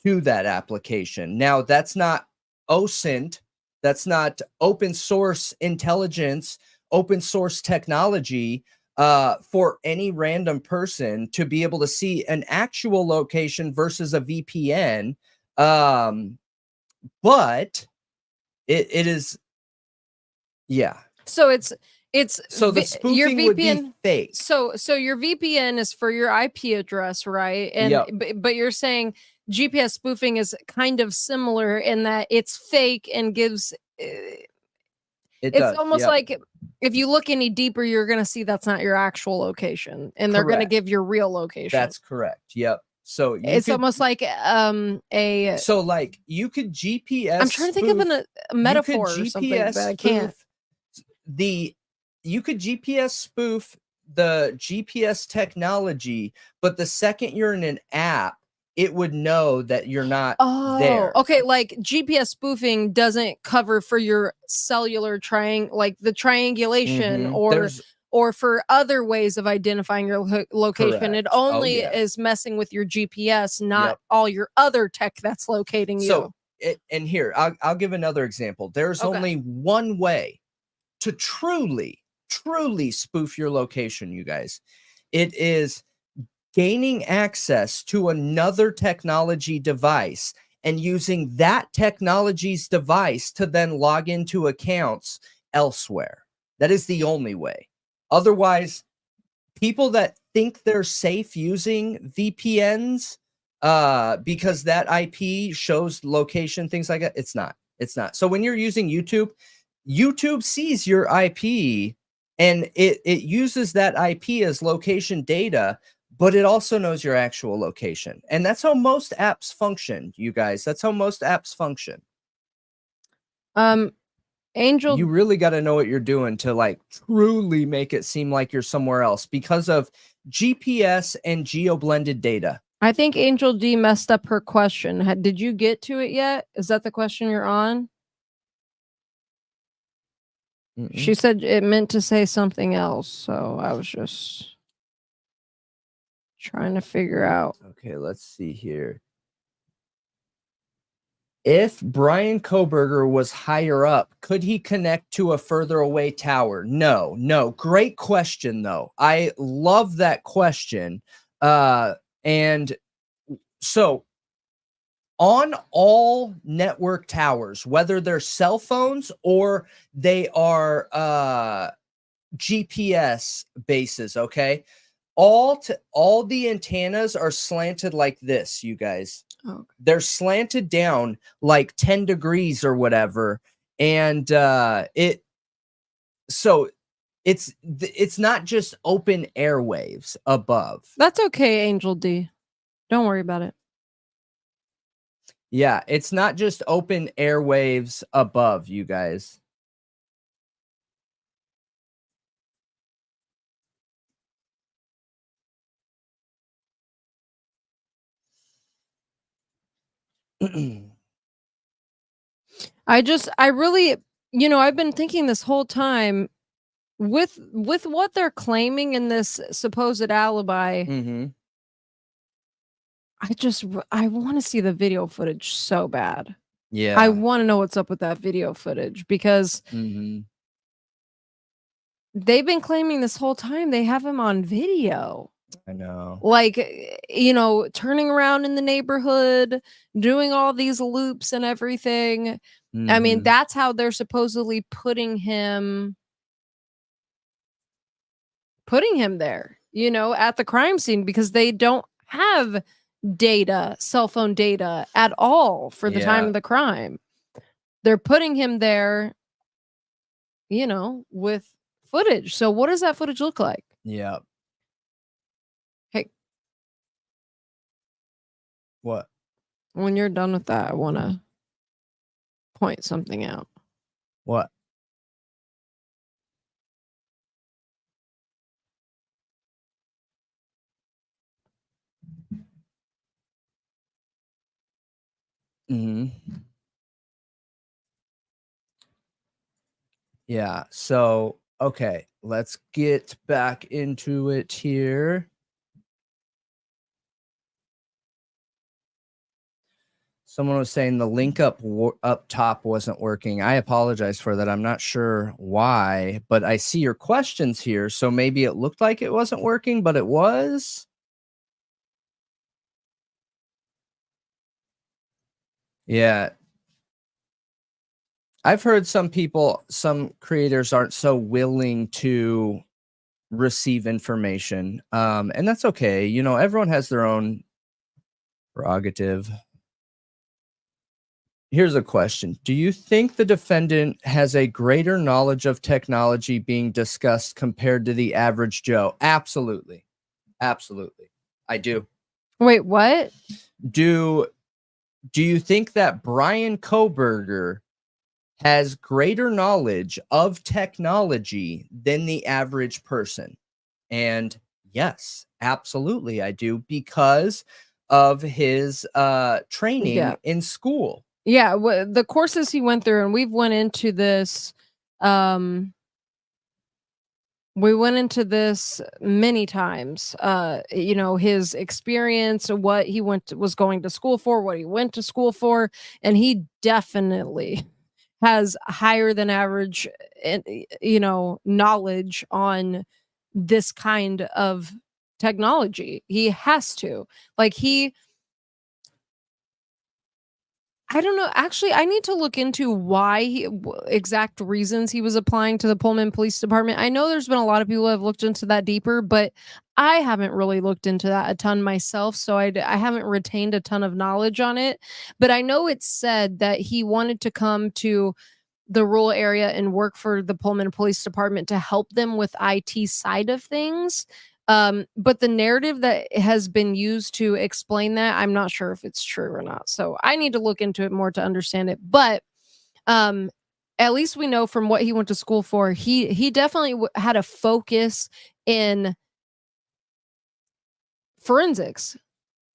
to that application. Now, that's not OSINT, that's not open source intelligence, open source technology for any random person to be able to see an actual location versus a VPN. But it is, yeah. So it's so the spoofing would be fake. So your VPN is for your IP address, right? And but you're saying GPS spoofing is kind of similar in that it's fake and gives. It's almost like if you look any deeper, you're going to see that's not your actual location, and they're going to give your real location. That's correct. Yep. So it's almost like a. So like you could GPS. I'm trying to think of a metaphor or something, but I can't. You could GPS spoof the GPS technology, but the second you're in an app, it would know that you're not there. Okay, like GPS spoofing doesn't cover for your cellular like the triangulation or for other ways of identifying your location. Correct. It only is messing with your GPS, not all your other tech that's locating you. And here, I'll give another example. There's only one way to truly spoof your location, you guys. It is gaining access to another technology device and using that technology's device to then log into accounts elsewhere. That is the only way. Otherwise, people that think they're safe using VPNs because that IP shows location, things like that, it's not. So when you're using YouTube sees your IP and it uses that IP as location data, but it also knows your actual location. And that's how most apps function, you guys. That's how most apps function. Angel, you really got to know what you're doing to like truly make it seem like you're somewhere else because of GPS and geo-blended data. I think Angel D messed up her question. Did you get to it yet? Is that the question you're on? She said it meant to say something else, so I was just trying to figure out. Okay, let's see here. If Bryan Kohberger was higher up, could he connect to a further away tower? No. Great question, though. I love that question. And so on all network towers, whether they're cell phones or they are GPS bases, okay? All the antennas are slanted like this, you guys. Okay. They're slanted down like 10 degrees or whatever. And it's not just open airwaves above. That's okay, Angel D. Don't worry about it. Yeah, it's not just open airwaves above, you guys. I really, I've been thinking this whole time with what they're claiming in this supposed alibi. I want to see the video footage so bad. Yeah. I want to know what's up with that video footage because they've been claiming this whole time they have him on video. I know. Like, turning around in the neighborhood, doing all these loops and everything. I mean, that's how they're supposedly putting him there, at the crime scene because they don't have cell phone data at all for the time of the crime. They're putting him there, with footage. So what does that footage look like? Yeah. Hey. What? When you're done with that, I want to point something out. What? Yeah. So, okay, let's get back into it here. Someone was saying the link up top wasn't working. I apologize for that. I'm not sure why, but I see your questions here. So maybe it looked like it wasn't working, but it was. Yeah. I've heard some creators aren't so willing to receive information. And that's okay. Everyone has their own prerogative. Here's a question. Do you think the defendant has a greater knowledge of technology being discussed compared to the average Joe? Absolutely. Absolutely. I do. Wait, what? Do you think that Bryan Kohberger has greater knowledge of technology than the average person? And yes, absolutely I do, because of his training in school. Yeah, the courses he went through, and we've went into this many times. You know, his experience, what he was going to school for, what he went to school for, and he definitely has higher than average, you know, knowledge on this kind of technology. He has to. Like, I don't know. Actually, I need to look into why exact reasons he was applying to the Pullman Police Department. I know there's been a lot of people who have looked into that deeper, but I haven't really looked into that a ton myself, so I haven't retained a ton of knowledge on it. But I know it's said that he wanted to come to the rural area and work for the Pullman Police Department to help them with IT side of things. But the narrative that has been used to explain that, I'm not sure if it's true or not. So I need to look into it more to understand it. But at least we know from what he went to school for, he definitely had a focus in forensics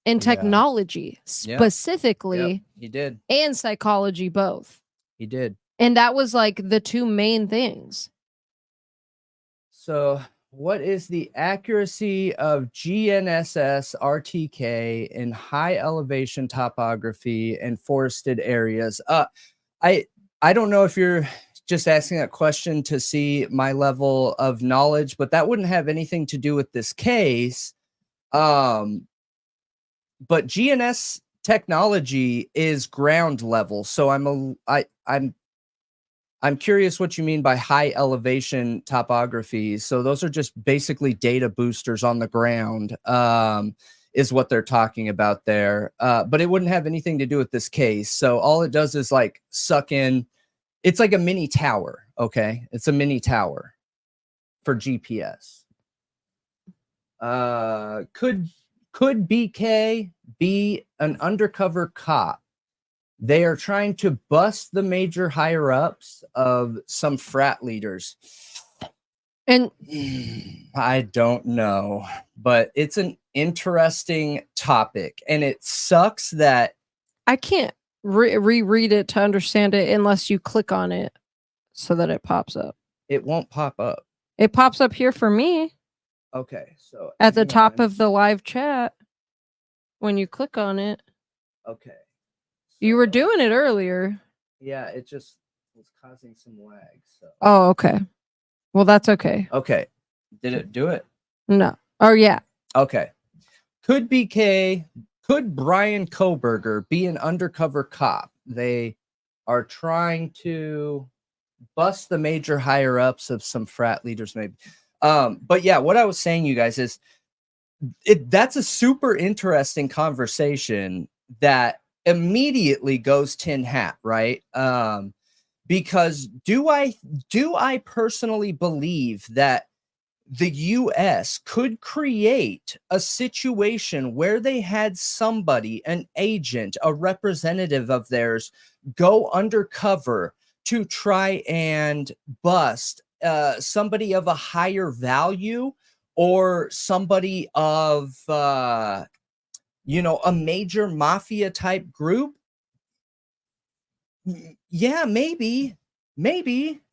and technology specifically. Yep, he did. And psychology both. He did. And that was like the two main things. So what is the accuracy of GNSS RTK in high elevation topography and forested areas? I don't know if you're just asking that question to see my level of knowledge, but that wouldn't have anything to do with this case. But GNSS technology is ground level, so I'm curious what you mean by high elevation topography. So those are just basically data boosters on the ground, is what they're talking about there. But it wouldn't have anything to do with this case. So all it does is like suck in. It's like a mini tower. Okay. It's a mini tower for GPS. Could BK be an undercover cop? They are trying to bust the major higher ups of some frat leaders. And I don't know, but it's an interesting topic, and it sucks that I can't reread it to understand it unless you click on it so that it pops up. It won't pop up. It pops up here for me. Okay, so at the top of the live chat when you click on it. Okay. You were doing it earlier. Yeah, it just was causing some lag. So. Oh, okay. Well, that's okay. Okay. Did it do it? No. Oh, yeah. Okay. Could Bryan Kohberger be an undercover cop? They are trying to bust the major higher ups of some frat leaders, maybe. But yeah, what I was saying, you guys, is that's a super interesting conversation that immediately goes tin hat, right? Because do I personally believe that the US could create a situation where they had somebody, an agent, a representative of theirs, go undercover to try and bust somebody of a higher value, or somebody of a major mafia type group? Yeah, maybe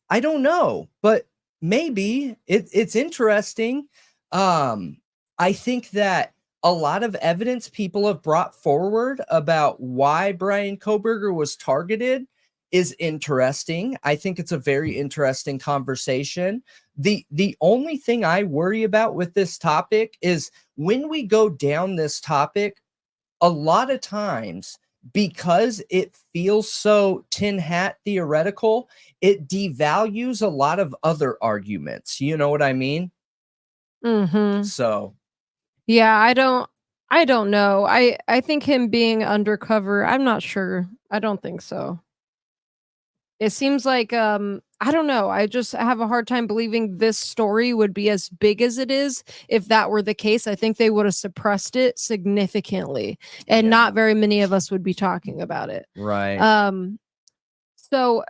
I don't know, but maybe it's interesting. I think that a lot of evidence people have brought forward about why Bryan Kohberger was targeted is interesting. I think it's a very interesting conversation. The only thing I worry about with this topic is when we go down this topic, a lot of times, because it feels so tin hat theoretical, it devalues a lot of other arguments. You know what I mean? Mm-hmm. So yeah, I I don't know. I think him being undercover, I'm not sure. I don't think so. It seems like, I don't know. I just have a hard time believing this story would be as big as it is if that were the case. I think they would have suppressed it significantly, and Yeah. not very many of us would be talking about it. Right. So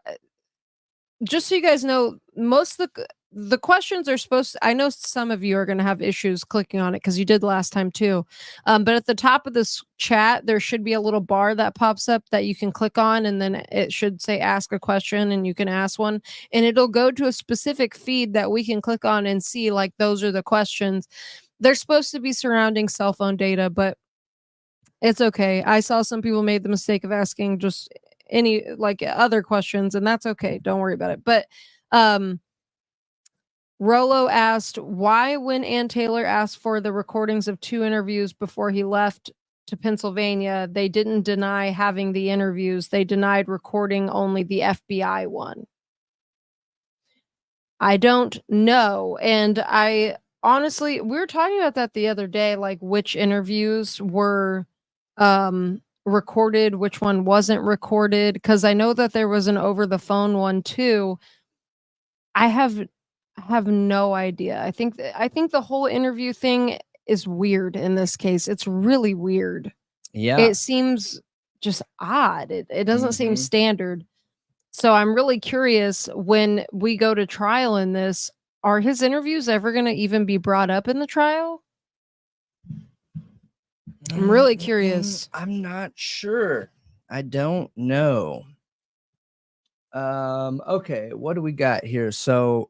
just so you guys know, most of the questions are supposed to, I know some of you are going to have issues clicking on it because you did last time too. But at the top of this chat, there should be a little bar that pops up that you can click on, and then it should say ask a question and you can ask one, and it'll go to a specific feed that we can click on and see like those are the questions. They're supposed to be surrounding cell phone data, but it's okay. I saw some people made the mistake of asking just any like other questions, and that's okay. Don't worry about it. But um Rolo asked why, when Ann Taylor asked for the recordings of 2 interviews before he left to Pennsylvania, they didn't deny having the interviews. They denied recording only the FBI one. I don't know. And I honestly, we were talking about that the other day, like which interviews were recorded, which one wasn't recorded, because I know that there was an over the phone one too. I have no idea. I think the whole interview thing is weird in this case. It's really weird. Yeah. It seems just odd. It doesn't seem Mhm. standard. So I'm really curious when we go to trial in this, are his interviews ever going to even be brought up in the trial? I'm really curious. I'm not sure. I don't know. Okay, what do we got here? So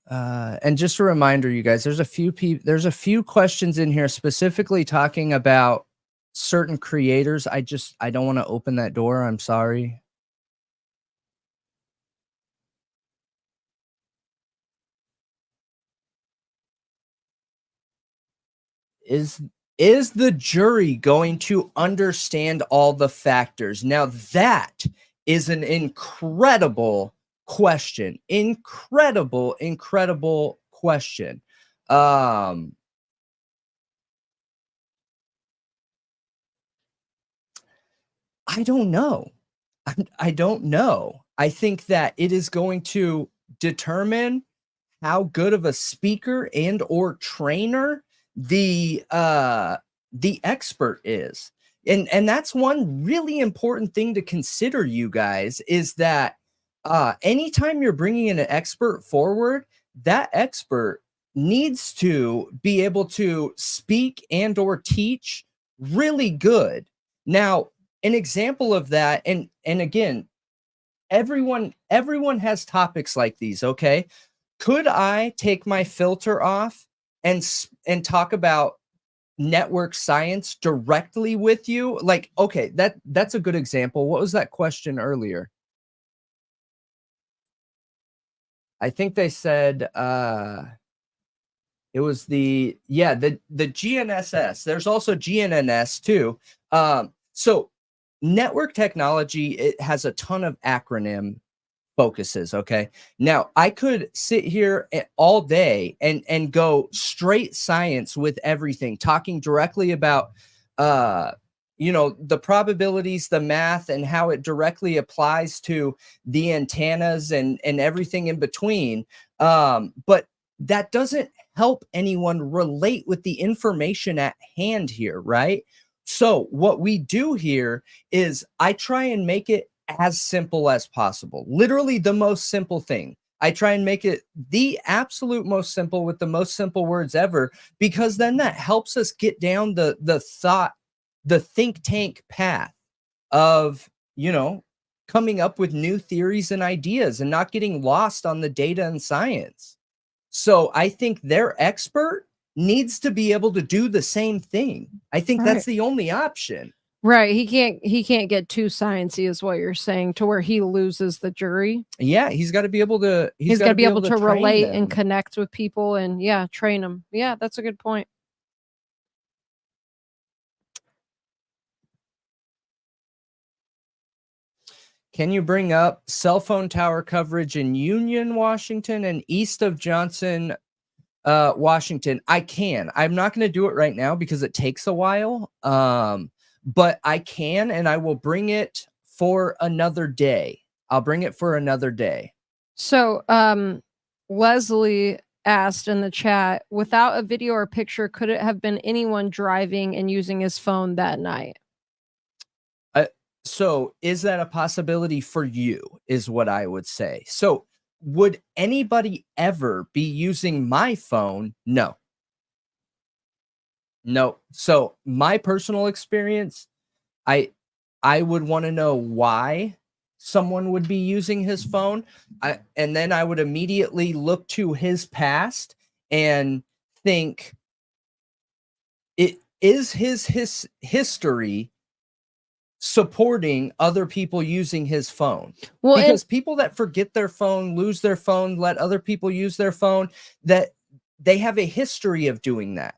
and just a reminder, you guys, there's a few questions in here specifically talking about certain creators. I don't want to open that door. I'm sorry. Is the jury going to understand all the factors? Now that is an incredible question. Incredible question. I don't know. I don't know. I think that it is going to determine how good of a speaker and or trainer the expert is. And that's one really important thing to consider, you guys, is that anytime you're bringing in an expert forward, that expert needs to be able to speak and or teach really good. Now, an example of that, and again, everyone has topics like these, okay? Could I take my filter off and talk about network science directly with you? Like, okay, that's a good example. What was that question earlier? I think they said it was the GNSS. There's also GNNS too. So network technology, it has a ton of acronym focuses. Okay. Now I could sit here all day and go straight science with everything, talking directly about, the probabilities, the math, and how it directly applies to the antennas and everything in between. But that doesn't help anyone relate with the information at hand here, right? So what we do here is I try and make it as simple as possible. Literally the most simple thing. I try and make it the absolute most simple with the most simple words ever, because then that helps us get down the think tank path of, coming up with new theories and ideas and not getting lost on the data and science. So I think their expert needs to be able to do the same thing. I think that's the only option. Right. He can't get too sciencey is what you're saying, to where he loses the jury. Yeah, he's got to be able to He's got to be able to relate them and connect with people and train them. Yeah, that's a good point. Can you bring up cell phone tower coverage in Union, Washington and east of Johnson Washington, I can. I'm not going to do it right now because it takes a while. But I can, and I will bring it for another day. I'll bring it for another day. So, Leslie asked in the chat, without a video or picture, could it have been anyone driving and using his phone that night? So is that a possibility for you, is what I would say. So would anybody ever be using my phone? No. No. So my personal experience, I would want to know why someone would be using his phone. And then I would immediately look to his past and think, it is his history supporting other people using his phone. Well, because people that forget their phone, lose their phone, let other people use their phone, that they have a history of doing that.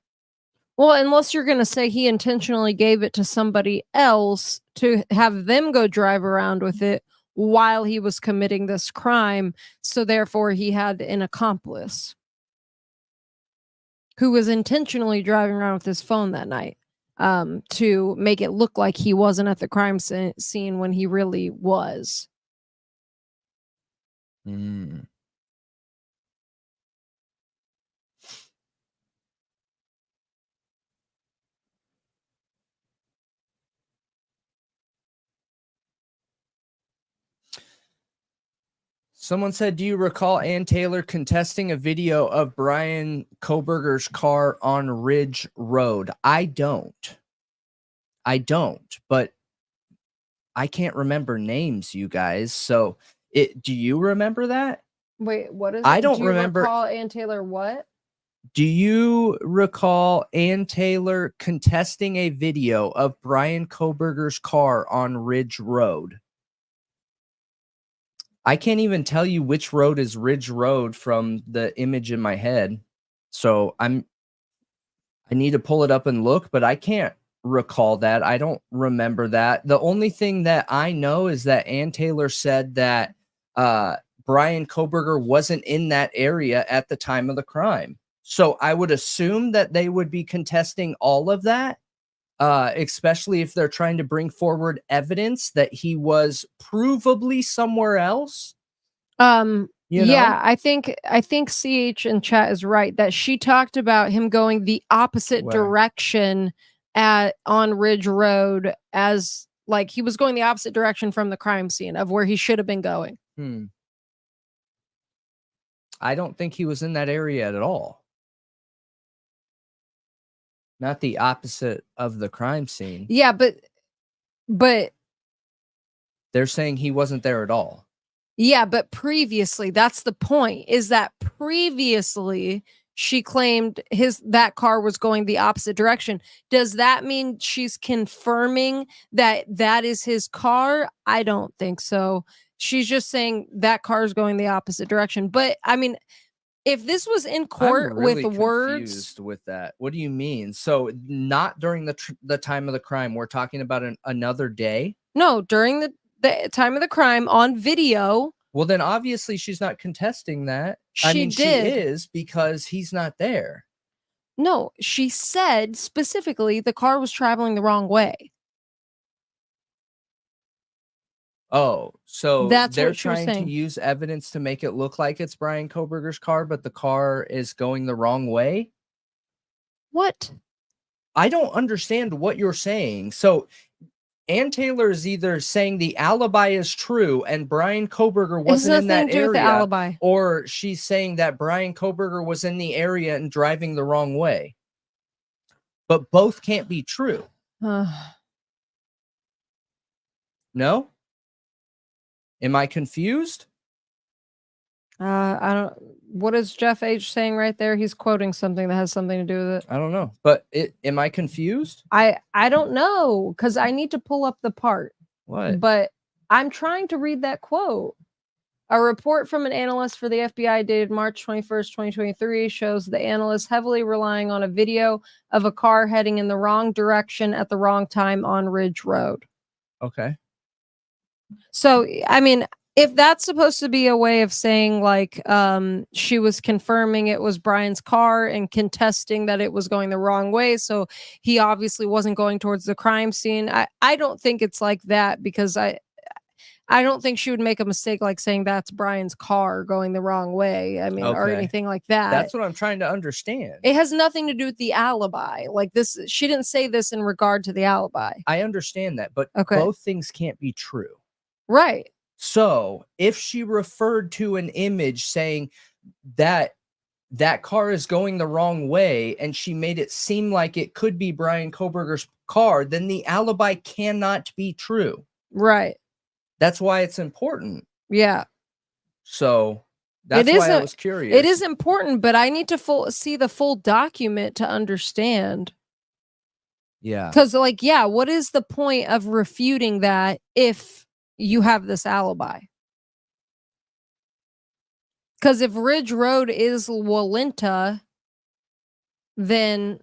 Well, unless you're going to say he intentionally gave it to somebody else to have them go drive around with it while he was committing this crime. So therefore he had an accomplice who was intentionally driving around with his phone that night, to make it look like he wasn't at the crime scene when he really was. Someone said, do you recall Ann Taylor contesting a video of Bryan Kohberger's car on Ridge Road? I don't, but I can't remember names, you guys. So do you remember that? Wait, what is it? I don't remember. Recall Ann Taylor what? Do you recall Ann Taylor contesting a video of Bryan Kohberger's car on Ridge Road? I can't even tell you which road is Ridge Road from the image in my head. So I need to pull it up and look, but I can't recall that. I don't remember that. The only thing that I know is that Ann Taylor said that Bryan Kohberger wasn't in that area at the time of the crime. So I would assume that they would be contesting all of that, especially if they're trying to bring forward evidence that he was provably somewhere else. Yeah, I think CH in chat is right that she talked about him going the opposite direction on Ridge Road, as like he was going the opposite direction from the crime scene of where he should have been going. I don't think he was in that area at all. Not the opposite of the crime scene. Yeah, but they're saying he wasn't there at all. Yeah, but previously, that's the point, is that previously she claimed that car was going the opposite direction. Does that mean she's confirming that that is his car? I don't think so. She's just saying that car is going the opposite direction. But I mean, if this was in court I'm really with words confused with that. What do you mean? So not during the time of the crime, we're talking about another day? No, during the time of the crime on video. Well, then obviously she's not contesting that. She is, because he's not there. No, she said specifically the car was traveling the wrong way. Oh, so that's they're what she was trying to saying. use evidence to make it look like it's Bryan Kohberger's car, but the car is going the wrong way? What? I don't understand what you're saying. So Ann Taylor is either saying the alibi is true and Bryan Kohberger wasn't in that area, alibi. or she's saying that Bryan Kohberger was in the area and driving the wrong way. But both can't be true. No? Am I confused? I don't. What is Jeff H saying right there? He's quoting something that has something to do with it. I don't know. But am I confused? I don't know, because I need to pull up the part. What? But I'm trying to read that quote. A report from an analyst for the FBI dated March 21st, 2023 shows the analyst heavily relying on a video of a car heading in the wrong direction at the wrong time on Ridge Road. Okay. So, I mean, if that's supposed to be a way of saying like she was confirming it was Bryan's car and contesting that it was going the wrong way, so he obviously wasn't going towards the crime scene. I don't think it's like that, because I don't think she would make a mistake like saying that's Bryan's car going the wrong way. I mean, or Okay. anything like that. That's what I'm trying to understand. It has nothing to do with the alibi. Like this, she didn't say this in regard to the alibi. I understand that, but Okay. both things can't be true. Right. So if she referred to an image saying that that car is going the wrong way, and she made it seem like it could be Bryan Kohberger's car, then the alibi cannot be true. Right. That's why it's important. Yeah. So that's why I was curious. It is important, but I need to see the full document to understand. Yeah. Because, like, yeah, what is the point of refuting that if you have this alibi? Because if Ridge Road is Walinta, then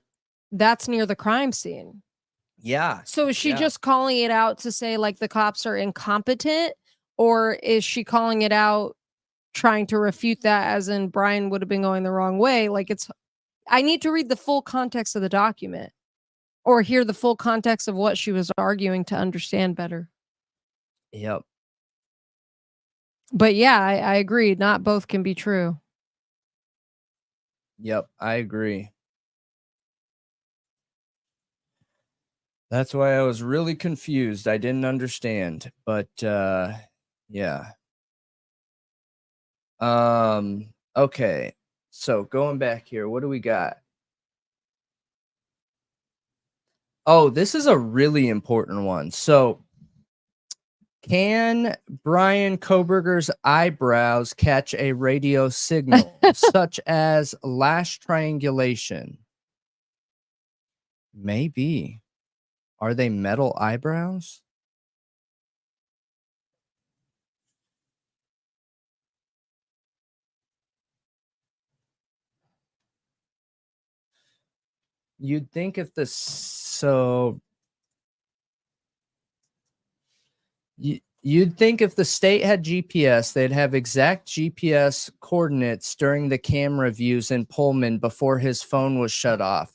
that's near the crime scene. Yeah. So is she just calling it out to say like the cops are incompetent, or is she calling it out trying to refute that as in Bryan would have been going the wrong way? Like I need to read the full context of the document or hear the full context of what she was arguing to understand better. Yep. But yeah, I agree. Not both can be true. Yep, I agree. That's why I was really confused. I didn't understand, but yeah. Okay. So going back here, what do we got? Oh, this is a really important one. So can Bryan Kohberger's eyebrows catch a radio signal such as lash triangulation? Maybe. Are they metal eyebrows? You'd think if the you'd think if the state had GPS, they'd have exact GPS coordinates during the camera views in Pullman before his phone was shut off.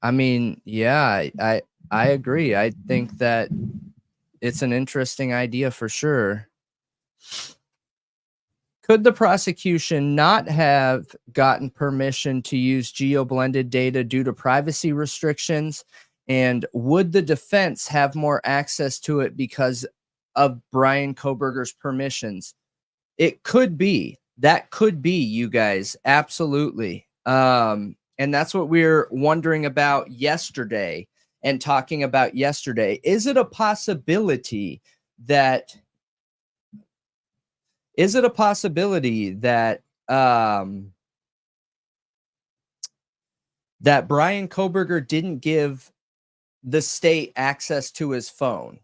I mean, yeah, I agree. I think that it's an interesting idea for sure. Could the prosecution not have gotten permission to use geo-blended data due to privacy restrictions? And would the defense have more access to it because of Bryan Kohberger's permissions? It could be. That could be, you guys. Absolutely. And that's what we're wondering about yesterday and talking about yesterday. Is it a possibility that that Bryan Kohberger didn't give the state access to his phone,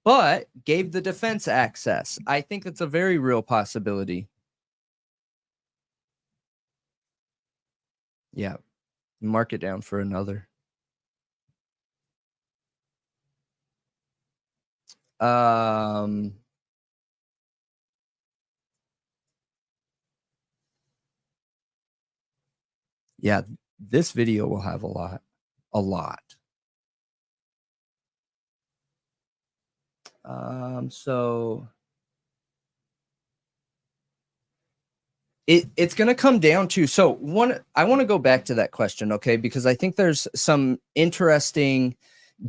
but gave the defense access? I think it's a very real possibility. Yeah. Mark it down for another. Yeah, this video will have a lot. So it's going to come down to, I want to go back to that question, okay? Because I think there's some interesting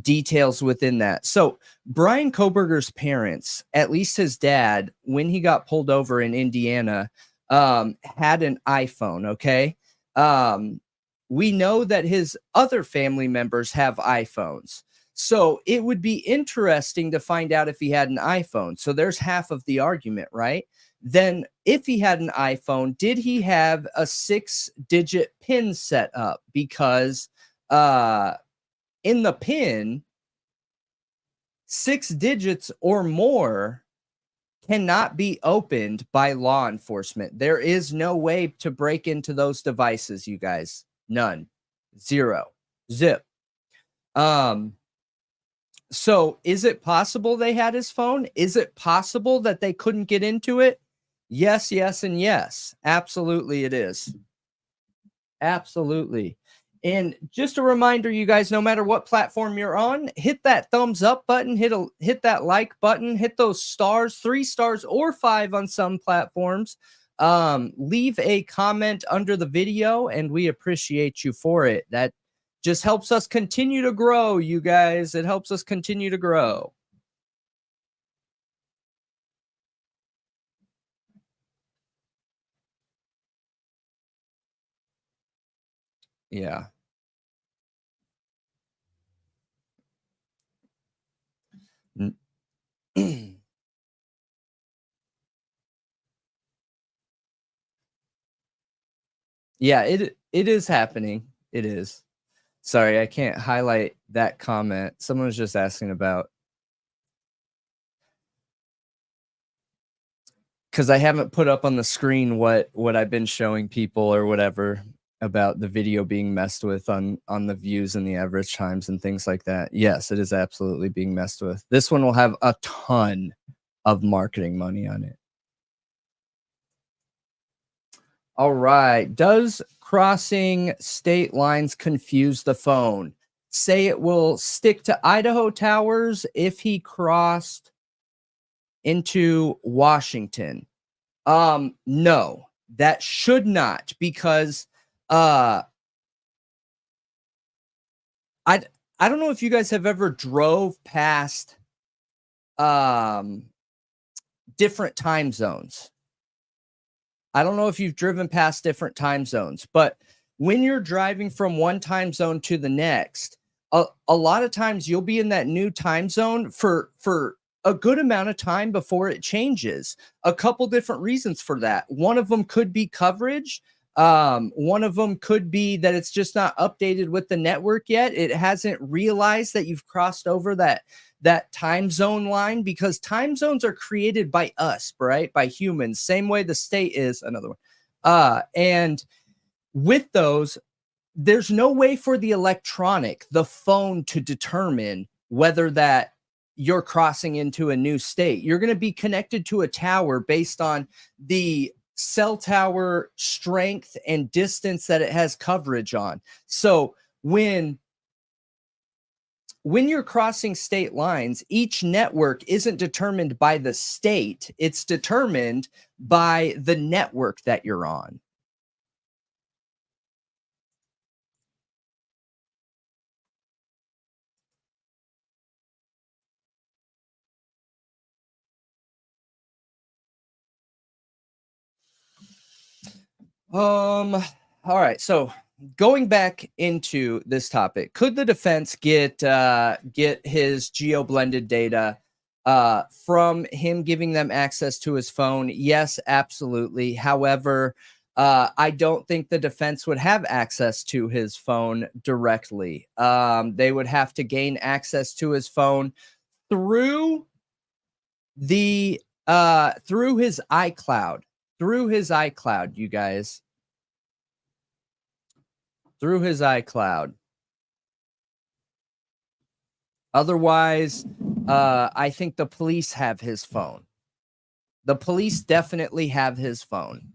details within that. So Bryan Kohberger's parents, at least his dad, when he got pulled over in Indiana, had an iPhone, okay? We know that his other family members have iPhones. So it would be interesting to find out if he had an iPhone. So there's half of the argument, right? Then if he had an iPhone, did he have a 6-digit PIN set up? Because in the PIN, 6 digits or more cannot be opened by law enforcement. There is no way to break into those devices, you guys. None. Zero. Zip. So is it possible they had his phone? Is it possible that they couldn't get into it? Yes, yes, and yes. Absolutely it is. Absolutely. And just a reminder, you guys, no matter what platform you're on, hit that thumbs up button, hit that like button, hit those stars, 3 stars or 5 on some platforms. Leave a comment under the video, and we appreciate you for it. That just helps us continue to grow, you guys. It helps us continue to grow. Yeah. Yeah, it is happening. It is. Sorry, I can't highlight that comment. Someone was just asking about, because I haven't put up on the screen what I've been showing people or whatever about the video being messed with on the views and the average times and things like that. Yes, it is absolutely being messed with. This one will have a ton of marketing money on it. All right. Does crossing state lines confuse the phone? Say it will stick to Idaho towers if he crossed into Washington. No, that should not, because I don't know if you guys have ever drove past different time zones. I don't know if you've driven past different time zones, but when you're driving from one time zone to the next, a lot of times you'll be in that new time zone for a good amount of time before it changes. A couple different reasons for that. One of them could be coverage. One of them could be that it's just not updated with the network yet. It hasn't realized that you've crossed over that time zone line, because time zones are created by us, right? By humans, same way the state is. Another one. And with those, there's no way for the phone to determine whether that you're crossing into a new state. You're going to be connected to a tower based on the cell tower strength and distance that it has coverage on. So when you're crossing state lines, each network isn't determined by the state. It's determined by the network that you're on. All right. So going back into this topic, could the defense get his geo-blended data from him giving them access to his phone? Yes, absolutely. However, I don't think the defense would have access to his phone directly. They would have to gain access to his phone through the through his iCloud. Through his iCloud, you guys. Through his iCloud. Otherwise, I think the police have his phone. The police definitely have his phone.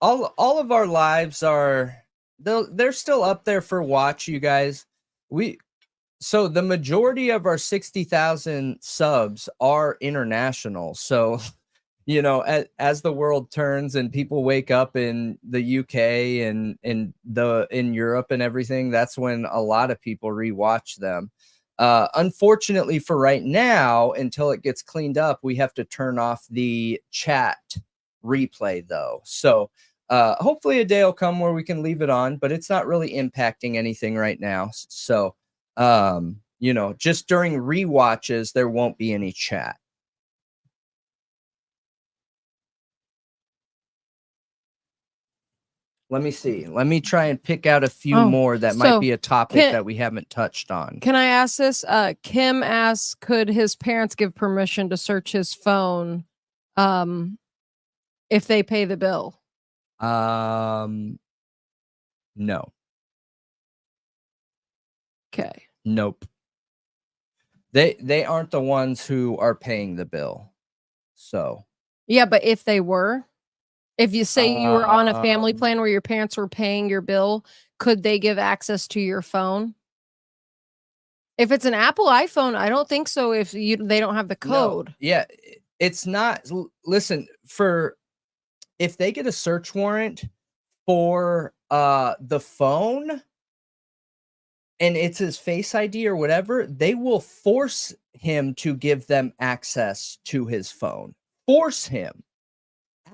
All of our lives are, they're still up there for watch, you guys. So the majority of our 60,000 subs are international. So, you know, as the world turns and people wake up in the UK and in Europe and everything, that's when a lot of people rewatch them. Unfortunately for right now, until it gets cleaned up, we have to turn off the chat replay though. So hopefully a day will come where we can leave it on, but it's not really impacting anything right now. So, you know, just during rewatches, there won't be any chat. Let me see. Let me try and pick out a few Oh, more that so might be a topic can- that we haven't touched on. Can I ask this? Kim asks, could his parents give permission to search his phone if they pay the bill? No. Okay. Nope. They aren't the ones who are paying the bill. So Yeah, but if they were, if you say you were on a family plan where your parents were paying your bill, could they give access to your phone? If it's an Apple iPhone, I don't think so. If they don't have the code. No. Yeah, it's not. Listen, if they get a search warrant for the phone and it's his Face ID or whatever, they will force him to give them access to his phone. Force him.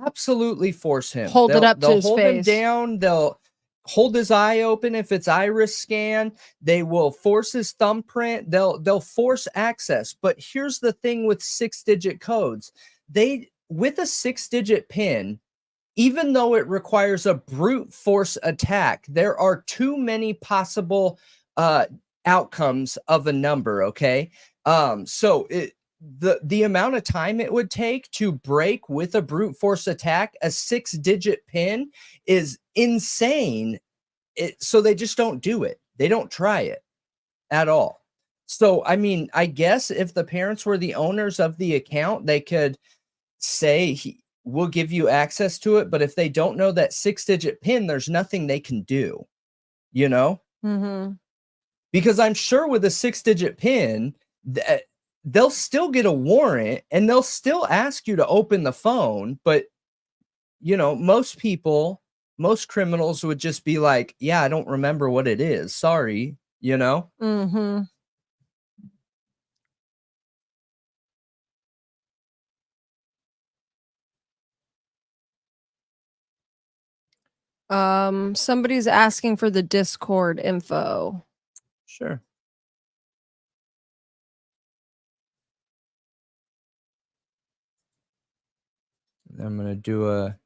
Absolutely force him. Hold it up to they'll his hold face. him down. They'll hold his eye open if it's iris scan. They will force his thumbprint. They'll force access. But here's the thing with 6-digit codes. With a 6-digit PIN, even though it requires a brute force attack, there are too many possible outcomes of a number. Okay. So the amount of time it would take to break with a brute force attack a 6-digit PIN is insane. So they just don't do it. They don't try it at all. So, I mean, I guess if the parents were the owners of the account, they could say we'll give you access to it. But if they don't know that 6-digit PIN, there's nothing they can do, you know? Mm-hmm. Because I'm sure with a 6-digit PIN, they'll still get a warrant and they'll still ask you to open the phone. But, you know, most criminals would just be like, yeah, I don't remember what it is. Sorry, you know? Mm-hmm. Somebody's asking for the Discord info. Sure. I'm going to do a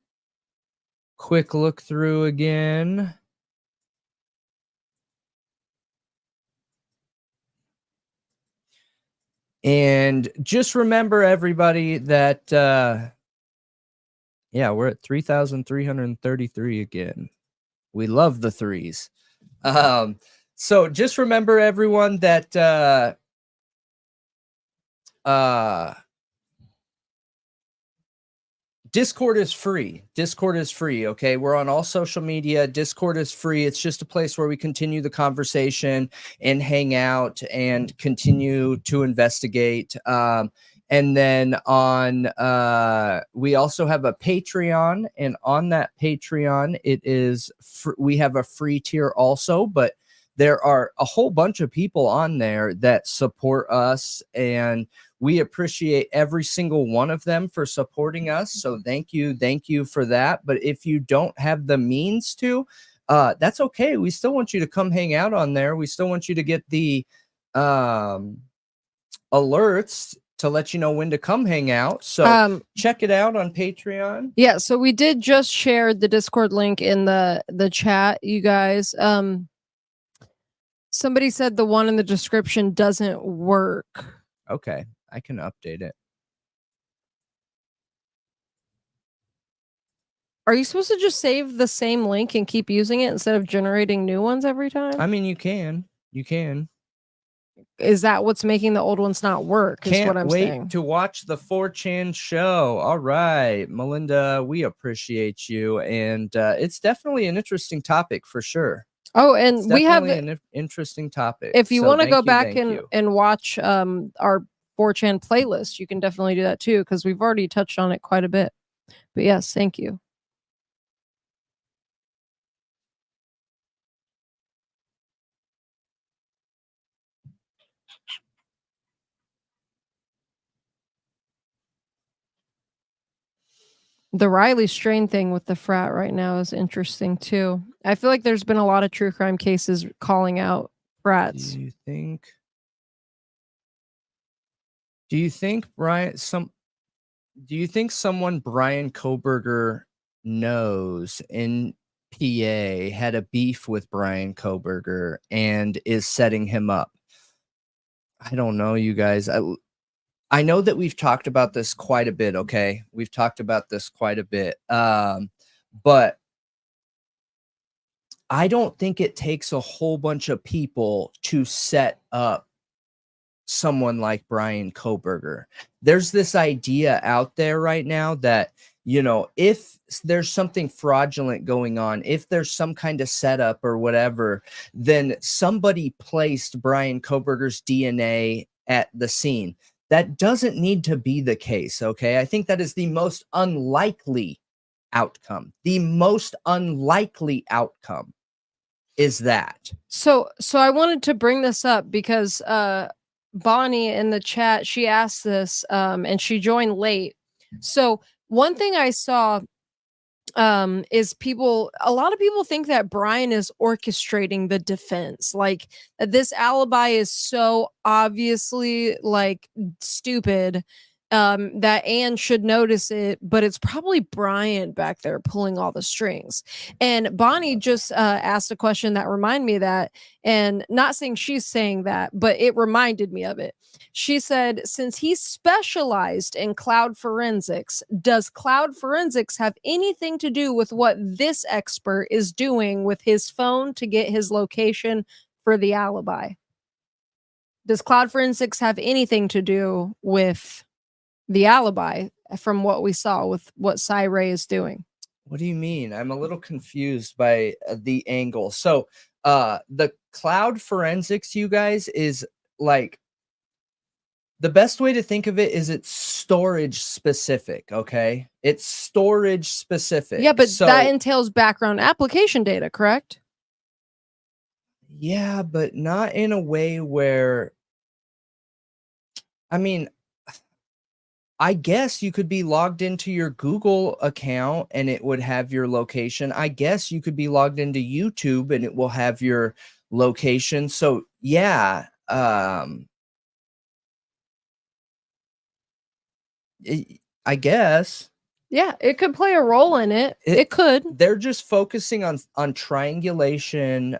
quick look through again. And just remember, everybody, that, yeah, we're at 3,333 again. We love the threes. So just remember, everyone, that Discord is free. Discord is free. Okay. We're on all social media. Discord is free. It's just a place where we continue the conversation and hang out and continue to investigate. And then we also have a Patreon, and on that Patreon, we have a free tier also, but there are a whole bunch of people on there that support us, and we appreciate every single one of them for supporting us. So thank you for that. But if you don't have the means to, that's okay. We still want you to come hang out on there. We still want you to get the alerts to let you know when to come hang out. So check it out on Patreon. Yeah, so we did just share the Discord link in the chat, you guys. Somebody said the one in the description doesn't work. Okay, I can update it. Are you supposed to just save the same link and keep using it instead of generating new ones every time? I mean, you can. Is that what's making the old ones not work? Is Can't what I'm wait saying. to watch the 4chan show. All right, Melinda, we appreciate you, and it's definitely an interesting topic for sure. Oh, and we have an interesting topic. If you want to go back and watch our 4chan playlist, you can definitely do that too, because we've already touched on it quite a bit. But yes, thank you. The Riley Strain thing with the frat right now is interesting too. I feel like there's been a lot of true crime cases calling out frats. Do you think someone Bryan Kohberger knows, and PA had a beef with Bryan Kohberger and is setting him up. I don't know, you guys. I know that we've talked about this quite a bit, okay? We've talked about this quite a bit. But I don't think it takes a whole bunch of people to set up someone like Bryan Kohberger. There's this idea out there right now that, you know, if there's something fraudulent going on, if there's some kind of setup or whatever, then somebody placed Bryan Kohberger's DNA at the scene. That doesn't need to be the case, okay? I think that is the most unlikely outcome. The most unlikely outcome is that. So I wanted to bring this up because Bonnie in the chat, she asked this and she joined late. So one thing I saw is a lot of people think that Bryan is orchestrating the defense. Like this alibi is so obviously like stupid that Anne should notice it, but it's probably Bryan back there pulling all the strings. And Bonnie just asked a question that reminded me of that, and not saying she's saying that, but it reminded me of it. She said, since he specialized in cloud forensics, does cloud forensics have anything to do with what this expert is doing with his phone to get his location for the alibi? Does cloud forensics have anything to do with the alibi from what we saw with what Ray is doing? What do you mean? I'm a little confused by the angle. So the cloud forensics, you guys, is like, the best way to think of it is it's storage specific, okay? It's storage specific. Yeah, but that entails background application data, correct? Yeah, but not in a way where, I mean, I guess you could be logged into your Google account and it would have your location. I guess you could be logged into YouTube and it will have your location. So yeah, I guess. Yeah, it could play a role in it. It could. They're just focusing on triangulation,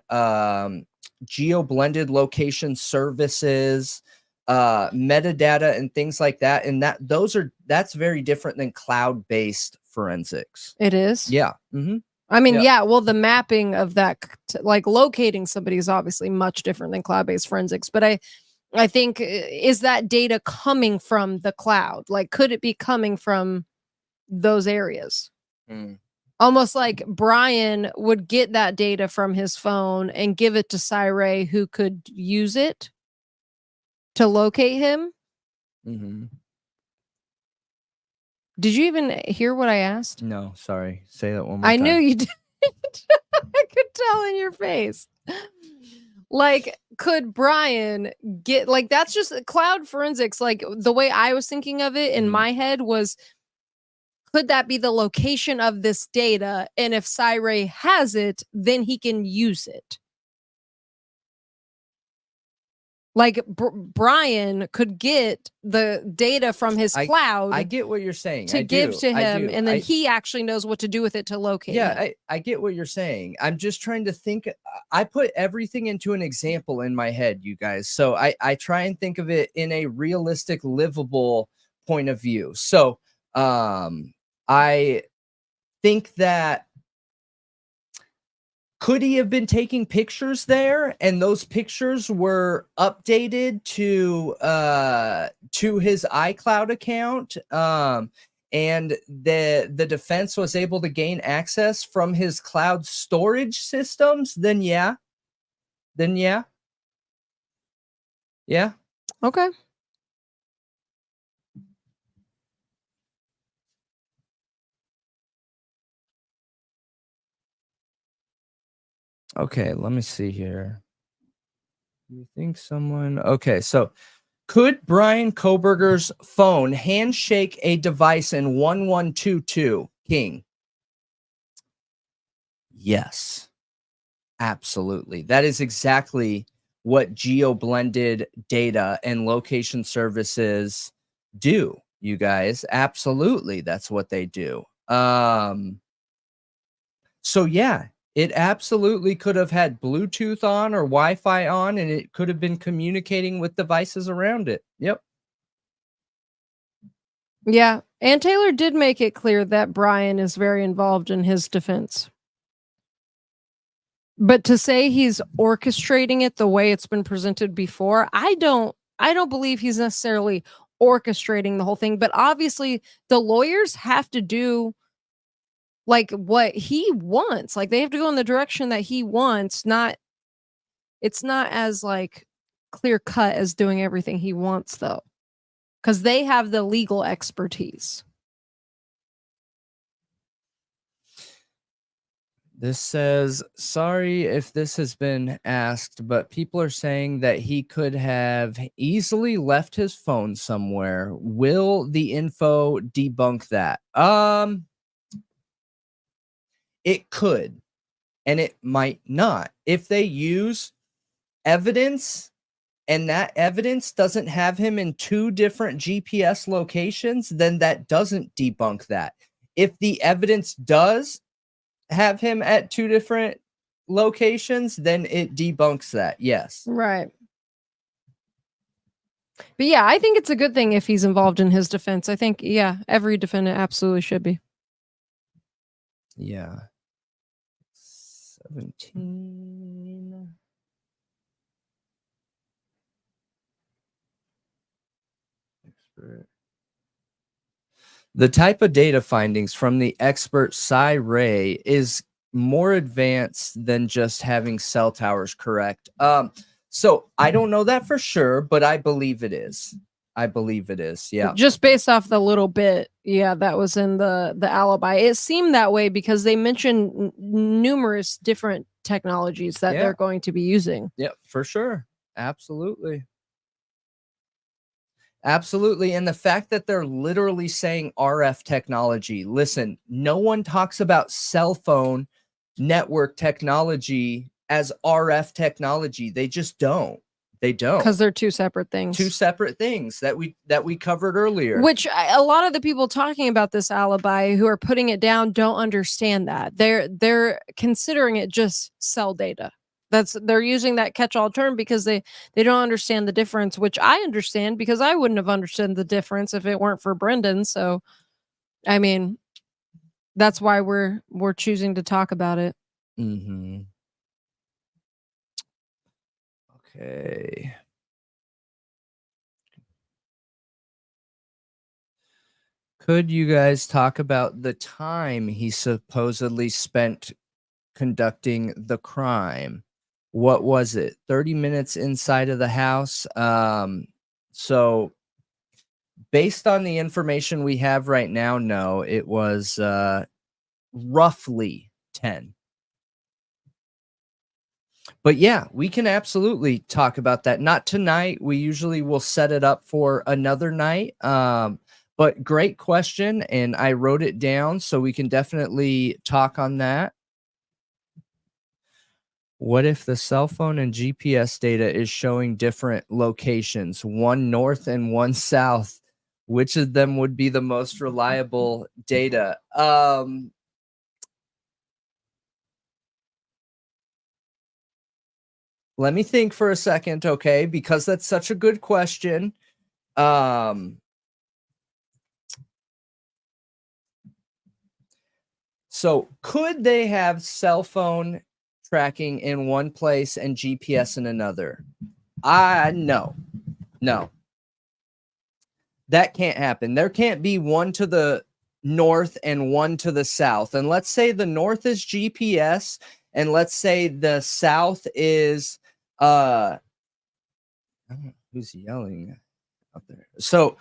geo-blended location services, metadata and things like that. And that's very different than cloud-based forensics. It is. Yeah. Mm-hmm. I mean, yeah. Well, the mapping of that, like locating somebody, is obviously much different than cloud-based forensics. But I think, is that data coming from the cloud? Like, could it be coming from those areas? Almost like Bryan would get that data from his phone and give it to Ray, who could use it to locate him. Mm-hmm. Did you even hear what I asked? No, sorry. Say that one more time. I knew you did. I could tell in your face. Like, could Bryan get, like, that's just cloud forensics. Like, the way I was thinking of it in my head was, could that be the location of this data? And if Ray has it, then he can use it. Like Bryan could get the data from his cloud. I get what you're saying. To give to him, and then he actually knows what to do with it to locate him. Yeah, I get what you're saying. I'm just trying to think. I put everything into an example in my head, you guys. So I try and think of it in a realistic, livable point of view. So I think that, could he have been taking pictures there and those pictures were updated to his iCloud account, and the defense was able to gain access from his cloud storage systems? Then yeah. Okay. Okay, let me see here. You think someone... Okay, so could Bryan Kohberger's phone handshake a device in 1122 King? Yes, absolutely. That is exactly what geo-blended data and location services do, you guys. Absolutely, that's what they do. So yeah, It absolutely could have had Bluetooth on or Wi-Fi on, and it could have been communicating with devices around it. Yep. Yeah. And Taylor did make it clear that Bryan is very involved in his defense. But to say he's orchestrating it the way it's been presented before, I don't believe he's necessarily orchestrating the whole thing, but obviously the lawyers have to do like what he wants. Like they have to go in the direction that he wants, it's not as like clear cut as doing everything he wants though. Cuz they have the legal expertise. This says, sorry if this has been asked, but people are saying that he could have easily left his phone somewhere. Will the info debunk that? It could, and it might not. If they use evidence and that evidence doesn't have him in 2 different GPS locations, then that doesn't debunk that. If the evidence does have him at 2 different locations, then it debunks that. Yes. Right. But yeah, I think it's a good thing if he's involved in his defense. I think, yeah, every defendant absolutely should be. Yeah. 17. Expert. The type of data findings from the expert Cy Ray is more advanced than just having cell towers correct. So I don't know that for sure, but I believe it is. I believe it is. Yeah. Just based off the little bit, yeah, that was in the alibi. It seemed that way because they mentioned numerous different technologies that they're going to be using. Yeah, for sure. Absolutely. Absolutely. And the fact that they're literally saying RF technology. Listen, no one talks about cell phone network technology as RF technology. They just don't. They don't. Because they're 2 separate things. 2 separate things that we covered earlier. Which a lot of the people talking about this alibi who are putting it down don't understand that. They're considering it just cell data. They're using that catch-all term because they don't understand the difference, which I understand because I wouldn't have understood the difference if it weren't for Brendan. So, I mean, that's why we're choosing to talk about it. Mm-hmm. Okay. Could you guys talk about the time he supposedly spent conducting the crime? What was it? 30 minutes inside of the house. So based on the information we have right now, no, it was roughly 10. But yeah, we can absolutely talk about that. Not tonight. We usually will set it up for another night. But great question, and I wrote it down, so we can definitely talk on that. What if the cell phone and GPS data is showing different locations, one north and one south? Which of them would be the most reliable data? Let me think for a second, okay? Because that's such a good question. So could they have cell phone tracking in one place and GPS in another? No. That can't happen. There can't be one to the north and one to the south. And let's say the north is GPS and let's say the south is I don't know who's yelling out there. So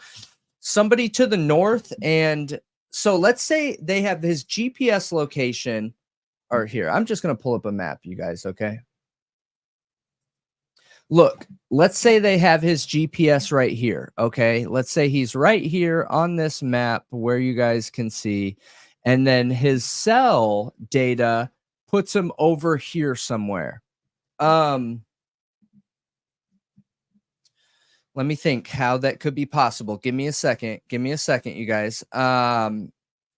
somebody to the north, and so let's say they have his GPS location or here. I'm just going to pull up a map, you guys, okay? Look, let's say they have his GPS right here, okay? Let's say he's right here on this map where you guys can see, and then his cell data puts him over here somewhere. Let me think how that could be possible. Give me a second, you guys.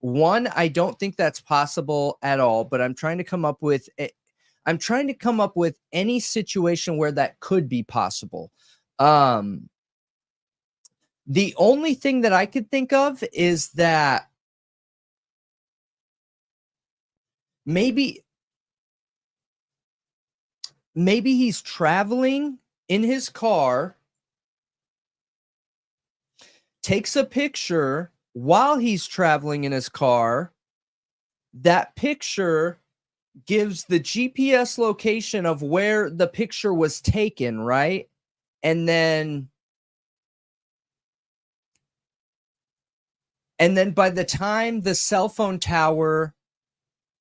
One, I don't think that's possible at all, but I'm trying to come up with any situation where that could be possible. The only thing that I could think of is that maybe he's traveling in his car, takes a picture while he's traveling in his car. That picture gives the GPS location of where the picture was taken, right? And then by the time the cell phone tower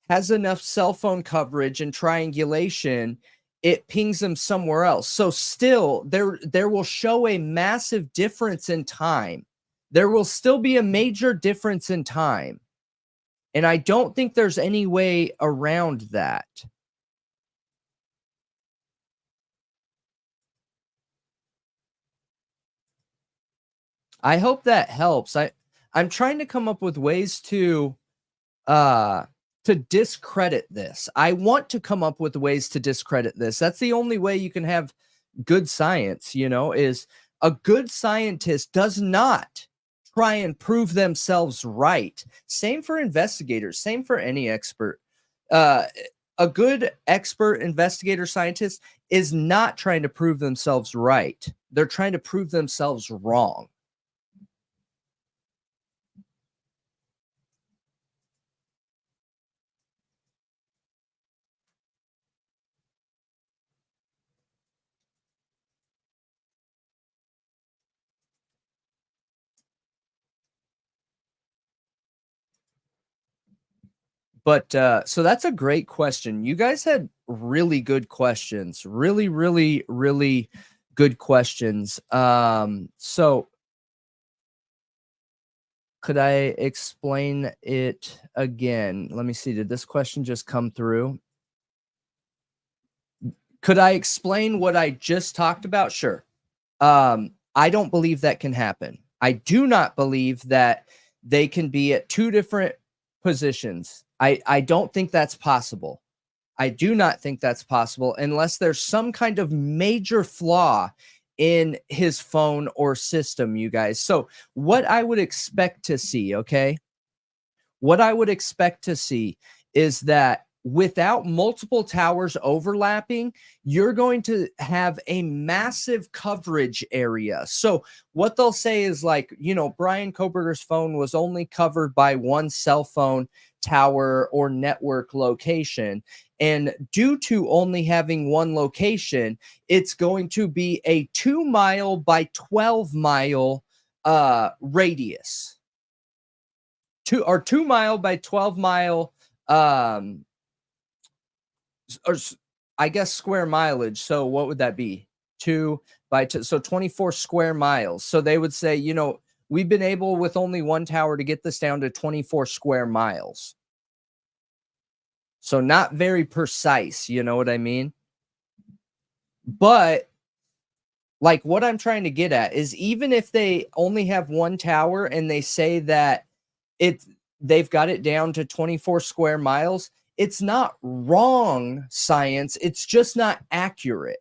has enough cell phone coverage and triangulation, it pings them somewhere else. So still, there will show a massive difference in time. There will still be a major difference in time. And I don't think there's any way around that. I hope that helps. I'm trying to come up with ways to discredit this. I want to come up with ways to discredit this. That's the only way you can have good science, is a good scientist does not try and prove themselves right. Same for investigators, same for any expert. A good expert investigator scientist is not trying to prove themselves right. They're trying to prove themselves wrong. But so that's a great question. You guys had really good questions. Really, really, really good questions. So could I explain it again? Let me see. Did this question just come through? Could I explain what I just talked about? Sure. I don't believe that can happen. I do not believe that they can be at two different positions. I don't think that's possible. I do not think that's possible unless there's some kind of major flaw in his phone or system, you guys. So what I would expect to see, okay? What I would expect to see is that without multiple towers overlapping, you're going to have a massive coverage area. So what they'll say is like, Bryan Kohberger's phone was only covered by one cell phone tower or network location. And due to only having one location, it's going to be a 2 mile by 12 mile radius. 2 mile by 12 mile or I guess square mileage. So what would that be? 2 by 2, so 24 square miles. So they would say, we've been able with only one tower to get this down to 24 square miles. So not very precise, you know what I mean? But like what I'm trying to get at is even if they only have one tower and they say that they've got it down to 24 square miles, it's not wrong science. It's just not accurate,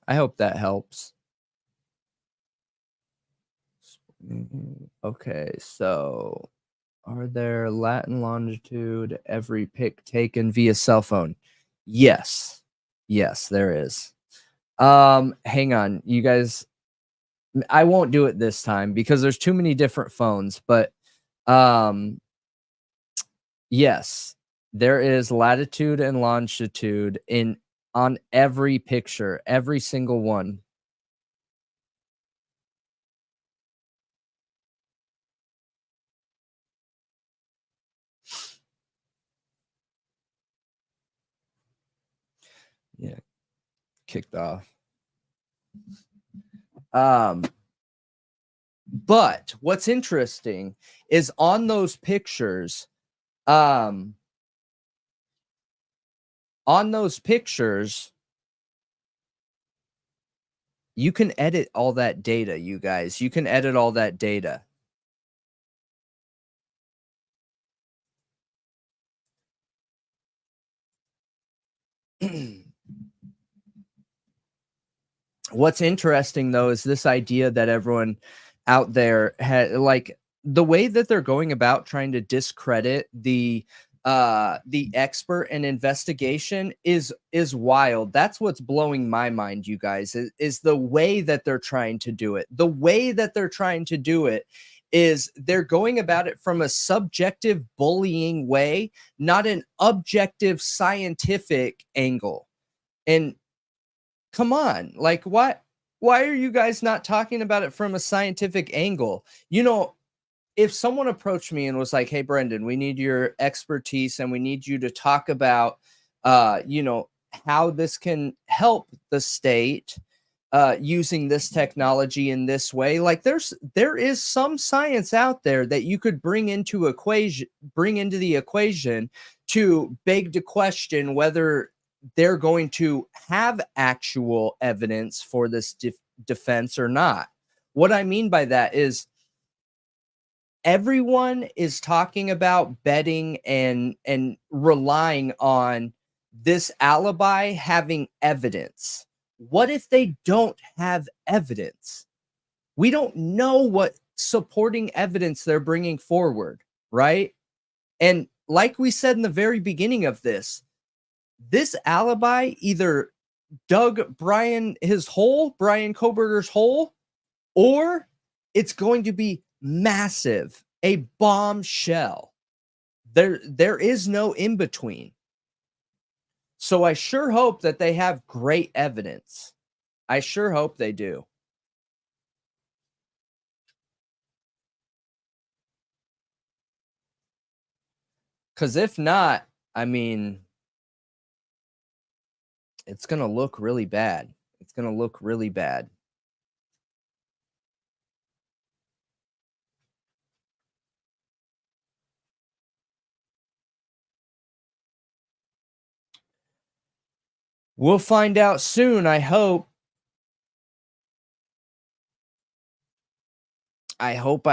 I hope that helps. Okay, so are there lat and longitude every pic taken via cell phone? Yes. Yes, there is. Hang on, you guys. I won't do it this time because there's too many different phones, but yes, there is latitude and longitude on every picture, every single one. Yeah, kicked off. But what's interesting is on those pictures, You can edit all that data, you guys. You can edit all that data. What's interesting though is this idea that everyone out there had, like, the way that they're going about trying to discredit the expert and investigation is wild. That's what's blowing my mind, you guys, is the way that they're trying to do it. The way that they're trying to do it is they're going about it from a subjective bullying way, not an objective scientific angle. And come on, like, why are you guys not talking about it from a scientific angle? You know, if someone approached me and was like, "Hey, Brendan, we need your expertise and we need you to talk about, you know, how this can help the state using this technology in this way," like, there is some science out there that you could bring into the equation to beg to question whether they're going to have actual evidence for this defense or not. What I mean by that is everyone is talking about betting and relying on this alibi having evidence. What if they don't have evidence? We don't know what supporting evidence they're bringing forward, right? And like we said in the very beginning of this alibi either dug Bryan Kohberger's hole, or it's going to be massive, a bombshell. There is no in between. So I sure hope that they have great evidence. I sure hope they do. Because if not, I mean, it's going to look really bad. It's going to look really bad. We'll find out soon, I hope. I hope.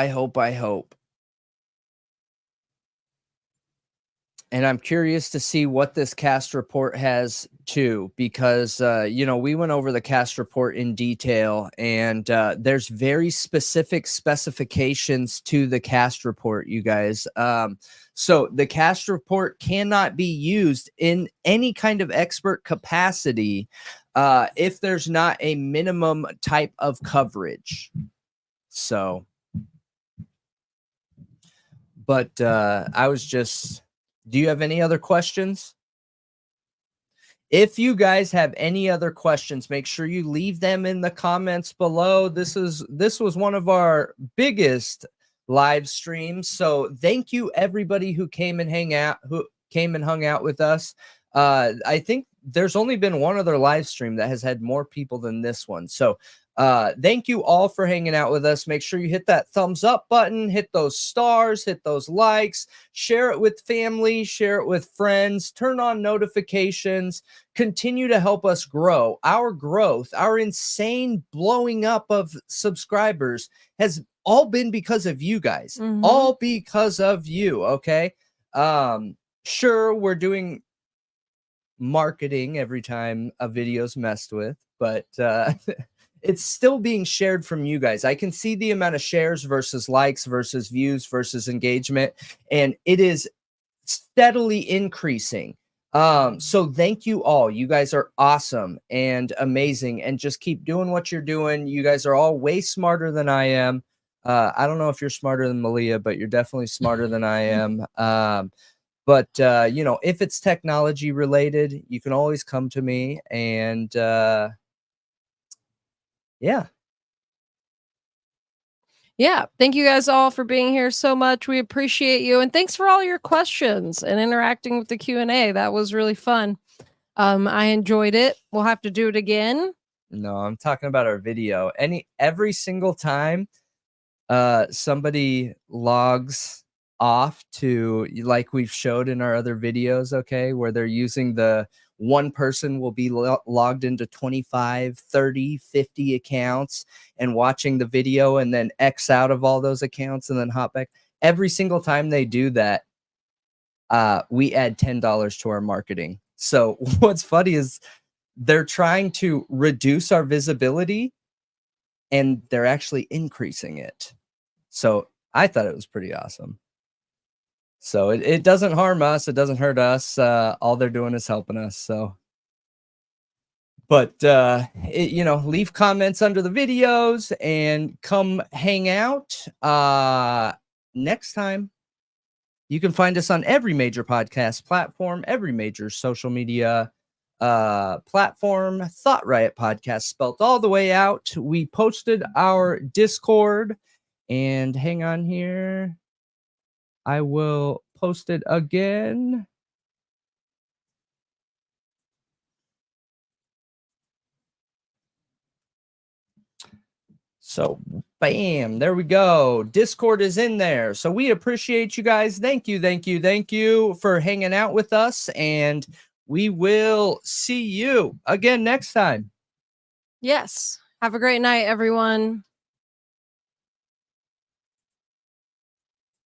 And I'm curious to see what this cast report has too, because, you know, we went over the cast report in detail, and there's very specific specifications to the cast report, you guys. So the cast report cannot be used in any kind of expert capacity if there's not a minimum type of coverage. So, but I was just... Do you have any other questions? If you guys have any other questions, make sure you leave them in the comments below. This was one of our biggest live streams, so thank you everybody who came and hung out with us. I think there's only been one other live stream that has had more people than this one. So thank you all for hanging out with us. Make sure you hit that thumbs up button, hit those stars, hit those likes, share it with family, share it with friends, turn on notifications, continue to help us grow. Our growth, our insane blowing up of subscribers has all been because of you guys. All because of you, okay? Sure, we're doing marketing every time a video's messed with, but it's still being shared from you guys. I can see the amount of shares versus likes versus views versus engagement, and it is steadily increasing. So thank you all. You guys are awesome and amazing, and just keep doing what you're doing. You guys are all way smarter than I am. I don't know if you're smarter than Malia, but you're definitely smarter than I am. But you know, if it's technology related, you can always come to me, and yeah. Thank you guys all for being here so much. We appreciate you, and thanks for all your questions and interacting with the Q&A. That was really fun. I enjoyed it. We'll have to do it again. No, I'm talking about our video. Every single time somebody logs off to, like we've showed in our other videos, okay, where they're using the one person will be logged into 25, 30, 50 accounts and watching the video and then X out of all those accounts and then hop back. Every single time they do that, we add $10 to our marketing. So what's funny is they're trying to reduce our visibility and they're actually increasing it. So I thought it was pretty awesome. So it doesn't harm us. It doesn't hurt us. All they're doing is helping us. So, but, you know, leave comments under the videos and come hang out. Next time, you can find us on every major podcast platform, every major social media platform. Thought Riot Podcast spelled all the way out. We posted our Discord, and hang on here. I will post it again. So, bam, there we go. Discord is in there. So we appreciate you guys. Thank you for hanging out with us. And we will see you again next time. Yes. Have a great night, everyone.